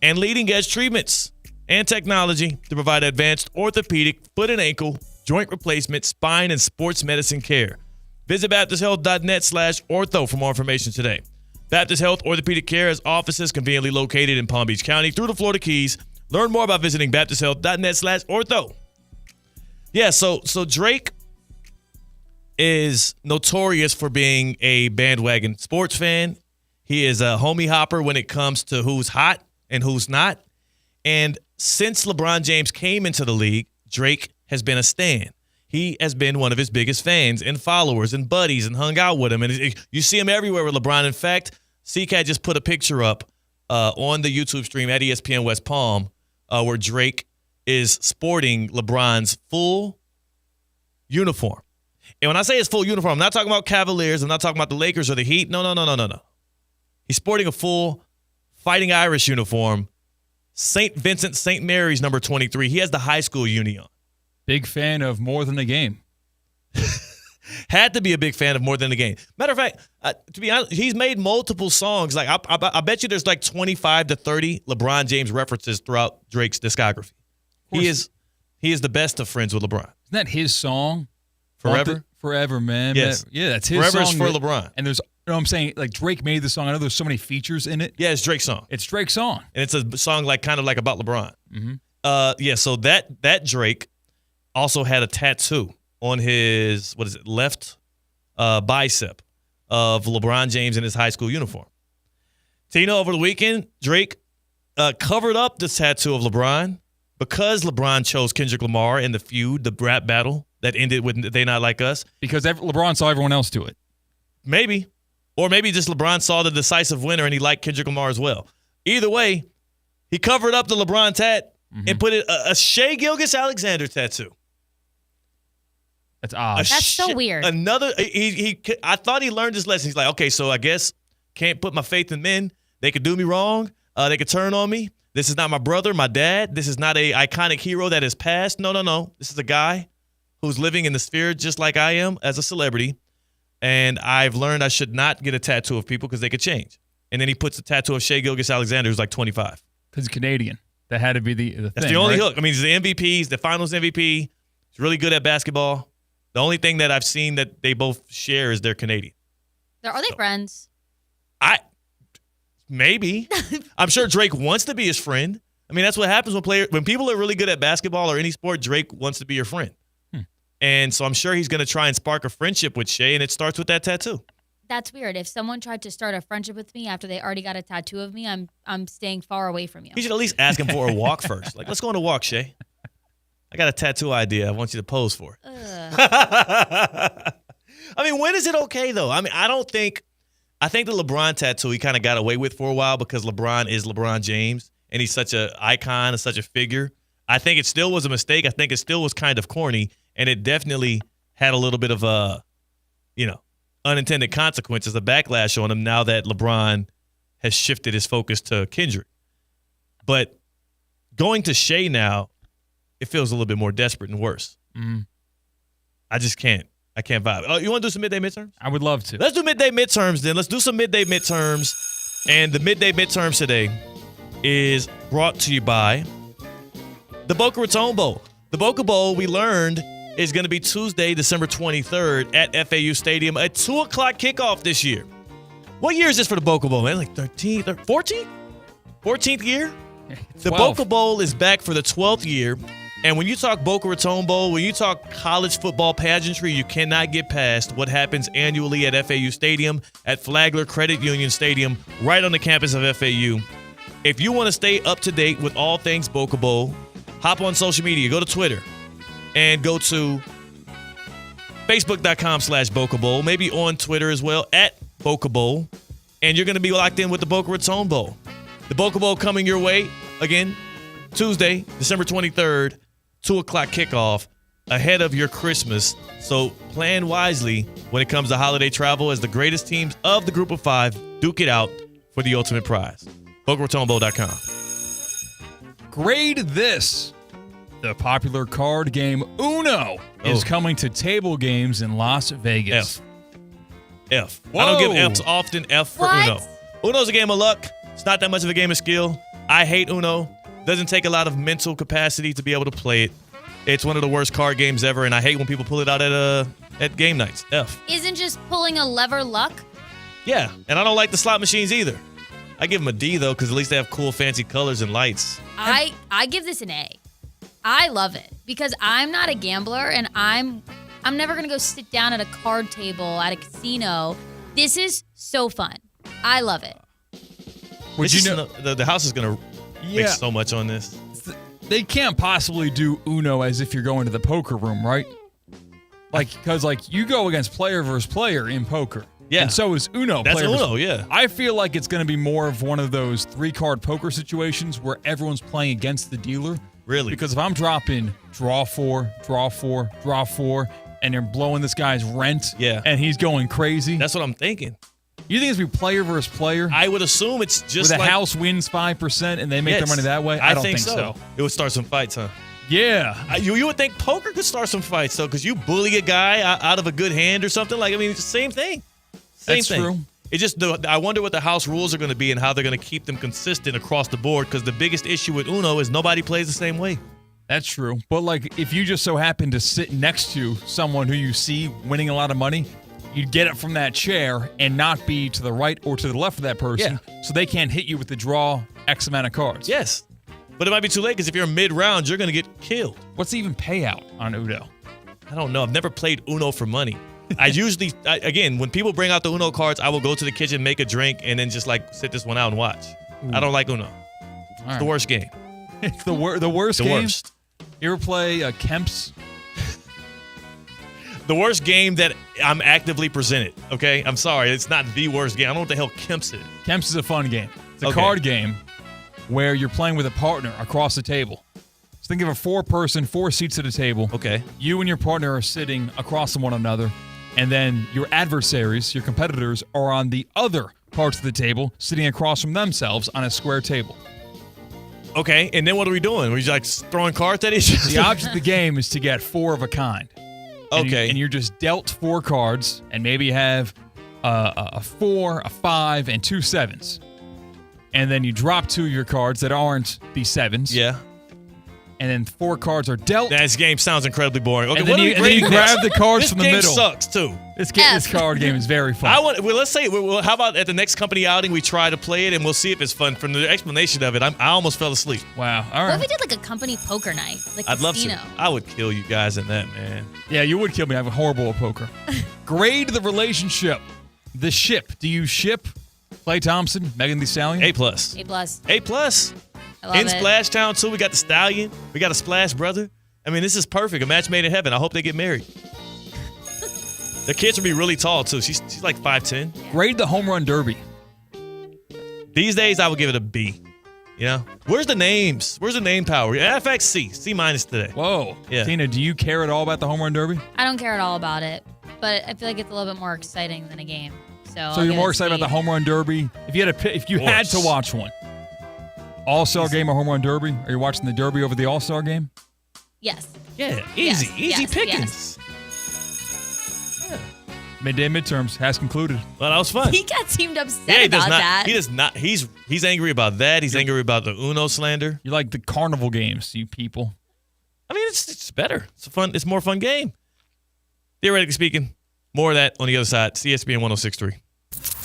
and leading-edge treatments and technology to provide advanced orthopedic, foot and ankle, joint replacement, spine, and sports medicine care. Visit baptisthealth.net/ortho for more information today. Baptist Health Orthopedic Care has offices conveniently located in Palm Beach County through the Florida Keys. Learn more by visiting baptisthealth.net/ortho. Yeah, so Drake is notorious for being a bandwagon sports fan. He is a homie hopper when it comes to who's hot and who's not. And since LeBron James came into the league, Drake has been a stan. He has been one of his biggest fans and followers and buddies and hung out with him. And you see him everywhere with LeBron. In fact, CCAT just put a picture up on the YouTube stream at ESPN West Palm where Drake is sporting LeBron's full uniform. And when I say his full uniform, I'm not talking about Cavaliers. I'm not talking about the Lakers or the Heat. No. He's sporting a full Fighting Irish uniform, St. Vincent St. Mary's number 23. He has the high school uni on. Big fan of More Than a Game. Had to be a big fan of More Than a Game. Matter of fact, to be honest, he's made multiple songs. Like I bet you there's like 25 to 30 LeBron James references throughout Drake's discography. He is the best of friends with LeBron. Isn't that his song? Forever? Forever, man. Yes. Yeah, that's his Forever song. Forever is for LeBron. And there's, you know what I'm saying? Like Drake made the song. I know there's so many features in it. Yeah, it's Drake's song. It's Drake's song. And it's a song like kind of like about LeBron. Mm-hmm. So that Drake also had a tattoo on his, left bicep of LeBron James in his high school uniform. Tina, over the weekend, Drake covered up this tattoo of LeBron because LeBron chose Kendrick Lamar in the feud, the rap battle that ended with They Not Like Us. Because LeBron saw everyone else do it. Maybe. Or maybe just LeBron saw the decisive winner and he liked Kendrick Lamar as well. Either way, he covered up the LeBron tat and put it a Shai Gilgeous-Alexander tattoo. That's odd. That's so weird. I thought he learned his lesson. He's like, okay, so I guess can't put my faith in men. They could do me wrong. They could turn on me. This is not my brother, my dad. This is not a iconic hero that has passed. No. This is a guy who's living in the sphere just like I am as a celebrity. And I've learned I should not get a tattoo of people because they could change. And then he puts a tattoo of Shai Gilgeous-Alexander, who's like 25. Because he's Canadian. That had to be the That's thing, the only right? hook. I mean, he's the MVP. He's the finals MVP. He's really good at basketball. The only thing that I've seen that they both share is they're Canadian. Are they friends? Maybe. I'm sure Drake wants to be his friend. I mean, that's what happens when people are really good at basketball or any sport. Drake wants to be your friend. And so I'm sure he's going to try and spark a friendship with Shai, and it starts with that tattoo. That's weird. If someone tried to start a friendship with me after they already got a tattoo of me, I'm staying far away from you. You should at least ask him for a walk first. Like, let's go on a walk, Shai. I got a tattoo idea I want you to pose for. I mean, when is it okay, though? I mean, I think the LeBron tattoo he kind of got away with for a while because LeBron is LeBron James, and he's such an icon and such a figure. I think it still was a mistake. I think it still was kind of corny, and it definitely had a little bit of unintended consequences, a backlash on him now that LeBron has shifted his focus to Kendrick. But going to Shai now, it feels a little bit more desperate and worse. I just can't. I can't vibe. Oh, you want to do some midday midterms? I would love to. Let's do midday midterms then. Let's do some midday midterms. And the midday midterms today is brought to you by the Boca Raton Bowl. The Boca Bowl, we learned, is going to be Tuesday, December 23rd at FAU Stadium, a 2 o'clock kickoff this year. What year is this for the Boca Bowl, man? Like 13th or 14th? 14th year? The Boca Bowl is back for the 12th year. And when you talk Boca Raton Bowl, when you talk college football pageantry, you cannot get past what happens annually at FAU Stadium, at Flagler Credit Union Stadium, right on the campus of FAU. If you want to stay up to date with all things Boca Bowl, hop on social media. Go to Twitter and go to Facebook.com/Boca Bowl, maybe on Twitter as well, at Boca Bowl. And you're going to be locked in with the Boca Raton Bowl. The Boca Bowl coming your way, again, Tuesday, December 23rd, 2 o'clock kickoff, ahead of your Christmas. So plan wisely when it comes to holiday travel as the greatest teams of the group of five duke it out for the ultimate prize. BocaRatonBowl.com. Grade this. The popular card game Uno is coming to table games in Las Vegas. F. Whoa. I don't give F's often. F for Uno. Uno's a game of luck. It's not that much of a game of skill. I hate Uno. Doesn't take a lot of mental capacity to be able to play it. It's one of the worst card games ever, and I hate when people pull it out at game nights. F. Isn't just pulling a lever luck? Yeah, and I don't like the slot machines either. I give them a D, though, because at least they have cool, fancy colors and lights. I give this an A. I love it because I'm not a gambler, and I'm never going to go sit down at a card table at a casino. This is so fun. I love it. Would you know the house is going to make so much on this? They can't possibly do Uno as if you're going to the poker room, right? Because you go against player versus player in poker. Yeah. And so is Uno. That's player Uno, versus, yeah. I feel like it's going to be more of one of those 3-card poker situations where everyone's playing against the dealer. Really? Because if I'm dropping draw 4, draw 4, draw 4, and they're blowing this guy's rent, and he's going crazy. That's what I'm thinking. You think it's going to be player versus player? I would assume it's just where the house wins 5% and they make their money that way? I don't think so. It would start some fights, huh? Yeah. You would think poker could start some fights, though, because you bully a guy out of a good hand or something. It's the same thing. That's true. It just, I wonder what the house rules are going to be and how they're going to keep them consistent across the board, because the biggest issue with Uno is nobody plays the same way. That's true. But, if you just so happen to sit next to someone who you see winning a lot of money, you'd get it from that chair and not be to the right or to the left of that person, so they can't hit you with the draw X amount of cards. Yes. But it might be too late, because if you're mid-round, you're going to get killed. What's the even payout on Uno? I don't know. I've never played Uno for money. I usually, again, when people bring out the Uno cards, I will go to the kitchen, make a drink, and then just sit this one out and watch. Ooh. I don't like Uno. It's the worst game. It's the worst game? Worst. You ever play Kemp's? The worst game that I'm actively presented, okay? I'm sorry. It's not the worst game. I don't know what the hell Kemp's is. Kemp's is a fun game. It's a card game where you're playing with a partner across the table. So think of a 4-person, 4 seats at a table. Okay. You and your partner are sitting across from one another, and then your adversaries, your competitors, are on the other parts of the table, sitting across from themselves on a square table. Okay, and then what are we doing? We're like throwing cards at each other? The object of the game is to get 4 of a kind. Okay. And you're just dealt 4 cards, and maybe you have a 4, a 5, and 2 7s. And then you drop 2 of your cards that aren't the 7s. Yeah. And then 4 cards are dealt. This game sounds incredibly boring. Okay, and then, what you, and then you grab the cards from the middle. This game sucks, too. This card game is very fun. Let's say, how about at the next company outing, we try to play it, and we'll see if it's fun. From the explanation of it, I almost fell asleep. Wow. All What if we did like a company poker night? Like I'd love casino? to. I would kill you guys in that, man. Yeah, you would kill me. I'm horrible at poker. Grade the relationship. The ship. Do you ship Klay Thompson, Megan Thee Stallion? A+. A+. A+. I love In it. Splash Town, too, we got the Stallion. We got a Splash brother. I mean, this is perfect. A match made in heaven. I hope they get married. The kids will be really tall, too. She's like 5'10". Grade the home run derby. These days, I would give it a B. You know? Where's the names? Where's the name power? FX C. C- today. Whoa. Yeah. Tina, do you care at all about the home run derby? I don't care at all about it, but I feel like it's a little bit more exciting than a game. So you're more excited about the home run derby? If you had to watch one. All-Star game or home run derby? Are you watching the derby over the All-Star game? Yes. Yeah, easy. Yes, Easy yes, pickings. Midday midterms has concluded. Well, that was fun. He got seemed upset Yeah, he does about not. that. He does not. He's angry about that. He's angry about the Uno slander. You like the carnival games, you people. I mean, it's better. It's more fun game. Theoretically speaking, more of that on the other side. ESPN 106.3.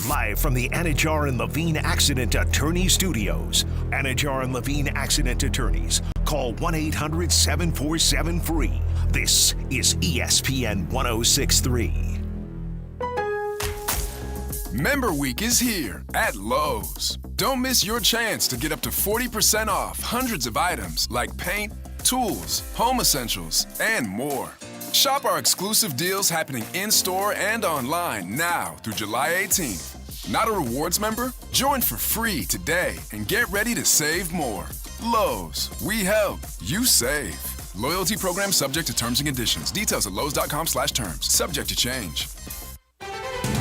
Live from the Anajar and Levine Accident Attorney Studios. Anajar and Levine Accident Attorneys. Call 1-800-747-FREE. This is ESPN 106.3. Member Week is here at Lowe's. Don't miss your chance to get up to 40% off hundreds of items like paint, tools, home essentials, and more. Shop our exclusive deals happening in-store and online now through July 18th. Not a rewards member? Join for free today and get ready to save more. Lowe's, we help, you save. Loyalty program subject to terms and conditions. Details at lowes.com/terms. Subject to change.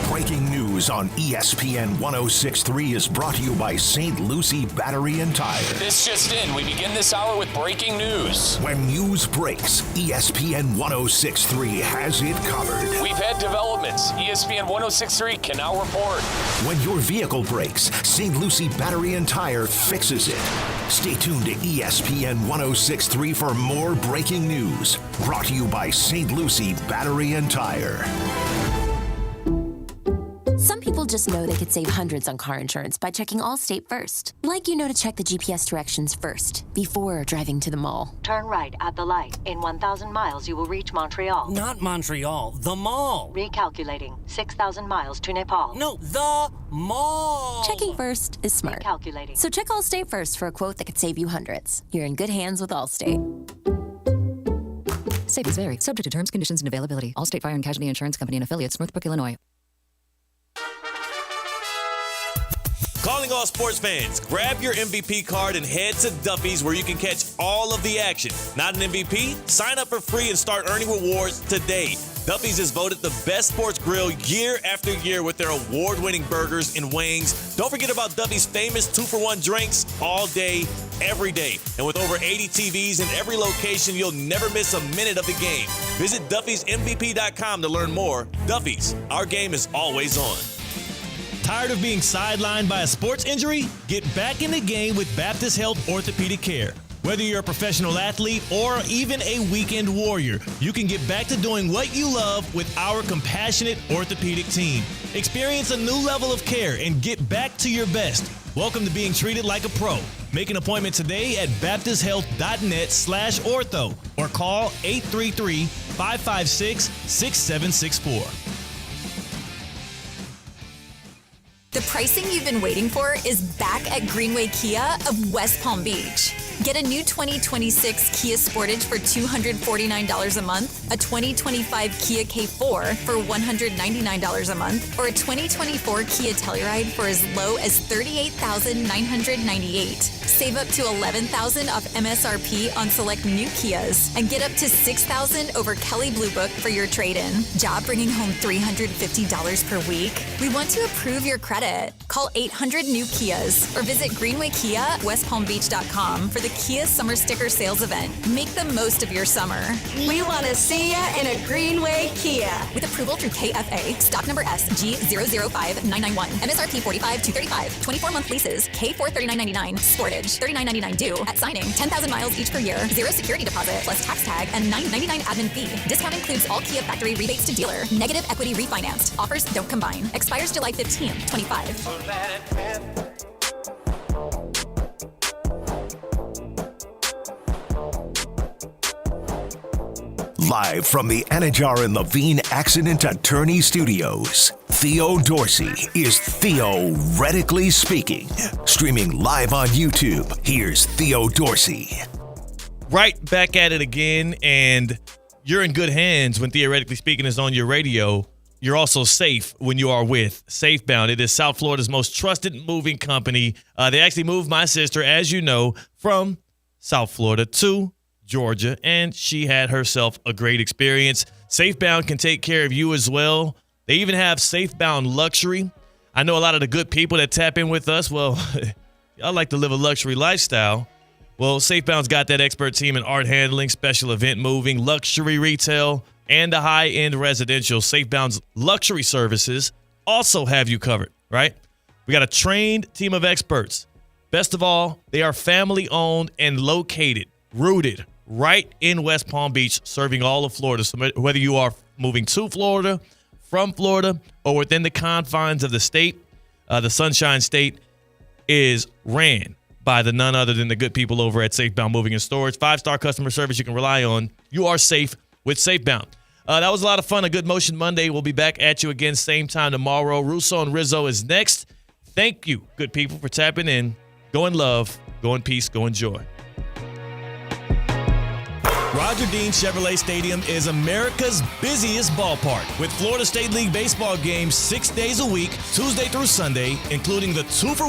Breaking news on ESPN 106.3 is brought to you by St. Lucie Battery and Tire. This just in, we begin this hour with breaking news. When news breaks, ESPN 106.3 has it covered. We've had developments. ESPN 106.3 can now report. When your vehicle breaks, St. Lucie Battery and Tire fixes it. Stay tuned to ESPN 106.3 for more breaking news. Brought to you by St. Lucie Battery and Tire. Some people just know they could save hundreds on car insurance by checking Allstate first. Like to check the GPS directions first, before driving to the mall. Turn right at the light. In 1,000 miles, you will reach Montreal. Not Montreal, the mall. Recalculating. 6,000 miles to Nepal. No, the mall. Checking first is smart. Recalculating. So check Allstate first for a quote that could save you hundreds. You're in good hands with Allstate. Savings vary. Subject to terms, conditions, and availability. Allstate Fire and Casualty Insurance Company and affiliates, Northbrook, Illinois. Calling all sports fans, grab your MVP card and head to Duffy's where you can catch all of the action. Not an MVP? Sign up for free and start earning rewards today. Duffy's is voted the best sports grill year after year with their award-winning burgers and wings. Don't forget about Duffy's famous 2-for-1 drinks all day, every day. And with over 80 TVs in every location, you'll never miss a minute of the game. Visit Duffy'sMVP.com to learn more. Duffy's, our game is always on. Tired of being sidelined by a sports injury? Get back in the game with Baptist Health Orthopedic Care. Whether you're a professional athlete or even a weekend warrior, you can get back to doing what you love with our compassionate orthopedic team. Experience a new level of care and get back to your best. Welcome to being treated like a pro. Make an appointment today at baptisthealth.net/ortho or call 833-556-6764. The pricing you've been waiting for is back at Greenway Kia of West Palm Beach. Get a new 2026 Kia Sportage for $249 a month, a 2025 Kia K4 for $199 a month, or a 2024 Kia Telluride for as low as $38,998. Save up to $11,000 off MSRP on select new Kias and get up to $6,000 over Kelley Blue Book for your trade-in. Job bringing home $350 per week? We want to approve your credit. Call 800-NEW-KIAs or visit Greenway Kia at westpalmbeach.com for the Kia Summer Sticker Sales Event. Make the most of your summer. We want to see ya in a Greenway Kia. With approval through KFA, stock number SG005991. MSRP $45,235. 24-month leases. K439.99. Sportage $39.99 due at signing. 10,000 miles each per year. 0 security deposit plus tax tag and $9.99 admin fee. Discount includes all Kia factory rebates to dealer. Negative equity refinanced. Offers don't combine. Expires July 15th, 25. Live from the Anajar and Levine Accident Attorney Studios, Theo Dorsey is theoretically speaking. Streaming live on YouTube, here's Theo Dorsey. Right back at it again, and you're in good hands when Theoretically Speaking is on your radio. You're also safe when you are with SafeBound. It is South Florida's most trusted moving company. They actually moved my sister, as you know, from South Florida to Georgia, and she had herself a great experience. SafeBound can take care of you as well. They even have SafeBound Luxury. I know a lot of the good people that tap in with us, well, y'all like to live a luxury lifestyle. Well, SafeBound's got that expert team in art handling, special event moving, luxury retail, and the high-end residential. SafeBound's luxury services also have you covered, right? We got a trained team of experts. Best of all, they are family-owned and rooted right in West Palm Beach, serving all of Florida. So whether you are moving to Florida, from Florida, or within the confines of the state, the Sunshine State is ran by none other than the good people over at SafeBound Moving and Storage. 5-star customer service you can rely on. You are safe with SafeBound. That was a lot of fun. A Good Motion Monday. We'll be back at you again same time tomorrow. Russo and Rizzo is next. Thank you, good people, for tapping in. Go in love, go in peace, go in joy. Roger Dean Chevrolet Stadium is America's busiest ballpark with Florida State League baseball games 6 days a week, Tuesday through Sunday, including the 2-for-1